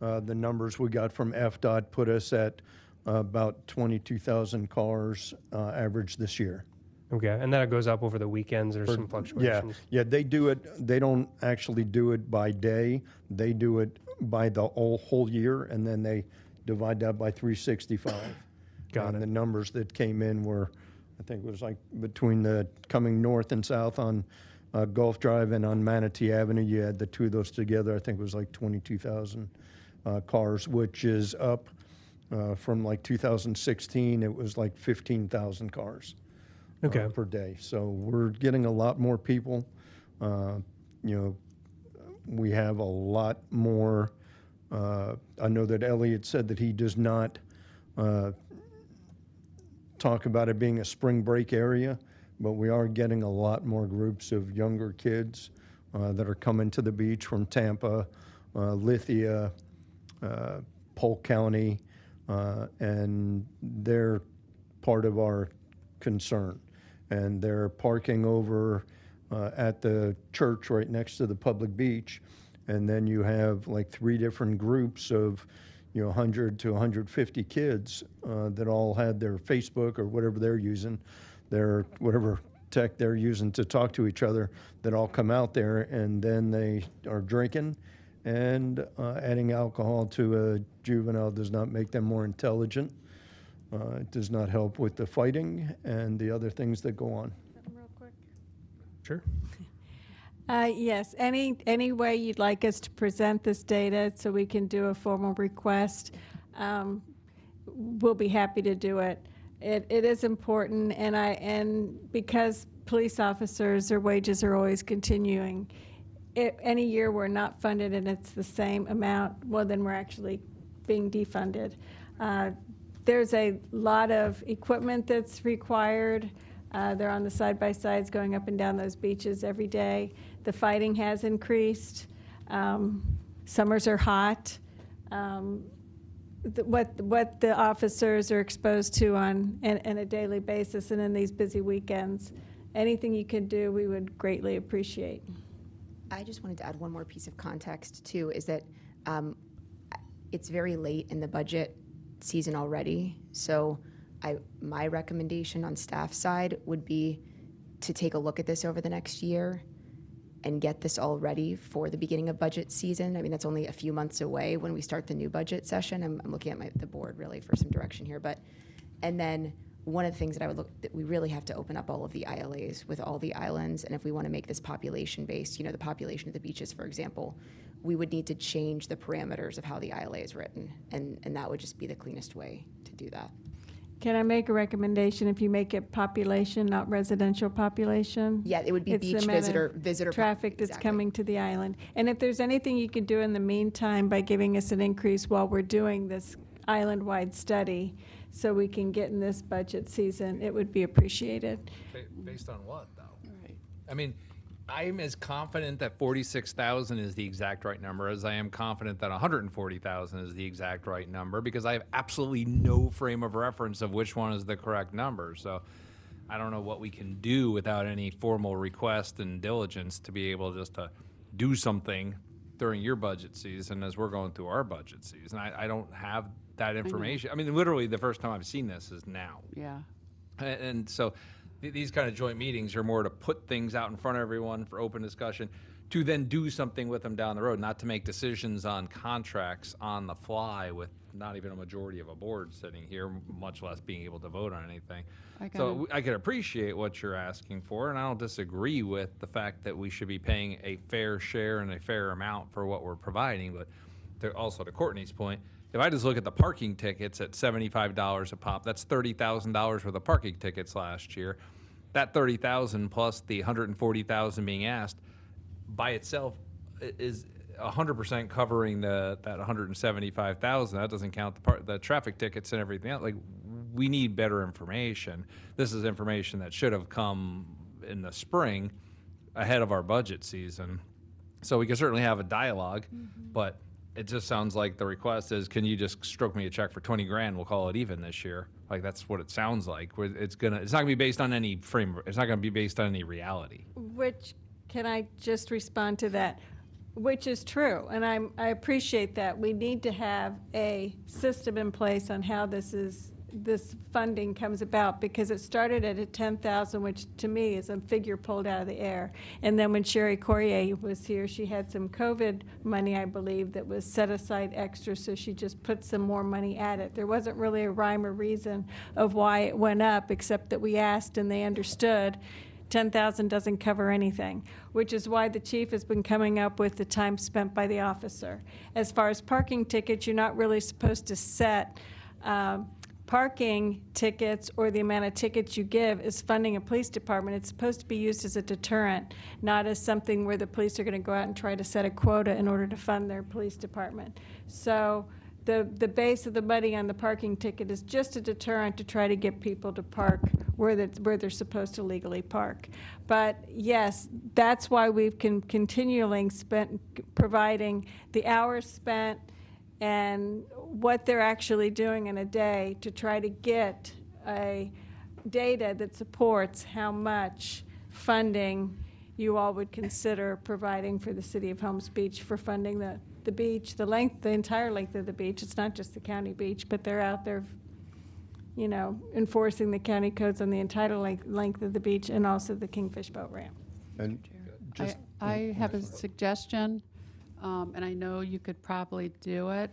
the numbers we got from FDOT put us at about 22,000 cars average this year. Okay, and then it goes up over the weekends. There's some fluctuations. Yeah, they do it. They don't actually do it by day. They do it by the whole year, and then they divide that by 365. Got it. The numbers that came in were, I think it was like between the coming north and south on Gulf Drive and on Manatee Avenue, you had the two of those together. I think it was like 22,000 cars, which is up from like 2016. It was like 15,000 cars. Okay. Per day. So we're getting a lot more people. We have a lot more. I know that Elliot said that he does not talk about it being a spring break area, but we are getting a lot more groups of younger kids that are coming to the beach from Tampa, Lithia, Polk County, and they're part of our concern. And they're parking over at the church right next to the public beach. And then you have like 3 different groups of 100 to 150 kids that all had their Facebook or whatever they're using, their whatever tech they're using to talk to each other, that all come out there, and then they are drinking. And adding alcohol to a juvenile does not make them more intelligent. It does not help with the fighting and the other things that go on. Real quick. Sure. Yes, any way you'd like us to present this data so we can do a formal request, we'll be happy to do it. It is important, and because police officers, their wages are always continuing. Any year we're not funded and it's the same amount, well, then we're actually being defunded. There's a lot of equipment that's required. They're on the side-by-sides going up and down those beaches every day. The fighting has increased. Summers are hot. What the officers are exposed to on a daily basis and in these busy weekends, anything you can do, we would greatly appreciate. I just wanted to add one more piece of context, too, is that it's very late in the budget season already. So my recommendation on staff side would be to take a look at this over the next year and get this all ready for the beginning of budget season. I mean, that's only a few months away when we start the new budget session. I'm looking at the board really for some direction here. And then one of the things that we really have to open up all of the ILAs with all the islands. And if we want to make this population-based, the population of the beaches, for example, we would need to change the parameters of how the ILA is written. And that would just be the cleanest way to do that. Can I make a recommendation if you make it population, not residential population? Yeah, it would be It's the beach amount of visitor traffic that's exactly. coming to the island. And if there's anything you could do in the meantime by giving us an increase while we're doing this island-wide study, so we can get in this budget season, it would be appreciated. Based on what, though? I mean, I'm as confident that 46,000 is the exact right number as I am confident that 140,000 is the exact right number, because I have absolutely no frame of reference of which one is the correct number. So I don't know what we can do without any formal request and diligence to be able just to do something during your budget season as we're going through our budget season. I don't have that information. I mean, literally the first time I've seen this is now. Yeah. And so these kind of joint meetings are more to put things out in front of everyone for open discussion, to then do something with them down the road, not to make decisions on contracts on the fly with not even a majority of a board sitting here, much less being able to vote on anything. So I can appreciate what you're asking for, and I don't disagree with the fact that we should be paying a fair share and a fair amount for what we're providing. But also to Courtney's point, if I just look at the parking tickets at $75 a pop, that's $30,000 worth of parking tickets last year. That $30,000 plus the $140,000 being asked by itself is 100% covering that $175,000. That doesn't count the traffic tickets and everything else. Like, we need better information. This is information that should have come in the spring ahead of our budget season. So we can certainly have a dialogue, but it just sounds like the request is, can you just stroke me a check for 20 grand? We'll call it even this year. Like, that's what it sounds like. It's not gonna be based on any frame. It's not gonna be based on any reality. Which, can I just respond to that? Which is true, and I appreciate that. We need to have a system in place on how this funding comes about, because it started at a 10,000, which to me is a figure pulled out of the air. And then when Sherry Corrier was here, she had some COVID money, I believe, that was set aside extra, so she just put some more money at it. There wasn't really a rhyme or reason of why it went up, except that we asked and they understood. 10,000 doesn't cover anything, which is why the chief has been coming up with the time spent by the officer. As far as parking tickets, you're not really supposed to set parking tickets, or the amount of tickets you give is funding a police department. It's supposed to be used as a deterrent, not as something where the police are going to go out and try to set a quota in order to fund their police department. So the base of the money on the parking ticket is just a deterrent to try to get people to park where they're supposed to legally park. But yes, that's why we've continually spent providing the hours spent and what they're actually doing in a day to try to get a data that supports how much funding you all would consider providing for the city of Holmes Beach for funding the beach, the entire length of the beach. It's not just the county beach, but they're out there, you know, enforcing the county codes on the entire length of the beach, and also the Kingfish Boat Ramp. And just, I have a suggestion, and I know you could probably do it.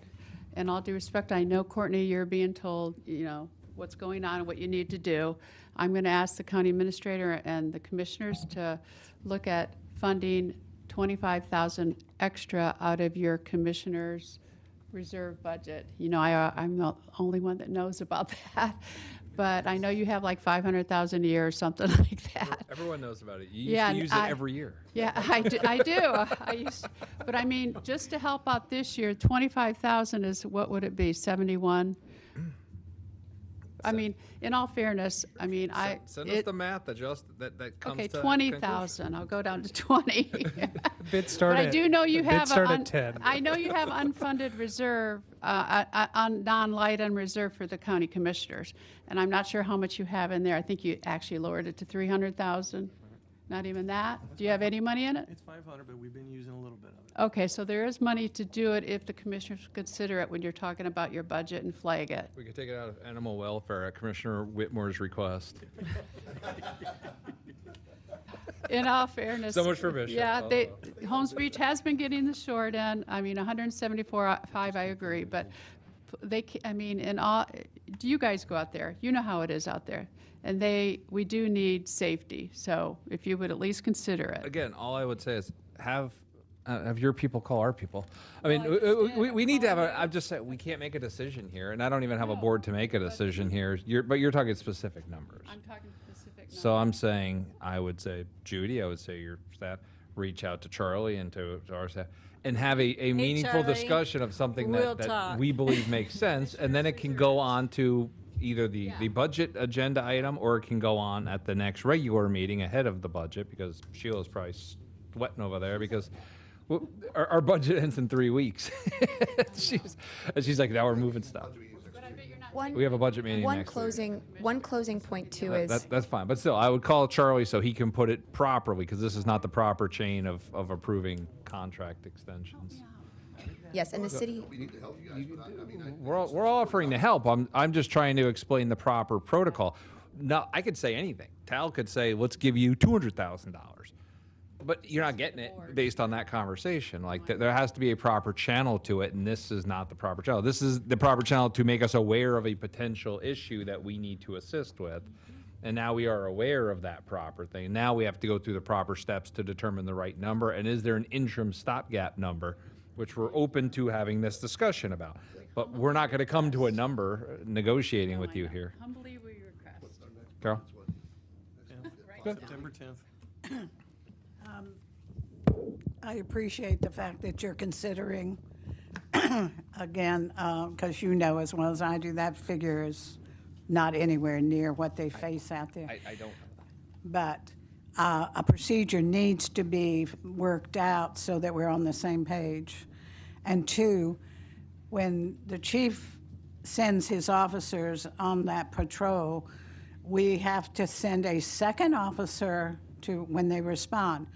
And all due respect, I know, Courtney, you're being told, you know, what's going on and what you need to do. I'm going to ask the county administrator and the commissioners to look at funding $25,000 extra out of your commissioner's reserve budget. You know, I'm the only one that knows about that. But I know you have like $500,000 a year or something like that. Everyone knows about it. You used to use it every year. Yeah, I do. But I mean, just to help out this year, $25,000 is, what would it be, 71? I mean, in all fairness, I mean, send us the math that comes okay, to 20,000. I'll go down to 20. Bid start But I do know you have at 10. I know you have unfunded reserve, on non-light unreserved for the county commissioners, and I'm not sure how much you have in there. I think you actually lowered it to 300,000. Not even that. Do you have any money in it? It's 500, but we've been using a little bit of it. Okay, so there is money to do it if the commissioners consider it when you're talking about your budget and flag it. We could take it out of animal welfare at Commissioner Whitmore's request. In all fairness. So much for Bishop. Yeah, Holmes Beach has been getting the short end. I mean, 174.5, I agree, but I mean, do you guys go out there? You know how it is out there. And we do need safety. So if you would at least consider it. Again, all I would say is have Have your people call our people. I mean, we need to have a. I'm just saying we can't make a decision here, and I don't even have a board to make a decision here. But you're talking specific numbers. I'm talking specific numbers. So I'm saying, I would say Judy, I would say your staff, reach out to Charlie and to our staff, and have a meaningful Charlie, discussion of something we'll that talk. we believe makes sense, and then it can go on to either the budget agenda item, or it can go on at the next regular meeting ahead of the budget, because Sheila's probably sweating over there, because our budget ends in 3 weeks. she's like, now we're moving stuff. We have a budget meeting next week. One closing point too is That's fine, but still, I would call Charlie so he can put it properly, because this is not the proper chain of approving contract extensions. yes, and the city. We're all offering to help. I'm just trying to explain the proper protocol. Now, I could say anything. Tal could say, let's give you $200,000. But you're not getting it based on that conversation. Like, there has to be a proper channel to it, and this is not the proper channel. This is the proper channel to make us aware of a potential issue that we need to assist with. And now we are aware of that proper thing. Now we have to go through the proper steps to determine the right number. And is there an interim stopgap number, which we're open to having this discussion about? But we're not going to come to a number negotiating with you here. Humbly we request. Carol? September 10th. I appreciate the fact that you're considering, again, because you know as well as I do, that figure is not anywhere near what they face out there. I don't. But a procedure needs to be worked out so that we're on the same page. And two, when the chief sends his officers on that patrol, we have to send a second officer to when they respond,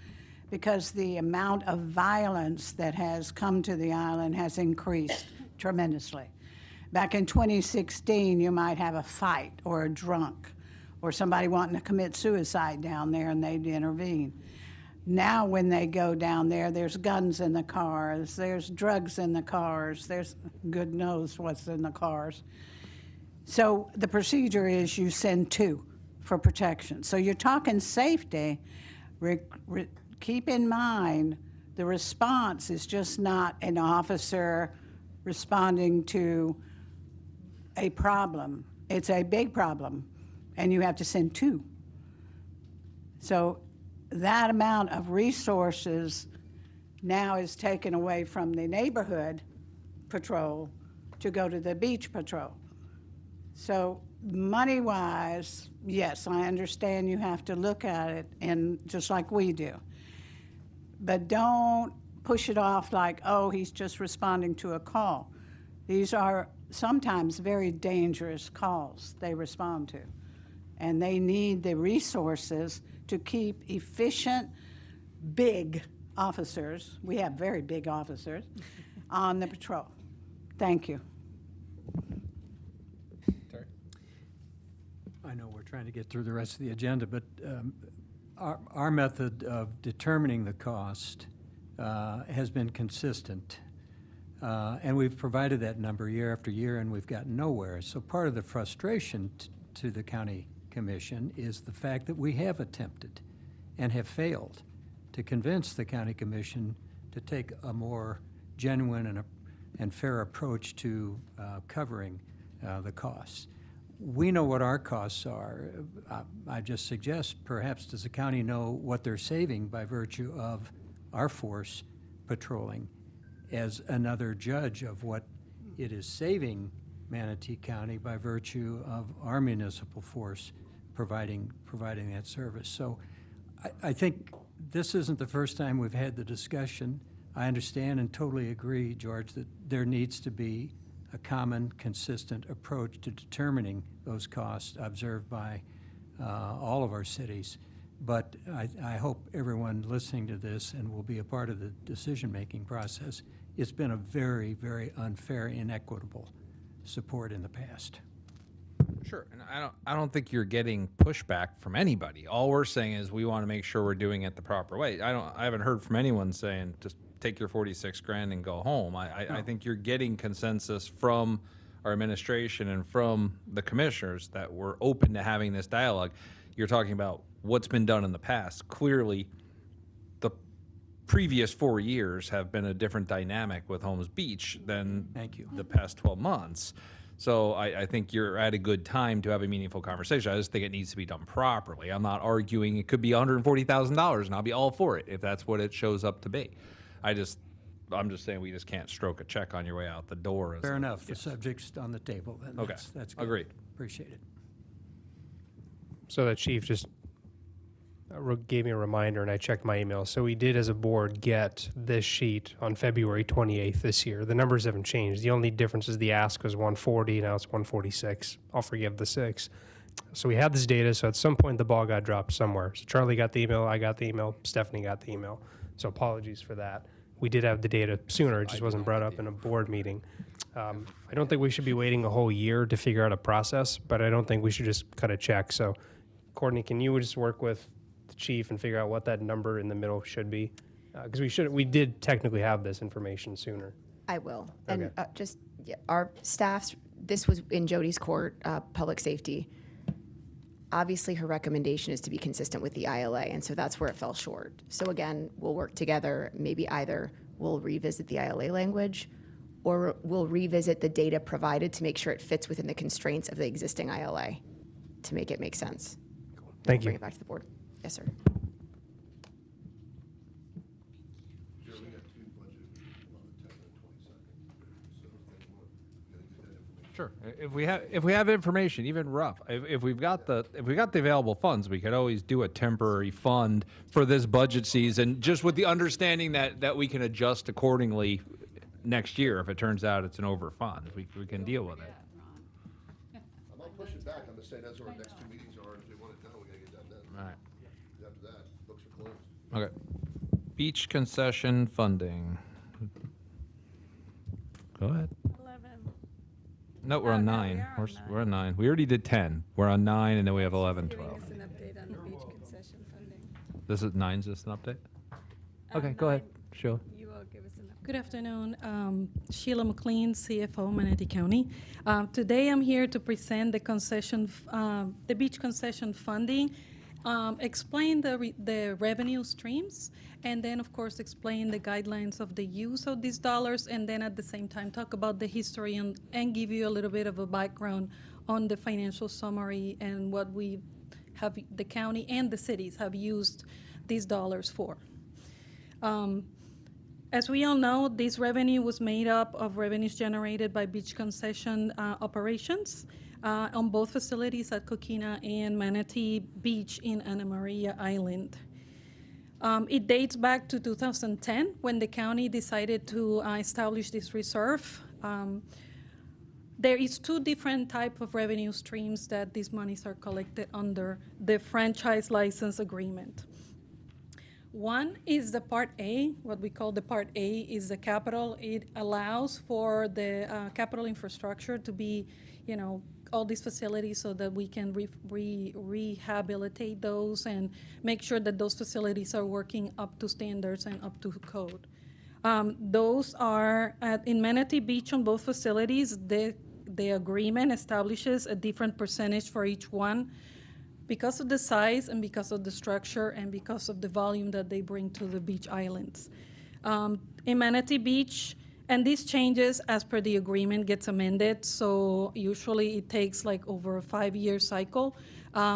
because the amount of violence that has come to the island has increased tremendously. Back in 2016, you might have a fight or a drunk or somebody wanting to commit suicide down there, and they'd intervene. Now when they go down there, there's guns in the cars, there's drugs in the cars, there's good knows what's in the cars. So the procedure is you send two for protection. So you're talking safety. Keep in mind, the response is just not an officer responding to a problem. It's a big problem, and you have to send two. So that amount of resources now is taken away from the neighborhood patrol to go to the beach patrol. So money-wise, yes, I understand you have to look at it, and just like we do. But don't push it off like, oh, he's just responding to a call. These are sometimes very dangerous calls they respond to. And they need the resources to keep efficient, big officers, we have very big officers, on the patrol. Thank you. I know we're trying to get through the rest of the agenda, but our method of determining the cost has been consistent. And we've provided that number year after year, and we've gotten nowhere. So part of the frustration to the county commission is the fact that we have attempted and have failed to convince the county commission to take a more genuine and fair approach to covering the costs. We know what our costs are. I just suggest, perhaps, does the county know what they're saving by virtue of our force patrolling as another judge of what it is saving Manatee County by virtue of our municipal force providing that service. So I think this isn't the first time we've had the discussion. I understand and totally agree, George, that there needs to be a common, consistent approach to determining those costs observed by all of our cities. But I hope everyone listening to this and will be a part of the decision-making process, it's been a very, very unfair, inequitable support in the past. Sure, and I don't think you're getting pushback from anybody. All we're saying is we want to make sure we're doing it the proper way. I haven't heard from anyone saying just take your 46 grand and go home. I think you're getting consensus from our administration and from the commissioners that we're open to having this dialogue. You're talking about what's been done in the past. Clearly, previous 4 years have been a different dynamic with Holmes Beach than the past 12 months. So I think you're at a good time to have a meaningful conversation. I just think it needs to be done properly. I'm not arguing it could be $140,000 and I'll be all for it if that's what it shows up to be. I'm just saying we just can't stroke a check on your way out the door. Fair enough. The subject's on the table. Then Okay. That's good. Agreed. Appreciate it. So the chief just gave me a reminder, and I checked my email. So we did, as a board, get this sheet on February 28th this year. The numbers haven't changed. The only difference is the ask was 140, now it's 146. I'll forgive the 6. So we have this data, so at some point the ball got dropped somewhere. So Charlie got the email, I got the email, Stephanie got the email. So apologies for that. We did have the data sooner, it just wasn't brought up in a board meeting. I don't think we should be waiting a whole year to figure out a process, but I don't think we should just cut a check. So Courtney, can you just work with the chief and figure out what that number in the middle should be? Because we did technically have this information sooner. I will. Okay. And our staffs, this was in Jody's court, public safety. Obviously, her recommendation is to be consistent with the ILA, and so that's where it fell short. So again, we'll work together. Maybe either we'll revisit the ILA language or we'll revisit the data provided to make sure it fits within the constraints of the existing ILA to make it make sense. Thank you. Bring it back to the board. Yes, sir. Sure. If we have information, even rough, if we've got the available funds, we could always do a temporary fund for this budget season, just with the understanding that we can adjust accordingly next year if it turns out it's an overfund. We can deal with it. I'm not pushing back. I'm just saying that's what our next 2 meetings are. If they want it done, we gotta get that done. All right. After that, books are closed. Okay. Beach concession funding. Go ahead. 11. No, we're on 9. We're on 9. We already did 10. We're on 9, and then we have 11, Giving 12. us an update on the beach concession funding. This is 9's just an update? Okay, go ahead. Sheila. You will give us an update. Good afternoon. Sheila McLean, CFO, Manatee County. Today I'm here to present the concession, the beach concession funding, explain the revenue streams, and then of course explain the guidelines of the use of these dollars, and then at the same time talk about the history and give you a little bit of a background on the financial summary and what we have, the county and the cities have used these dollars for. As we all know, this revenue was made up of revenues generated by beach concession operations on both facilities at Coquina and Manatee Beach in Anamaria Island. It dates back to 2010 when the county decided to establish this reserve. There is 2 different types of revenue streams that these monies are collected under the franchise license agreement. One is the Part A. What we call the Part A is the capital. It allows for the capital infrastructure to be, all these facilities so that we can rehabilitate those and make sure that those facilities are working up to standards and up to code. Those are, in Manatee Beach on both facilities, the agreement establishes a different percentage for each one, because of the size and because of the structure and because of the volume that they bring to the beach islands. In Manatee Beach, and these changes as per the agreement gets amended, so usually it takes like over a 5-year cycle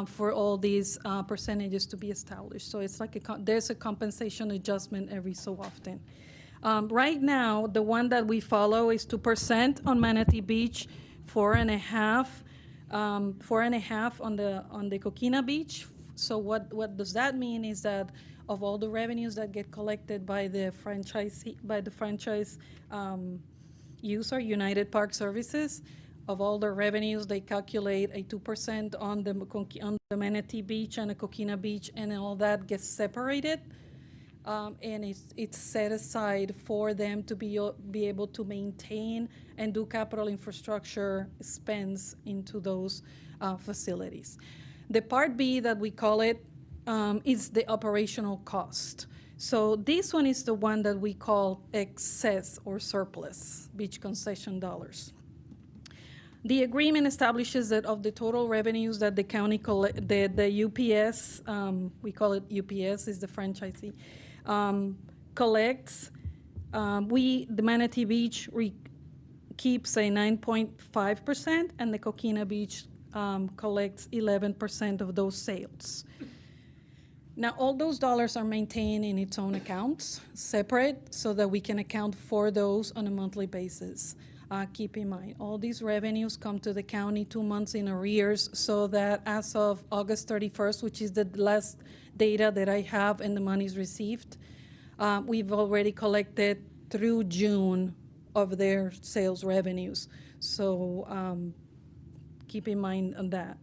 for all these percentages to be established. So it's like there's a compensation adjustment every so often. Right now, the one that we follow is 2% on Manatee Beach, 4.5% on the Coquina Beach. So what does that mean is that of all the revenues that get collected by the franchise user, United Park Services, of all the revenues, they calculate a 2% on the Manatee Beach and the Coquina Beach, and all that gets separated. And it's set aside for them to be able to maintain and do capital infrastructure spends into those facilities. The Part B, that we call it, is the operational cost. So this one is the one that we call excess or surplus beach concession dollars. The agreement establishes that of the total revenues that the county the UPS, we call it UPS, is the franchisee, collects, the Manatee Beach keeps a 9.5%, and the Coquina Beach collects 11% of those sales. Now, all those dollars are maintained in its own accounts, separate, so that we can account for those on a monthly basis. Keep in mind, all these revenues come to the county 2 months in arrears, so that as of August 31st, which is the last data that I have and the money's received, we've already collected through June of their sales revenues. So keep in mind on that.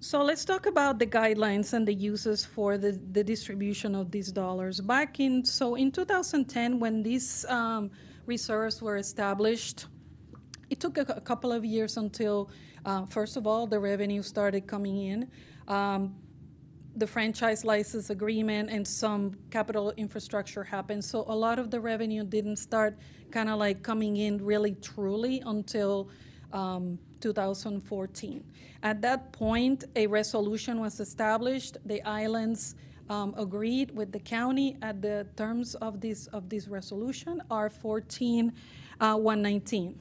So let's talk about the guidelines and the uses for the distribution of these dollars. In 2010, when these reserves were established, it took a couple of years until, first of all, the revenue started coming in. The franchise license agreement and some capital infrastructure happened. So a lot of the revenue didn't start kind of like coming in really truly until 2014. At that point, a resolution was established. The islands agreed with the county at the terms of this resolution, R14-119.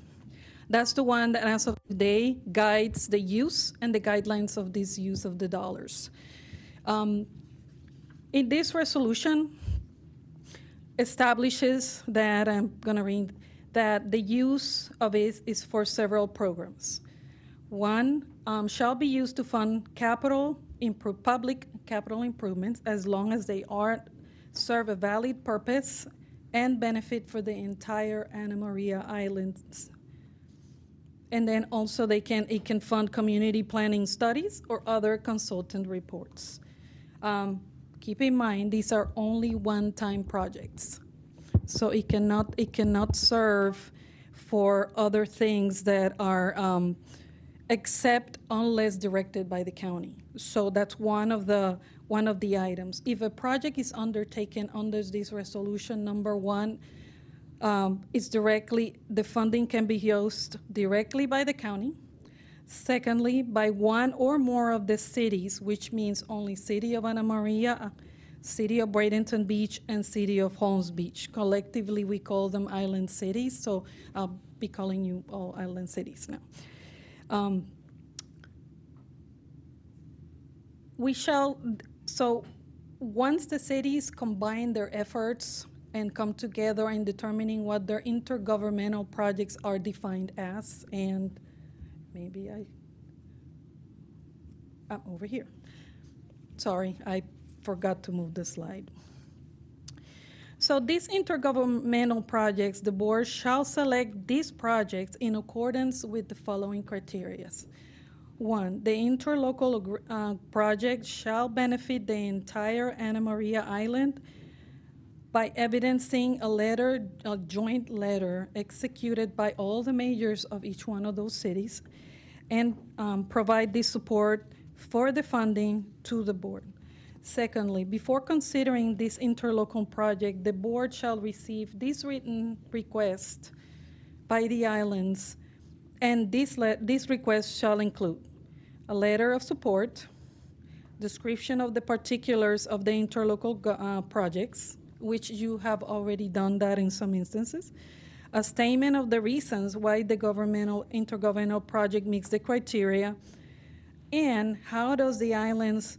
That's the one that, as of today, guides the use and the guidelines of this use of the dollars. In this resolution, establishes that, I'm going to read, that the use of it is for several programs. One, shall be used to fund public capital improvements as long as they serve a valid purpose and benefit for the entire Anamaria Islands. And then also it can fund community planning studies or other consultant reports. Keep in mind, these are only one-time projects. So it cannot serve for other things that are except unless directed by the county. So that's one of the items. If a project is undertaken under this resolution, number one, the funding can be used directly by the county. Secondly, by one or more of the cities, which means only City of Anamaria, City of Bradenton Beach, and City of Holmes Beach. Collectively, we call them island cities, so I'll be calling you all island cities now. So once the cities combine their efforts and come together in determining what their intergovernmental projects are defined as, and maybe I'm over here. Sorry, I forgot to move the slide. So these intergovernmental projects, the board shall select these projects in accordance with the following criteria. One, the interlocal project shall benefit the entire Anamaria Island by evidencing a joint letter executed by all the mayors of each one of those cities, and provide this support for the funding to the board. Secondly, before considering this interlocal project, the board shall receive this written request by the islands, and this request shall include a letter of support, description of the particulars of the interlocal projects, which you have already done that in some instances, a statement of the reasons why the intergovernmental project meets the criteria, and how does the islands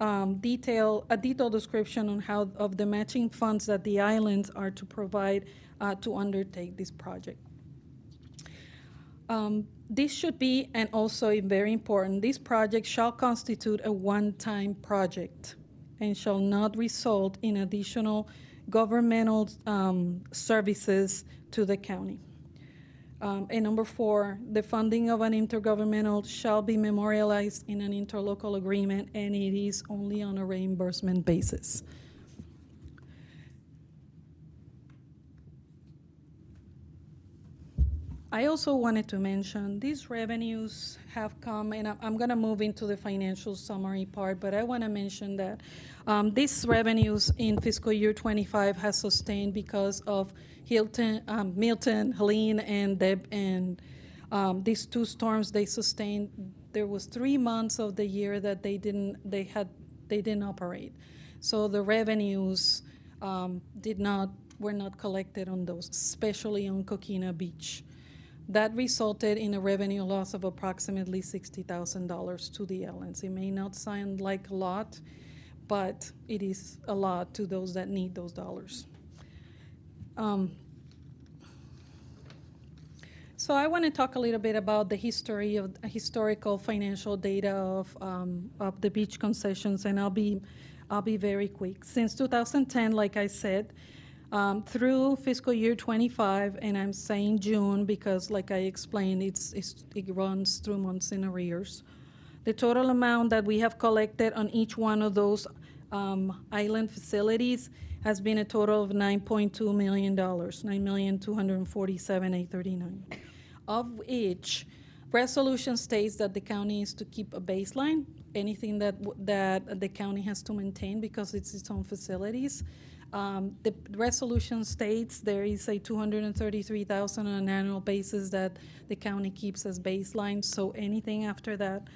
a detailed description on how of the matching funds that the islands are to provide to undertake this project. This should be, and also very important, this project shall constitute a one-time project and shall not result in additional governmental services to the county. And number 4, the funding of an intergovernmental shall be memorialized in an interlocal agreement, and it is only on a reimbursement basis. I also wanted to mention these revenues have come, and I'm going to move into the financial summary part, but I want to mention that these revenues in fiscal year 25 has sustained because of Milton, Helene, and Deb, and these two storms they sustained. There was 3 months of the year that they didn't operate, so the revenues were not collected on those, especially on Coquina Beach. That resulted in a revenue loss of approximately $60,000 to the islands. It may not sound like a lot, but it is a lot to those that need those dollars. So I want to talk a little bit about the historical financial data of the beach concessions, and I'll be very quick. Since 2010, like I said, through fiscal year 25, and I'm saying June because, like I explained, it runs through months in arrears. The total amount that we have collected on each one of those island facilities has been a total of $9.2 million, $9,247,839, of which resolution states that the county is to keep a baseline, anything that the county has to maintain because it's its own facilities. The resolution states there is a $233,000 on an annual basis that the county keeps as baseline, so anything after that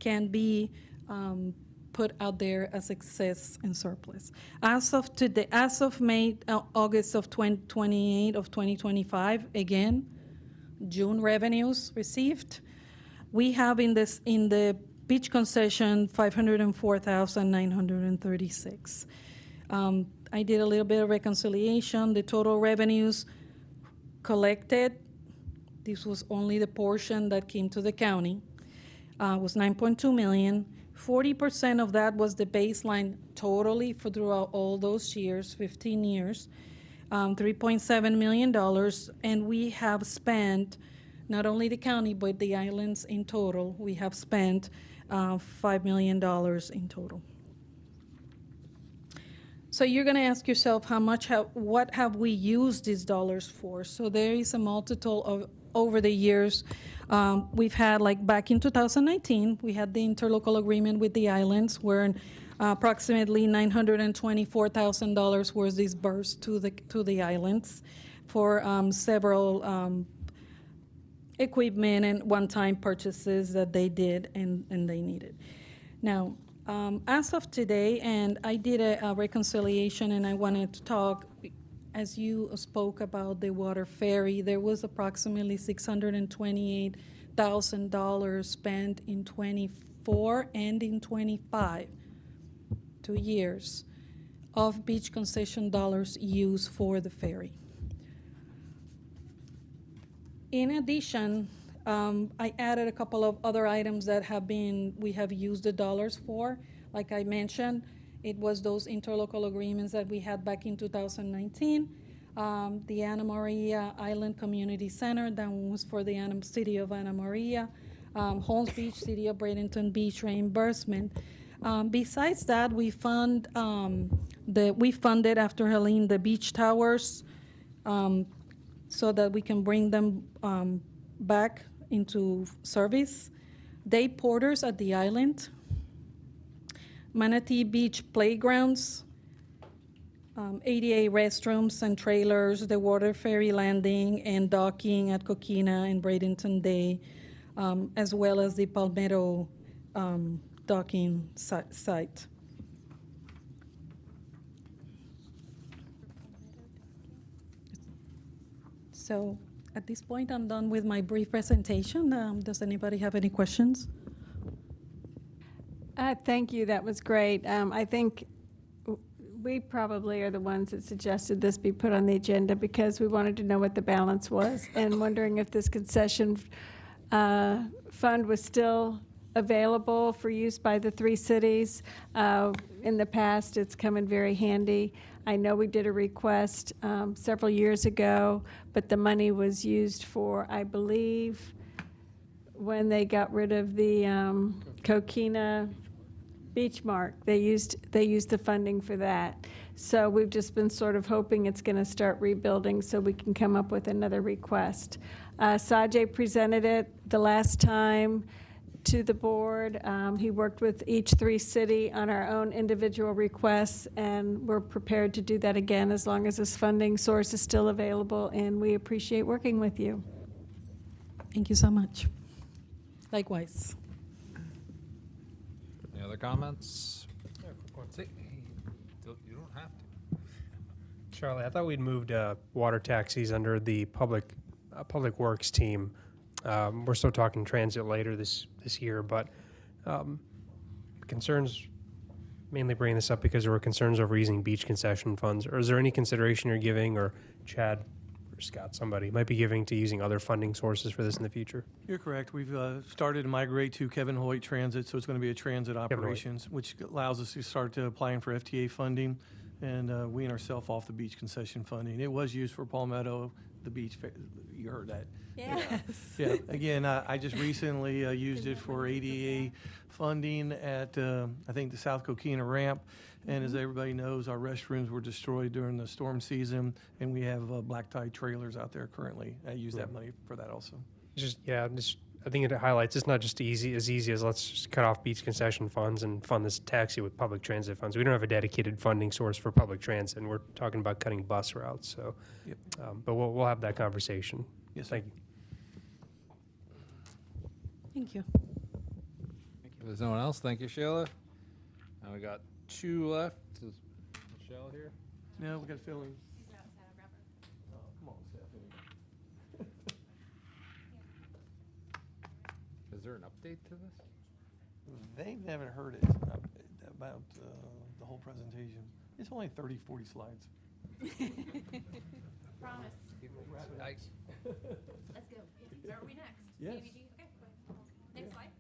can be put out there as excess and surplus. As of today, as of August of 2028 of 2025, again, June revenues received, we have in the beach concession $504,936. I did a little bit of reconciliation. The total revenues collected, this was only the portion that came to the county, was $9.2 million. 40% of that was the baseline totally for throughout all those years, 15 years, $3.7 million, and we have spent, not only the county, but the islands in total, we have spent $5 million in total. So you're going to ask yourself, what have we used these dollars for? So there is a multitude of, over the years, we've had, like back in 2019, we had the interlocal agreement with the islands where approximately $924,000 was disbursed to the islands for several equipment and one-time purchases that they did and they needed. Now, as of today, and I did a reconciliation and I wanted to talk, as you spoke about the water ferry, there was approximately $628,000 spent in 24 and in 25, 2 years, of beach concession dollars used for the ferry. In addition, I added a couple of other items that we have used the dollars for. Like I mentioned, it was those interlocal agreements that we had back in 2019. The Anamaria Island Community Center, that was for the city of Anamaria. Holmes Beach, city of Bradenton Beach reimbursement. Besides that, we funded after Helene the beach towers so that we can bring them back into service. Day porters at the island. Manatee Beach playgrounds, ADA restrooms and trailers, the water ferry landing and docking at Coquina and Bradenton Day, as well as the Palmetto docking site. So at this point, I'm done with my brief presentation. Does anybody have any questions? Thank you. That was great. I think we probably are the ones that suggested this be put on the agenda because we wanted to know what the balance was and wondering if this concession fund was still available for use by the 3 cities. In the past, it's come in very handy. I know we did a request several years ago, but the money was used for, I believe, when they got rid of the Coquina Beach Mark, they used the funding for that. So we've just been sort of hoping it's going to start rebuilding so we can come up with another request. Sajay presented it the last time to the board. He worked with each 3 city on our own individual requests, and we're prepared to do that again as long as this funding source is still available, and we appreciate working with you. Thank you so much. Likewise. Any other comments? You don't have to. Charlie, I thought we'd moved water taxis under the public works team. We're still talking transit later this year, but concerns, mainly bringing this up because there were concerns over using beach concession funds. Or is there any consideration you're giving, or Chad or Scott, somebody might be giving to using other funding sources for this in the future? You're correct. We've started to migrate to Kevin Hoyt Transit, so it's going to be a transit operations, which allows us to start applying for FTA funding and wean ourselves off the beach concession funding. It was used for Palmetto, the beach. You heard that. Yes. Yeah. Again, I just recently used it for ADA funding at, I think, the South Coquina ramp. And as everybody knows, our restrooms were destroyed during the storm season, and we have black tie trailers out there currently. I use that money for that also. I think it highlights it's not just easy as let's just cut off beach concession funds and fund this taxi with public transit funds. We don't have a dedicated funding source for public transit, and we're talking about cutting bus routes. So, yep. But we'll have that conversation. Yes, thank you. Thank you. If there's no one else, thank you, Sheila. Now we got 2 left. Is Michelle here? No, we got to fill in. Oh, come on, Stephanie. Is there an update to this? They haven't heard it about the whole presentation. It's only 30, 40 slides. Promise. Nice. Let's go. Are we next? Yes. CDBG? Okay, go ahead. Next slide.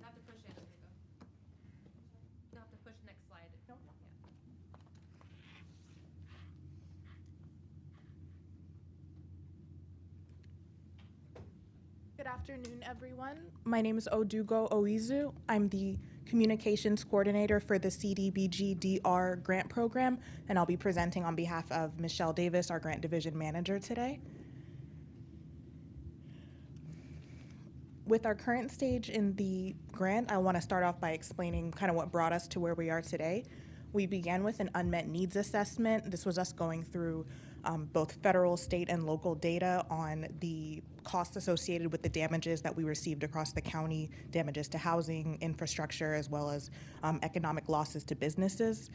Not to push it. There you go. You'll have to push next slide. No. Good afternoon, everyone. My name is Odugo Oizu. I'm the Communications Coordinator for the CDBG DR Grant Program, and I'll be presenting on behalf of Michelle Davis, our Grant Division Manager today. With our current stage in the grant, I want to start off by explaining kind of what brought us to where we are today. We began with an unmet needs assessment. This was us going through both federal, state, and local data on the costs associated with the damages that we received across the county, damages to housing, infrastructure, as well as economic losses to businesses.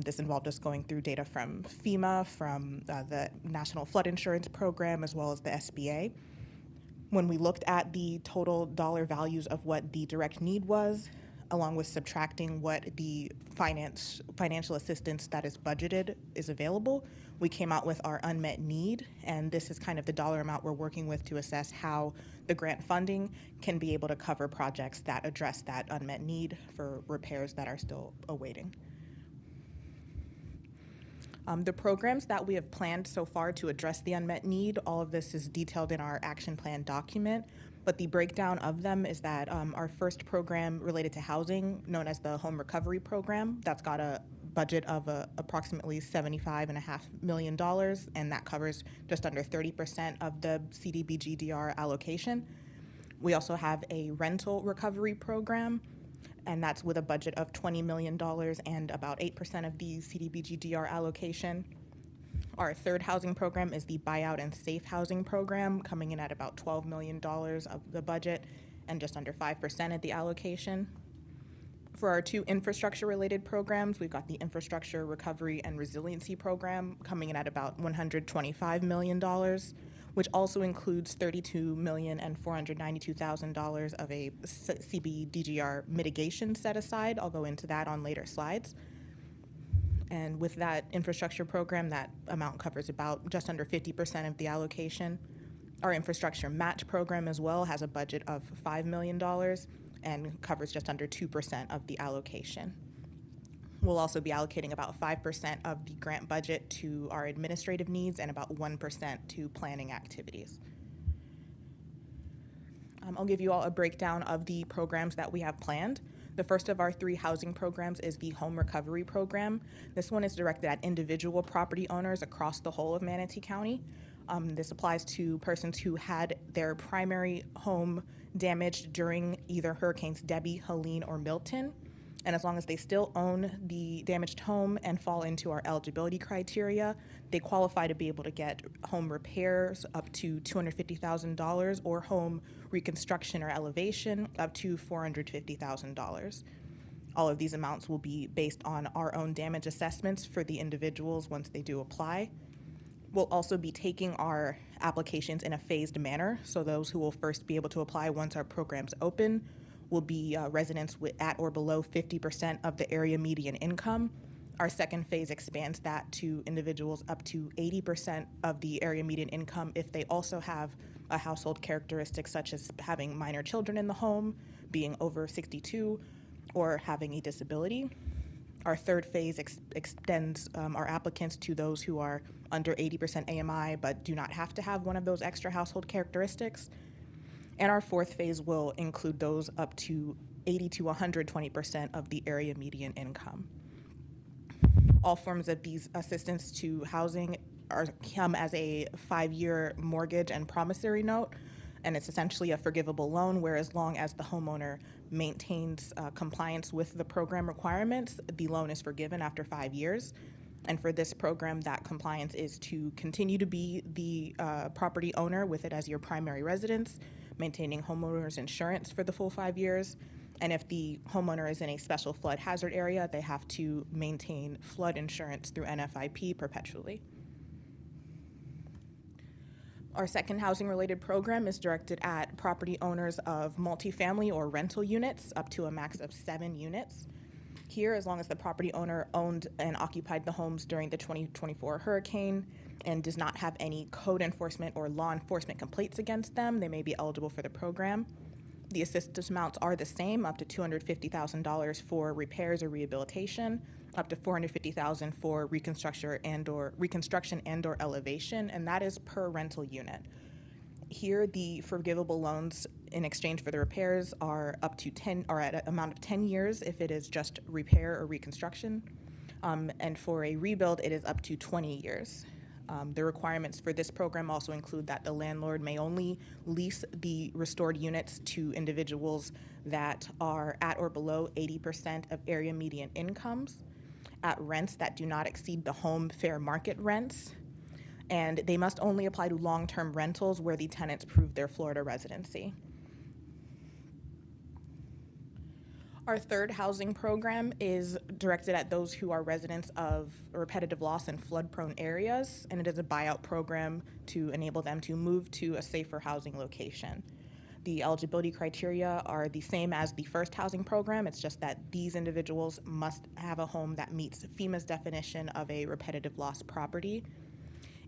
This involved us going through data from FEMA, from the National Flood Insurance Program, as well as the SBA. When we looked at the total dollar values of what the direct need was, along with subtracting what the financial assistance that is budgeted is available, we came out with our unmet need, and this is kind of the dollar amount we're working with to assess how the grant funding can be able to cover projects that address that unmet need for repairs that are still awaiting. The programs that we have planned so far to address the unmet need, all of this is detailed in our action plan document, but the breakdown of them is that our first program related to housing, known as the Home Recovery Program, that's got a budget of approximately $75.5 million, and that covers just under 30% of the CDBG-DR allocation. We also have a rental recovery program, and that's with a budget of $20 million and about 8% of the CDBG-DR allocation. Our third housing program is the Buyout and Safe Housing Program, coming in at about $12 million of the budget and just under 5% of the allocation. For our 2 infrastructure-related programs, we've got the Infrastructure Recovery and Resiliency Program coming in at about $125 million, which also includes $32,492,000 of a CBDGR mitigation set aside. I'll go into that on later slides. And with that infrastructure program, that amount covers about just under 50% of the allocation. Our infrastructure match program as well has a budget of $5 million and covers just under 2% of the allocation. We'll also be allocating about 5% of the grant budget to our administrative needs and about 1% to planning activities. I'll give you all a breakdown of the programs that we have planned. The first of our 3 housing programs is the Home Recovery Program. This one is directed at individual property owners across the whole of Manatee County. This applies to persons who had their primary home damaged during either Hurricanes Debbie, Helene, or Milton. And as long as they still own the damaged home and fall into our eligibility criteria, they qualify to be able to get home repairs up to $250,000 or home reconstruction or elevation up to $450,000. All of these amounts will be based on our own damage assessments for the individuals once they do apply. We'll also be taking our applications in a phased manner, so those who will first be able to apply once our program's open will be residents at or below 50% of the area median income. Our second phase expands that to individuals up to 80% of the area median income if they also have a household characteristic such as having minor children in the home, being over 62, or having a disability. Our third phase extends our applicants to those who are under 80% AMI but do not have to have one of those extra household characteristics. And our fourth phase will include those up to 80 to 120% of the area median income. All forms of these assistance to housing come as a 5-year mortgage and promissory note, and it's essentially a forgivable loan where as long as the homeowner maintains compliance with the program requirements, the loan is forgiven after 5 years. And for this program, that compliance is to continue to be the property owner with it as your primary residence, maintaining homeowner's insurance for the full 5 years. And if the homeowner is in a special flood hazard area, they have to maintain flood insurance through NFIP perpetually. Our second housing-related program is directed at property owners of multifamily or rental units up to a max of 7 units. Here, as long as the property owner owned and occupied the homes during the 2024 hurricane and does not have any code enforcement or law enforcement complaints against them, they may be eligible for the program. The assistance amounts are the same, up to $250,000 for repairs or rehabilitation, up to $450,000 for reconstruction and/or elevation, and that is per rental unit. Here, the forgivable loans in exchange for the repairs are up to 10, or at an amount of 10 years if it is just repair or reconstruction, and for a rebuild, it is up to 20 years. The requirements for this program also include that the landlord may only lease the restored units to individuals that are at or below 80% of area median incomes, at rents that do not exceed the home fair market rents, and they must only apply to long-term rentals where the tenants prove their Florida residency. Our third housing program is directed at those who are residents of repetitive loss and flood-prone areas, and it is a buyout program to enable them to move to a safer housing location. The eligibility criteria are the same as the first housing program. It's just that these individuals must have a home that meets FEMA's definition of a repetitive loss property.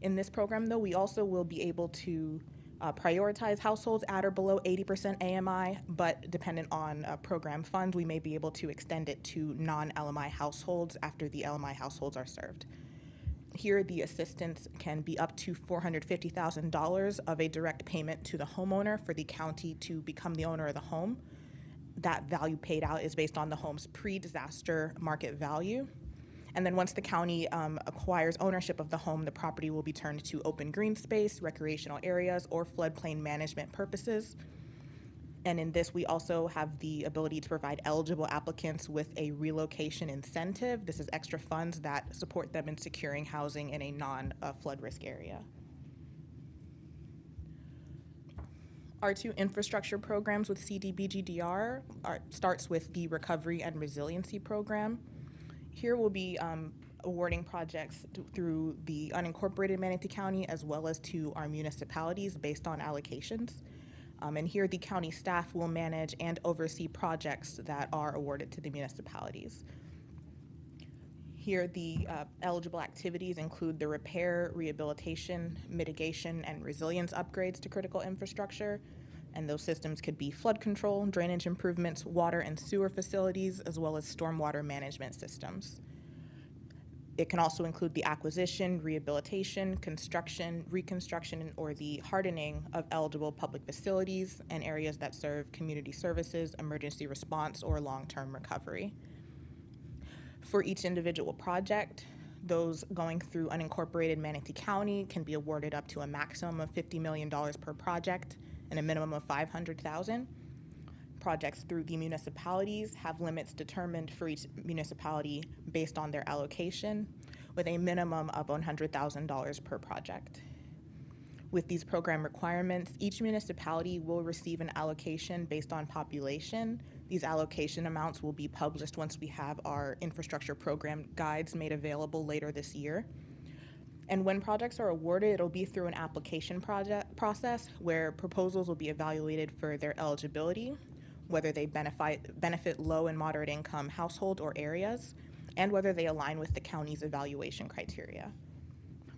In this program, though, we also will be able to prioritize households at or below 80% AMI, but dependent on program funds, we may be able to extend it to non-LMI households after the LMI households are served. Here, the assistance can be up to $450,000 of a direct payment to the homeowner for the county to become the owner of the home. That value paid out is based on the home's pre-disaster market value. And then once the county acquires ownership of the home, the property will be turned to open green space, recreational areas, or floodplain management purposes. And in this, we also have the ability to provide eligible applicants with a relocation incentive. This is extra funds that support them in securing housing in a non-flood risk area. Our two infrastructure programs with CDBG-DR starts with the Recovery and Resiliency Program. Here we'll be awarding projects through the unincorporated Manatee County as well as to our municipalities based on allocations. And here the county staff will manage and oversee projects that are awarded to the municipalities. Here the eligible activities include the repair, rehabilitation, mitigation, and resilience upgrades to critical infrastructure. And those systems could be flood control, drainage improvements, water and sewer facilities, as well as stormwater management systems. It can also include the acquisition, rehabilitation, construction, reconstruction, or the hardening of eligible public facilities and areas that serve community services, emergency response, or long-term recovery. For each individual project, those going through unincorporated Manatee County can be awarded up to a maximum of $50 million per project and a minimum of $500,000. Projects through the municipalities have limits determined for each municipality based on their allocation, with a minimum of $100,000 per project. With these program requirements, each municipality will receive an allocation based on population. These allocation amounts will be published once we have our infrastructure program guides made available later this year. And when projects are awarded, it'll be through an application process where proposals will be evaluated for their eligibility, whether they benefit low and moderate income household or areas, and whether they align with the county's evaluation criteria.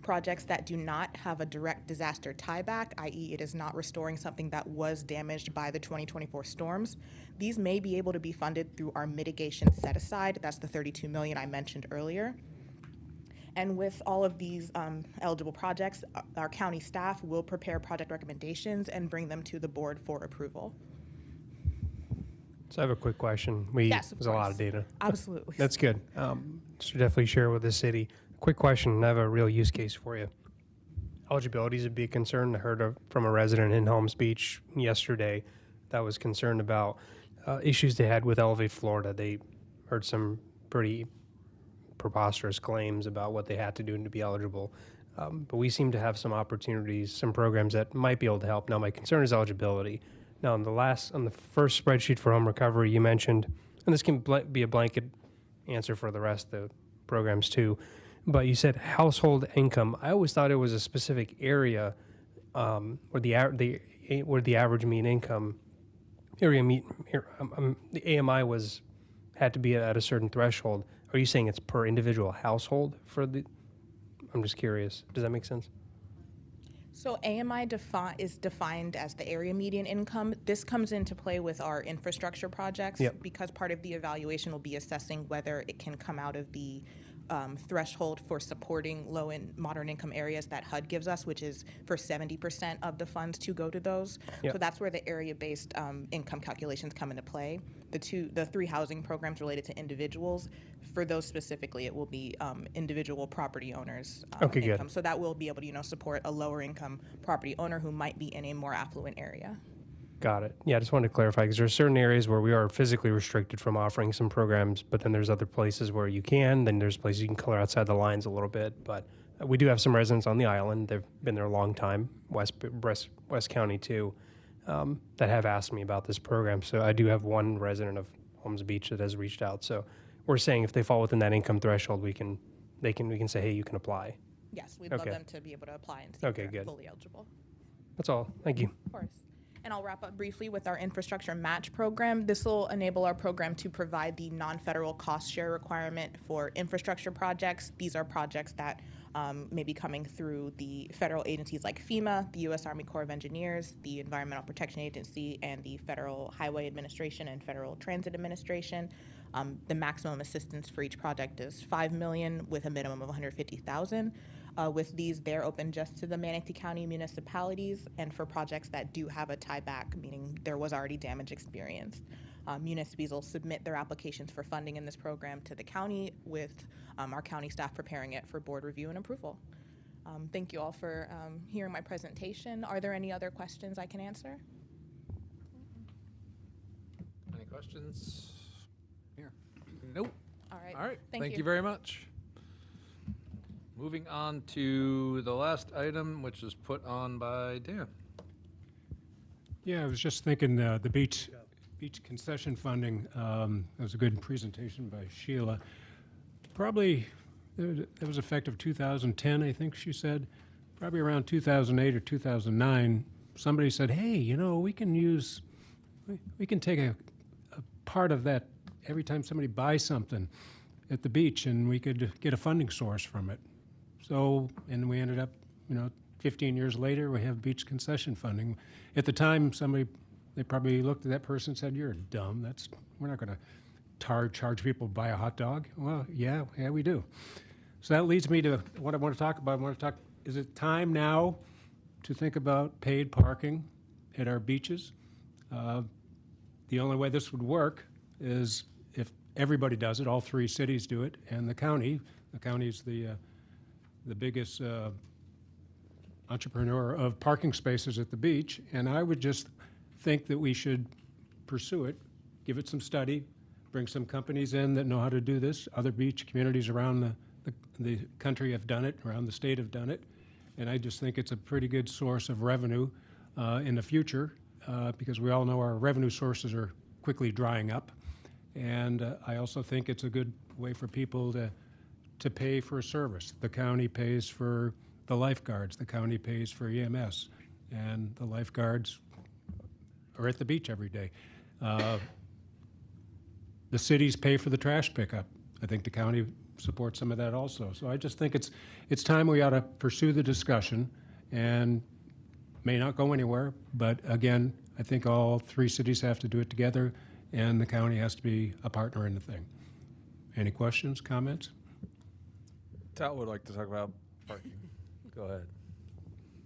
Projects that do not have a direct disaster tieback, i.e. it is not restoring something that was damaged by the 2024 storms, these may be able to be funded through our mitigation set aside. That's the $32 million I mentioned earlier. And with all of these eligible projects, our county staff will prepare project recommendations and bring them to the board for approval. So I have a quick question. Yes, of There's a lot course. of data. Absolutely. That's good. Should definitely share with the city. Quick question. I have a real use case for you. Eligibility is a big concern. I heard from a resident in Holmes Beach yesterday that was concerned about issues they had with Elevate Florida. They heard some pretty preposterous claims about what they had to do to be eligible. But we seem to have some opportunities, some programs that might be able to help. Now, my concern is eligibility. Now, on the first spreadsheet for home recovery, you mentioned, and this can be a blanket answer for the rest of the programs too, but you said household income. I always thought it was a specific area where the average mean income the AMI had to be at a certain threshold. Are you saying it's per individual household for the? I'm just curious. Does that make sense? So AMI is defined as the area median income. This comes into play with our infrastructure projects because part of the evaluation will be assessing whether it can come out of the threshold for supporting low and moderate income areas that HUD gives us, which is for 70% of the funds to go to those. So that's where the area-based income calculations come into play. The three housing programs related to individuals, for those specifically, it will be individual property owners' Okay, income. good. So that will be able to support a lower income property owner who might be in a more affluent area. Got it. Yeah, I just wanted to clarify because there are certain areas where we are physically restricted from offering some programs, but then there's other places where you can. Then there's places you can color outside the lines a little bit. But we do have some residents on the island. They've been there a long time, West County too, that have asked me about this program. So I do have one resident of Holmes Beach that has reached out. So we're saying if they fall within that income threshold, we can say, hey, you can apply. Yes, we'd love them to be able to apply and see if they're fully eligible. That's all. Thank you. Of course. And I'll wrap up briefly with our infrastructure match program. This will enable our program to provide the non-federal cost share requirement for infrastructure projects. These are projects that may be coming through the federal agencies like FEMA, the U.S. Army Corps of Engineers, the Environmental Protection Agency, and the Federal Highway Administration and Federal Transit Administration. The maximum assistance for each project is $5 million with a minimum of $150,000. With these, they're open just to the Manatee County municipalities and for projects that do have a tieback, meaning there was already damage experienced. Municipalities will submit their applications for funding in this program to the county with our county staff preparing it for board review and approval. Thank you all for hearing my presentation. Are there any other questions I can answer? Any questions? Here. Nope. All right. All right. Thank you you very much. Moving on to the last item, which is put on by Dan. Yeah, I was just thinking the beach concession funding. That was a good presentation by Sheila. Probably it was effective 2010, I think she said. Probably around 2008 or 2009, somebody said, "Hey, we can take a part of that every time somebody buys something at the beach, and we could get a funding source from it." So, and we ended up, 15 years later, we have beach concession funding. At the time, they probably looked at that person and said, "You're dumb. We're not going to charge people to buy a hot dog." Well, yeah, we do. So that leads me to what I want to talk about. Is it time now to think about paid parking at our beaches? The only way this would work is if everybody does it, all three cities do it, and the county. The county's the biggest entrepreneur of parking spaces at the beach, and I would just think that we should pursue it, give it some study, bring some companies in that know how to do this. Other beach communities around the country have done it, around the state have done it, and I just think it's a pretty good source of revenue in the future because we all know our revenue sources are quickly drying up. And I also think it's a good way for people to pay for a service. The county pays for the lifeguards, the county pays for EMS, and the lifeguards are at the beach every day. The cities pay for the trash pickup. I think the county supports some of that also. So I just think it's time we ought to pursue the discussion, and may not go anywhere, but again, I think all three cities have to do it together, and the county has to be a partner in the thing. Any questions, comments? Tal would like to talk about parking. Go ahead.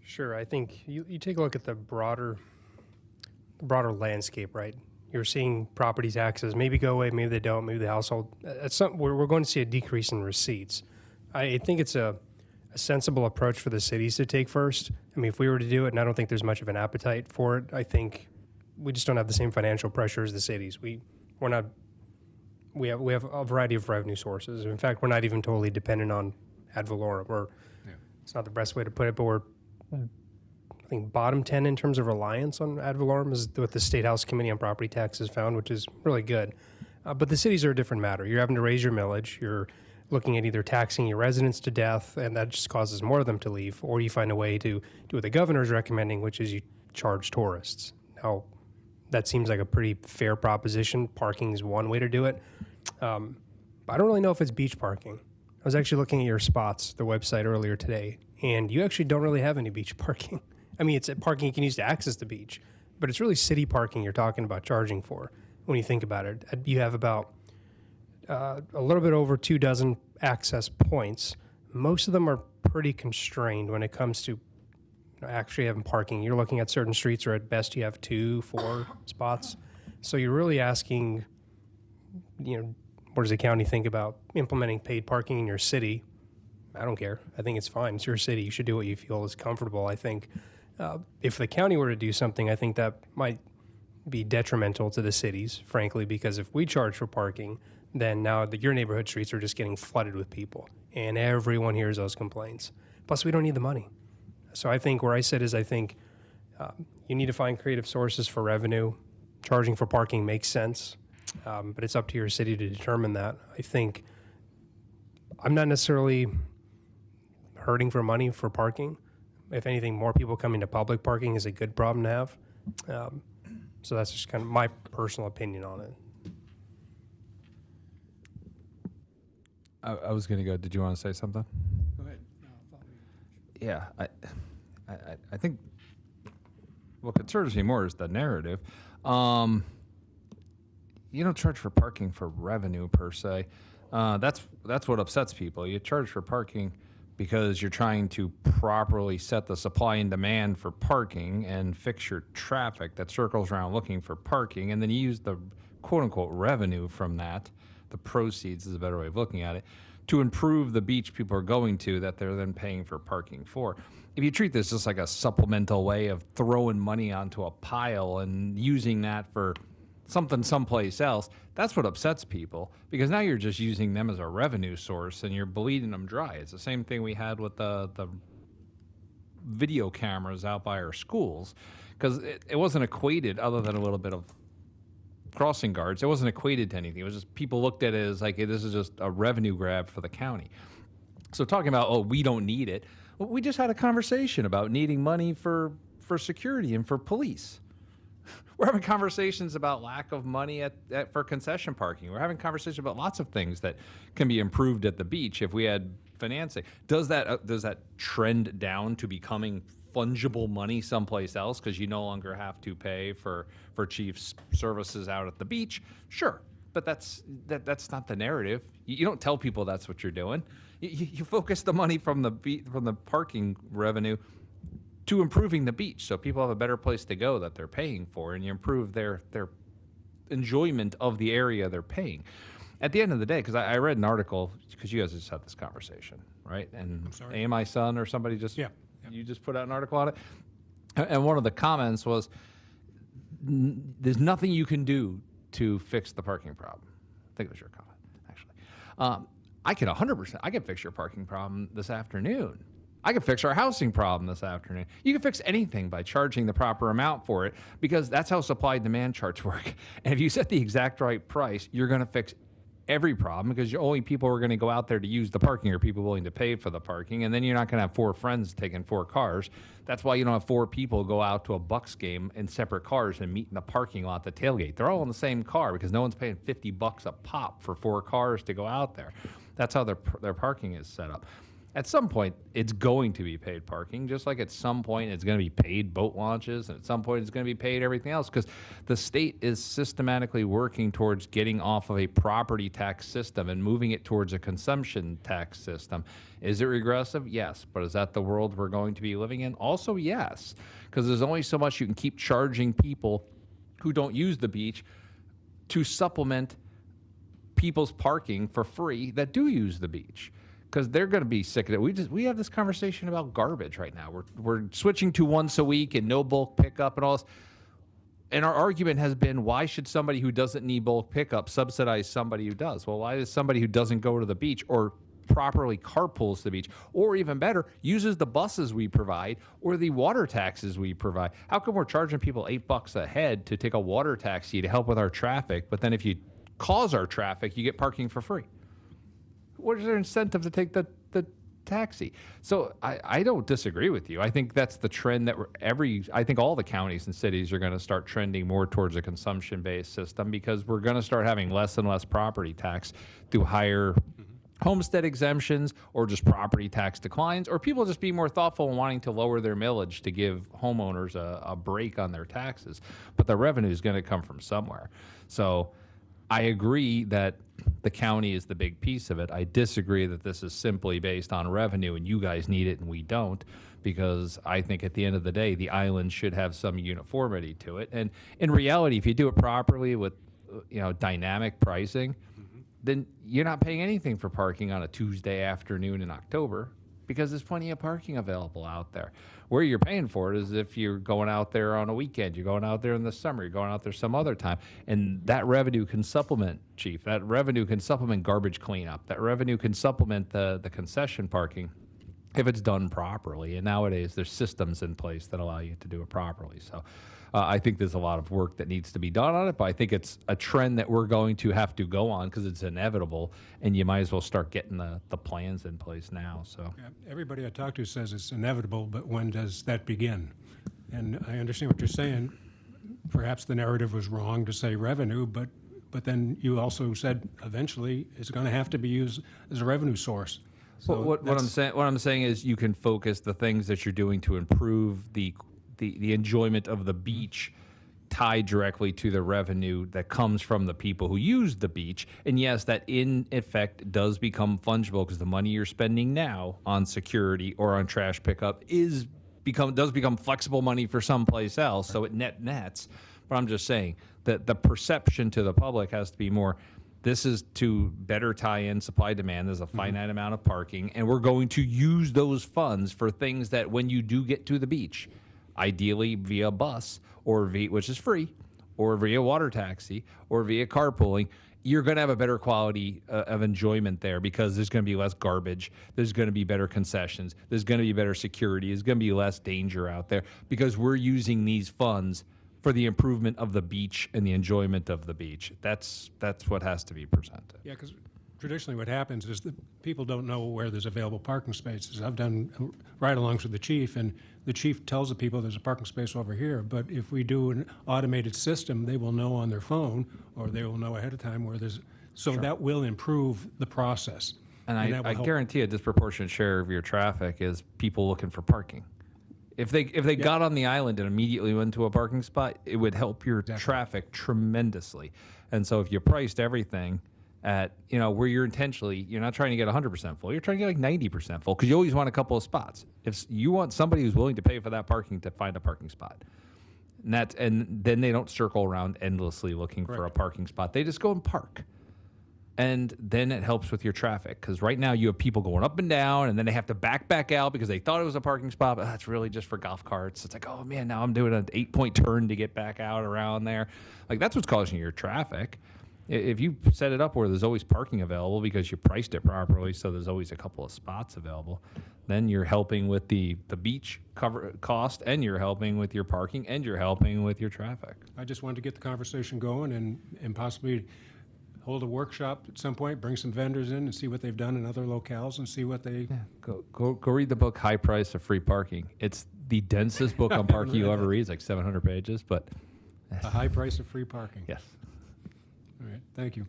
Sure. I think you take a look at the broader landscape, right? You're seeing property taxes maybe go away, maybe they don't, maybe the household. We're going to see a decrease in receipts. I think it's a sensible approach for the cities to take first. I mean, if we were to do it, and I don't think there's much of an appetite for it, I think we just don't have the same financial pressure as the cities. We have a variety of revenue sources. In fact, we're not even totally dependent on ad valorem. It's not the best way to put it, but we're, I think, bottom 10 in terms of reliance on ad valorem is what the State House Committee on Property Taxes found, which is really good. But the cities are a different matter. You're having to raise your millage. You're looking at either taxing your residents to death, and that just causes more of them to leave, or you find a way to do what the governor's recommending, which is you charge tourists. Now, that seems like a pretty fair proposition. Parking is one way to do it. But I don't really know if it's beach parking. I was actually looking at your spots, the website earlier today, and you actually don't really have any beach parking. I mean, it's parking you can use to access the beach, but it's really city parking you're talking about charging for when you think about it. You have about a little bit over 24 access points. Most of them are pretty constrained when it comes to actually having parking. You're looking at certain streets where at best you have 2-4 spots. So you're really asking, what does the county think about implementing paid parking in your city? I don't care. I think it's fine. It's your city. You should do what you feel is comfortable. I think if the county were to do something, I think that might be detrimental to the cities, frankly, because if we charge for parking, then now your neighborhood streets are just getting flooded with people, and everyone hears those complaints. Plus, we don't need the money. So I think where I sit is I think you need to find creative sources for revenue. Charging for parking makes sense, but it's up to your city to determine that. I think I'm not necessarily hurting for money for parking. If anything, more people coming to public parking is a good problem to have. So that's just kind of my personal opinion on it. I was going to go. Did you want to say something? Go ahead. Yeah, I think what concerns me more is the narrative. You don't charge for parking for revenue per se. That's what upsets people. You charge for parking because you're trying to properly set the supply and demand for parking and fix your traffic that circles around looking for parking, and then you use the quote-unquote revenue from that, the proceeds is a better way of looking at it, to improve the beach people are going to that they're then paying for parking for. If you treat this just like a supplemental way of throwing money onto a pile and using that for something someplace else, that's what upsets people, because now you're just using them as a revenue source and you're bleeding them dry. It's the same thing we had with the video cameras out by our schools, because it wasn't equated, other than a little bit of crossing guards, it wasn't equated to anything. It was just people looked at it as like, hey, this is just a revenue grab for the county. So talking about, oh, we don't need it. Well, we just had a conversation about needing money for security and for police. We're having conversations about lack of money for concession parking. We're having conversations about lots of things that can be improved at the beach if we had financing. Does that trend down to becoming fungible money someplace else because you no longer have to pay for chief's services out at the beach? Sure, but that's not the narrative. You don't tell people that's what you're doing. You focus the money from the parking revenue to improving the beach, so people have a better place to go that they're paying for, and you improve their enjoyment of the area they're paying. At the end of the day, because I read an article, because you guys just had this conversation, right? And AMI Sun or somebody just you just put out an article on it, and one of the comments was, "There's nothing you can do to fix the parking problem." I think it was your comment, actually. I can 100%. I can fix your parking problem this afternoon. I can fix our housing problem this afternoon. You can fix anything by charging the proper amount for it, because that's how supply and demand charts work. And if you set the exact right price, you're going to fix every problem, because you're only people who are going to go out there to use the parking are people willing to pay for the parking. And then you're not going to have 4 friends taking 4 cars. That's why you don't have 4 people go out to a Bucks game in separate cars and meet in the parking lot, the tailgate. They're all in the same car, because no one's paying $50 a pop for 4 cars to go out there. That's how their parking is set up. At some point, it's going to be paid parking, just like at some point it's going to be paid boat launches, and at some point it's going to be paid everything else, because the state is systematically working towards getting off of a property tax system and moving it towards a consumption tax system. Is it regressive? Yes. But is that the world we're going to be living in? Also, yes, because there's only so much you can keep charging people who don't use the beach to supplement people's parking for free that do use the beach, because they're going to be sick of it. We have this conversation about garbage right now. We're switching to once a week and no bulk pickup and all this. And our argument has been, why should somebody who doesn't need bulk pickup subsidize somebody who does? Well, why is somebody who doesn't go to the beach or properly carpools to the beach, or even better, uses the buses we provide or the water taxes we provide? How come we're charging people $8 a head to take a water taxi to help with our traffic, but then if you cause our traffic, you get parking for free? What is their incentive to take the taxi? So I don't disagree with you. I think that's the trend that I think all the counties and cities are going to start trending more towards a consumption-based system, because we're going to start having less and less property tax through higher homestead exemptions, or just property tax declines, or people just being more thoughtful and wanting to lower their millage to give homeowners a break on their taxes. But the revenue is going to come from somewhere. So I agree that the county is the big piece of it. I disagree that this is simply based on revenue and you guys need it and we don't, because I think at the end of the day, the island should have some uniformity to it. And in reality, if you do it properly with dynamic pricing, then you're not paying anything for parking on a Tuesday afternoon in October, because there's plenty of parking available out there. Where you're paying for it is if you're going out there on a weekend, you're going out there in the summer, you're going out there some other time. And that revenue can supplement, Chief, that revenue can supplement garbage cleanup. That revenue can supplement the concession parking if it's done properly. And nowadays there's systems in place that allow you to do it properly. So I think there's a lot of work that needs to be done on it, but I think it's a trend that we're going to have to go on, because it's inevitable, and you might as well start getting the plans in place now. So everybody I talk to says it's inevitable, but when does that begin? And I understand what you're saying. Perhaps the narrative was wrong to say revenue, but then you also said eventually it's going to have to be used as a revenue source. So what I'm saying is you can focus the things that you're doing to improve the enjoyment of the beach tied directly to the revenue that comes from the people who use the beach. And yes, that in effect does become fungible, because the money you're spending now on security or on trash pickup does become flexible money for someplace else. So it nets. But I'm just saying that the perception to the public has to be more, this is to better tie in supply demand. There's a finite amount of parking, and we're going to use those funds for things that when you do get to the beach, ideally via bus or which is free, or via water taxi, or via carpooling, you're going to have a better quality of enjoyment there, because there's going to be less garbage, there's going to be better concessions, there's going to be better security, there's going to be less danger out there, because we're using these funds for the improvement of the beach and the enjoyment of the beach. That's what has to be presented. Yeah, because traditionally what happens is that people don't know where there's available parking spaces. I've done ride-alongs with the chief, and the chief tells the people there's a parking space over here. But if we do an automated system, they will know on their phone, or they will know ahead of time where there's. So that will improve the process. And I guarantee a disproportionate share of your traffic is people looking for parking. If they got on the island and immediately went to a parking spot, it would help your traffic tremendously. And so if you priced everything at, where you're not trying to get 100% full, you're trying to get like 90% full, because you always want a couple of spots. If you want somebody who's willing to pay for that parking to find a parking spot, and then they don't circle around endlessly looking for a parking spot. They just go and park. And then it helps with your traffic, because right now you have people going up and down, and then they have to back out because they thought it was a parking spot, but that's really just for golf carts. It's like, oh man, now I'm doing an 8-point turn to get back out around there. Like, that's what's causing your traffic. if you set it up where there's always parking available because you priced it properly, so there's always a couple of spots available, then you're helping with the beach cover cost, and you're helping with your parking, and you're helping with your traffic. I just wanted to get the conversation going and possibly hold a workshop at some point, bring some vendors in and see what they've done in other locales and see what they... Go read the book High Price of Free Parking. It's the densest book on parking you'll ever read. It's like 700 pages, but... A high price of free parking. Yes. All right, thank you.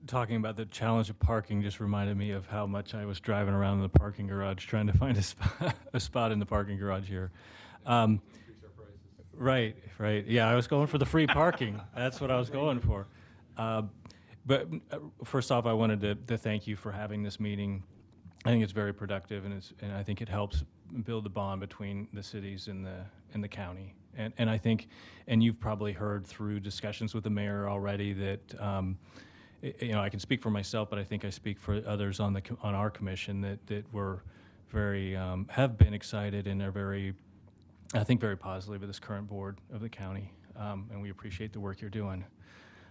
Talking about the challenge of parking just reminded me of how much I was driving around in the parking garage trying to find a spot in the parking garage here. Right. Yeah, I was going for the free parking. That's what I was going for. But first off, I wanted to thank you for having this meeting. I think it's very productive, and I think it helps build the bond between the cities and the county. And I think, and you've probably heard through discussions with the mayor already that, I can speak for myself, but I think I speak for others on our commission that we're very have been excited and are very, I think, very positive of this current board of the county, and we appreciate the work you're doing.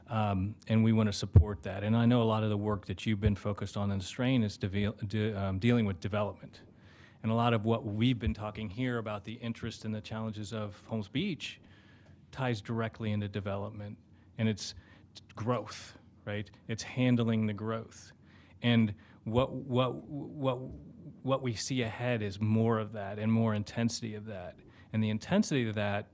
And we want to support that. And I know a lot of the work that you've been focused on in Strain is dealing with development. And a lot of what we've been talking here about the interest and the challenges of Holmes Beach ties directly into development. And it's growth, right? It's handling the growth. And what we see ahead is more of that and more intensity of that. And the intensity of that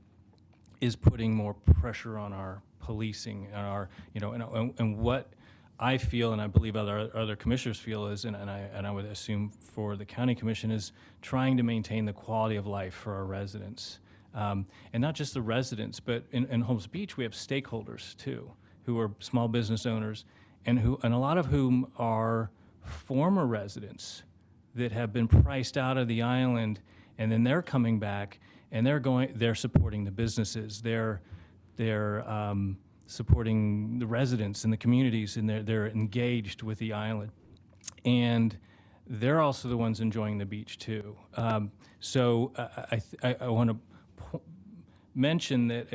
is putting more pressure on our policing and our, and what I feel, and I believe other commissioners feel is, and I would assume for the county commission, is trying to maintain the quality of life for our residents. And not just the residents, but in Holmes Beach, we have stakeholders too, who are small business owners and a lot of whom are former residents that have been priced out of the island, and then they're coming back and they're supporting the businesses. They're supporting the residents and the communities, and they're engaged with the island. And they're also the ones enjoying the beach too. So I want to mention that,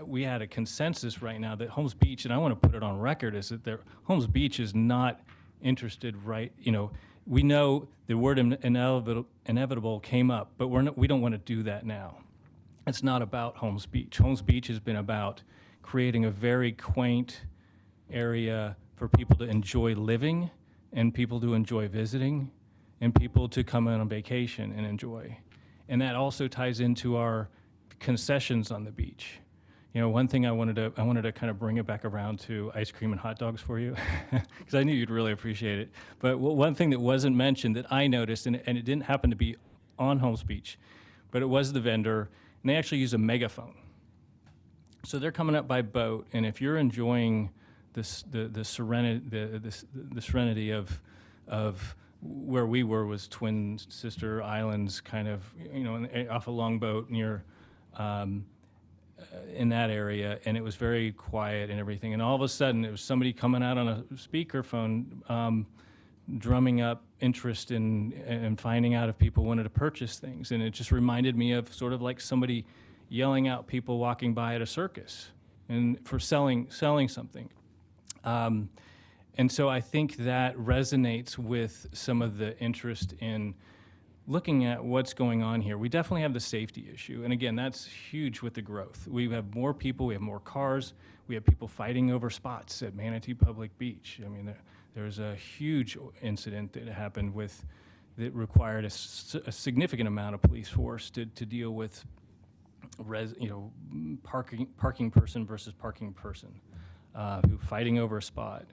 we had a consensus right now that Holmes Beach, and I want to put it on record, is that Holmes Beach is not interested, right? We know the word inevitable came up, but we don't want to do that now. It's not about Holmes Beach. Holmes Beach has been about creating a very quaint area for people to enjoy living, and people to enjoy visiting, and people to come in on vacation and enjoy. And that also ties into our concessions on the beach. One thing I wanted to kind of bring it back around to ice cream and hot dogs for you, because I knew you'd really appreciate it. But one thing that wasn't mentioned that I noticed, and it didn't happen to be on Holmes Beach, but it was the vendor, and they actually use a megaphone. So they're coming up by boat, and if you're enjoying the serenity of where we were, was Twin Sister Islands, kind of, off a longboat near in that area, and it was very quiet and everything. And all of a sudden, it was somebody coming out on a speakerphone, drumming up interest in finding out if people wanted to purchase things. And it just reminded me of sort of like somebody yelling out people walking by at a circus and for selling something. And so I think that resonates with some of the interest in looking at what's going on here. We definitely have the safety issue. And again, that's huge with the growth. We have more people, we have more cars, we have people fighting over spots at Manatee Public Beach. I mean, there's a huge incident that happened that required a significant amount of police force to deal with parking person versus parking person, who fighting over a spot.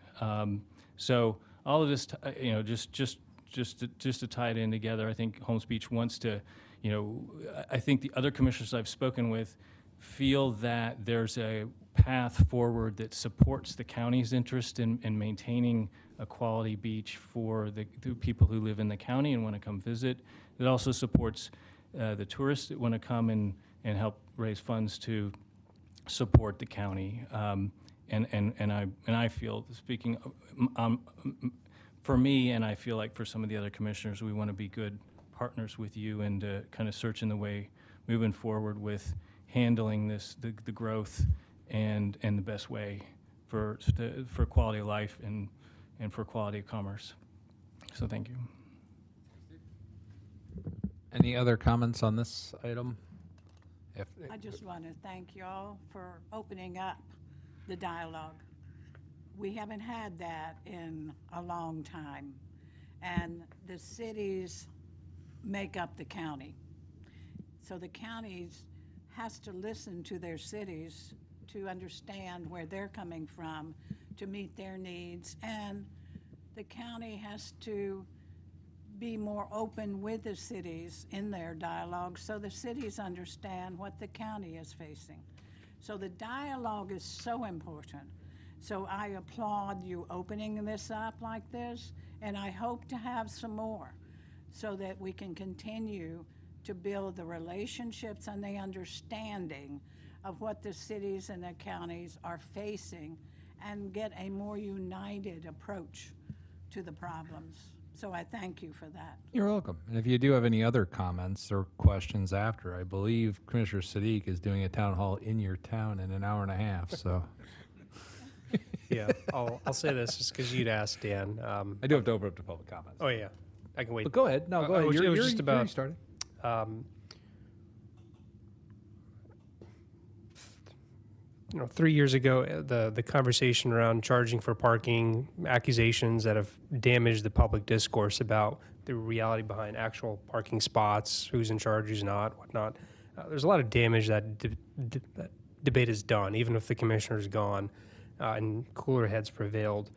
So all of this, just to tie it in together, I think Holmes Beach wants to, I think the other commissioners I've spoken with feel that there's a path forward that supports the county's interest in maintaining a quality beach for the people who live in the county and want to come visit. It also supports the tourists that want to come and help raise funds to support the county. And I feel, speaking for me, and I feel like for some of the other commissioners, we want to be good partners with you and kind of searching the way moving forward with handling the growth and the best way for quality of life and for quality of commerce. So thank you. Any other comments on this item? I just want to thank y'all for opening up the dialogue. We haven't had that in a long time. And the cities make up the county. So the counties has to listen to their cities to understand where they're coming from, to meet their needs. And the county has to be more open with the cities in their dialogue so the cities understand what the county is facing. So the dialogue is so important. So I applaud you opening this up like this, and I hope to have some more so that we can continue to build the relationships and the understanding of what the cities and the counties are facing and get a more united approach to the problems. So I thank you for that. You're welcome. And if you do have any other comments or questions after, I believe Commissioner Sadiq is doing a town hall in your town in an hour and a half, so. Yeah, I'll say this just because you'd asked, Dan. I do have to open up to public comments. Oh, yeah. I can wait. But go ahead. No, go ahead. It was You're just about starting. 3 years ago, the conversation around charging for parking, accusations that have damaged the public discourse about the reality behind actual parking spots, who's in charge, who's not, whatnot. There's a lot of damage that that debate has done, even if the commissioner's gone and cooler heads prevailed.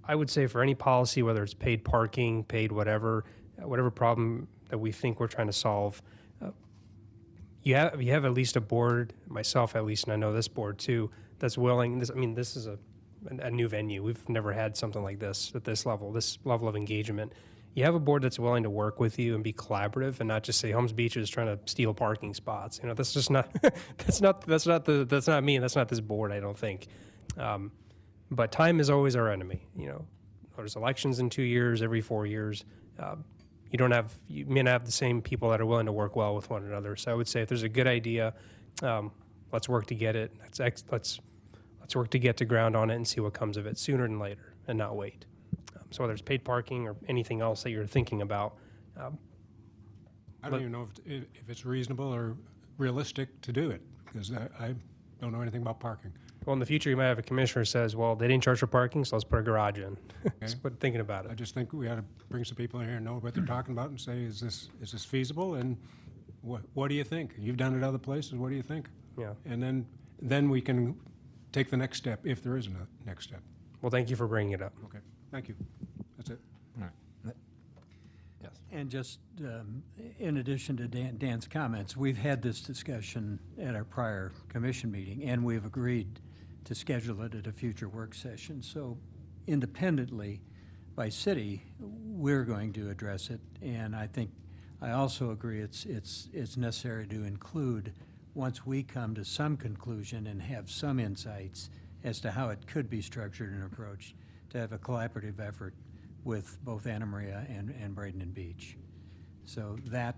I would say for any policy, whether it's paid parking, paid whatever problem that we think we're trying to solve, you have at least a board, myself at least, and I know this board too, that's willing. This is a new venue. We've never had something like this at this level of engagement. You have a board that's willing to work with you and be collaborative, and not just say Holmes Beach is trying to steal parking spots. That's just not that's not me, and that's not this board. I don't think. But time is always our enemy. There's elections in 2 years, every 4 years. You may not have the same people that are willing to work well with one another. So I would say if there's a good idea, let's work to get it. Let's work to get to ground on it and see what comes of it sooner than later, and not wait. So whether it's paid parking or anything else that you're thinking about. I don't even know if it's reasonable or realistic to do it, because I don't know anything about parking. Well, in the future, you might have a commissioner who says, well, they didn't charge for parking, so let's put a garage in. Just thinking about it. I just think we ought to bring some people in here and know what they're talking about and say, is this feasible? And what do you think? You've done it other places. What do you think? Yeah. And then we can take the next step, if there is a next step. Well, thank you for bringing it up. Okay. Thank you. That's it. All right. Yes. And just in addition to Dan's comments, we've had this discussion at our prior commission meeting, and we've agreed to schedule it at a future work session. So independently, by city, we're going to address it. And I also agree it's necessary to include, once we come to some conclusion and have some insights as to how it could be structured and approached, to have a collaborative effort with both Anamaria and Braden Beach. So that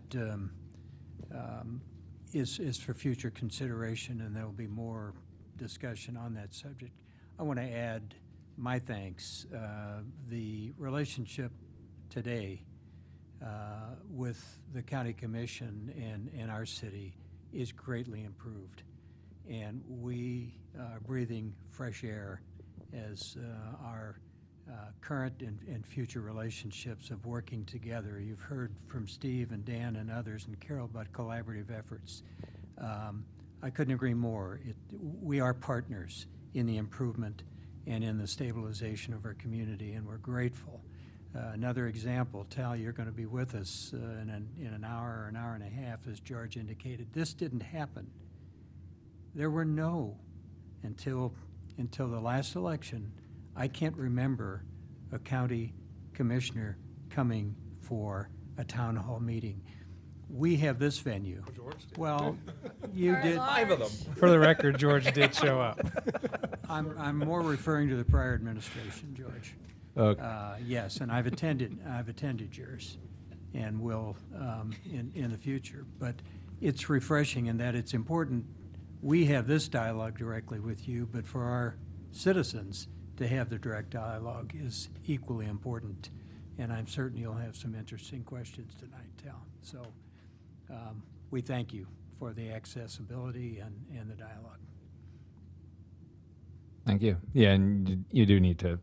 is for future consideration, and there will be more discussion on that subject. I want to add my thanks. The relationship today with the county commission and our city is greatly improved, and we are breathing fresh air as our current and future relationships of working together. You've heard from Steve and Dan and others and Carol about collaborative efforts. I couldn't agree more. We are partners in the improvement and in the stabilization of our community, and we're grateful. Another example, Tal, you're going to be with us in an hour or an hour and a half, as George indicated. This didn't happen. There were until the last election, I can't remember a county commissioner coming for a town hall meeting. We have this venue. Well, you did. 5 of them. For the record, George did show up. I'm more referring to the prior administration, George. Okay. Yes, and I've attended yours, and will in the future. But it's refreshing in that it's important we have this dialogue directly with you, but for our citizens to have the direct dialogue is equally important. And I'm certain you'll have some interesting questions tonight, Tal. So we thank you for the accessibility and the dialogue. Thank you. Yeah, and you do need to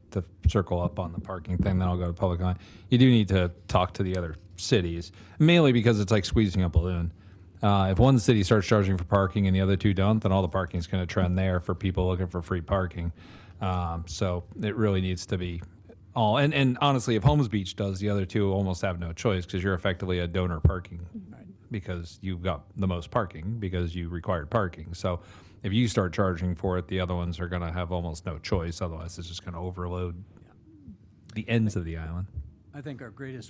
circle up on the parking thing, then I'll go to public comment. You do need to talk to the other cities, mainly because it's like squeezing a balloon. If one city starts charging for parking and the other two don't, then all the parking is going to trend there for people looking for free parking. So it really needs to be all. And honestly, if Holmes Beach does, the other two almost have no choice because you're effectively a donor parking because you've got the most parking because you required parking. So if you start charging for it, the other ones are going to have almost no choice. Otherwise, it's just going to overload the ends of the island. I think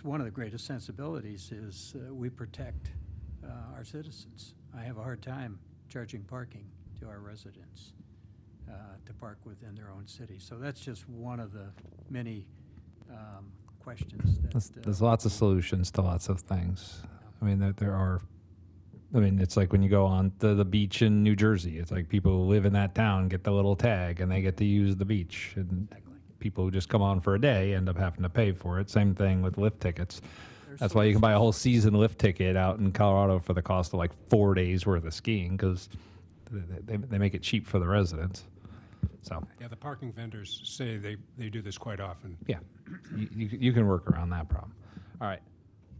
one of the greatest sensibilities is we protect our citizens. I have a hard time charging parking to our residents to park within their own city. So that's just one of the many questions that... There's lots of solutions to lots of things. I mean, there are... I mean, it's like when you go on the beach in New Jersey. It's like people who live in that town get the little tag and they get to use the beach. And people who just come on for a day end up having to pay for it. Same thing with lift tickets. That's why you can buy a whole season lift ticket out in Colorado for the cost of like 4 days worth of skiing because they make it cheap for the residents. So Yeah, the parking vendors say they do this quite often. yeah, you can work around that problem. All right.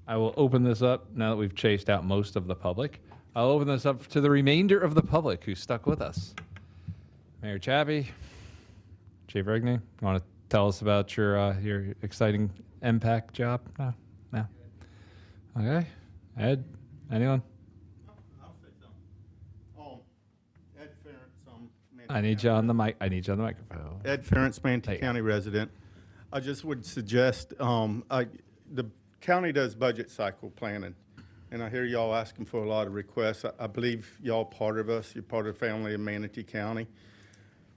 I will open this up now that we've chased out most of the public. I'll open this up to the remainder of the public who stuck with us. Mayor Chappie, Chief Rigney, want to tell us about your exciting MPAC job? No? Okay. Ed, anyone? I'll say something. Ed Ferentz, I need you on the mic. I need you on the microphone. Ed Ferentz, Manatee County resident. I just would suggest the county does budget cycle planning, and I hear y'all asking for a lot of requests. I believe y'all part of us. You're part of the family of Manatee County.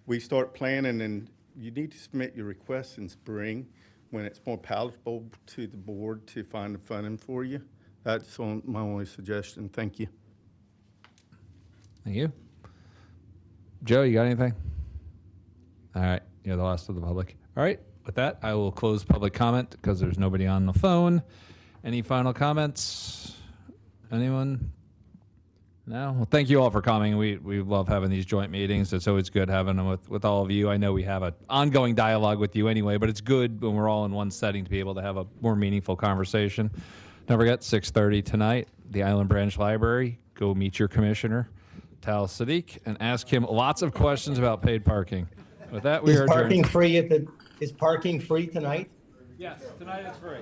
We start planning, and you need to submit your requests in spring when it's more palatable to the board to find the funding for you. That's my only suggestion. Thank you. Thank you. Joe, you got anything? All right. You're the last of the public. All right. With that, I will close public comment because there's nobody on the phone. Any final comments? Anyone? No? Well, thank you all for coming. We love having these joint meetings. It's always good having them with all of you. I know we have an ongoing dialogue with you anyway, but it's good when we're all in one setting to be able to have a more meaningful conversation. Don't forget, 6:30 tonight, the Island Branch Library. Go meet your commissioner, Tal Sadiq, and ask him lots of questions about paid parking. With that, we are adjourned. Is parking free tonight? Yes, tonight it's free.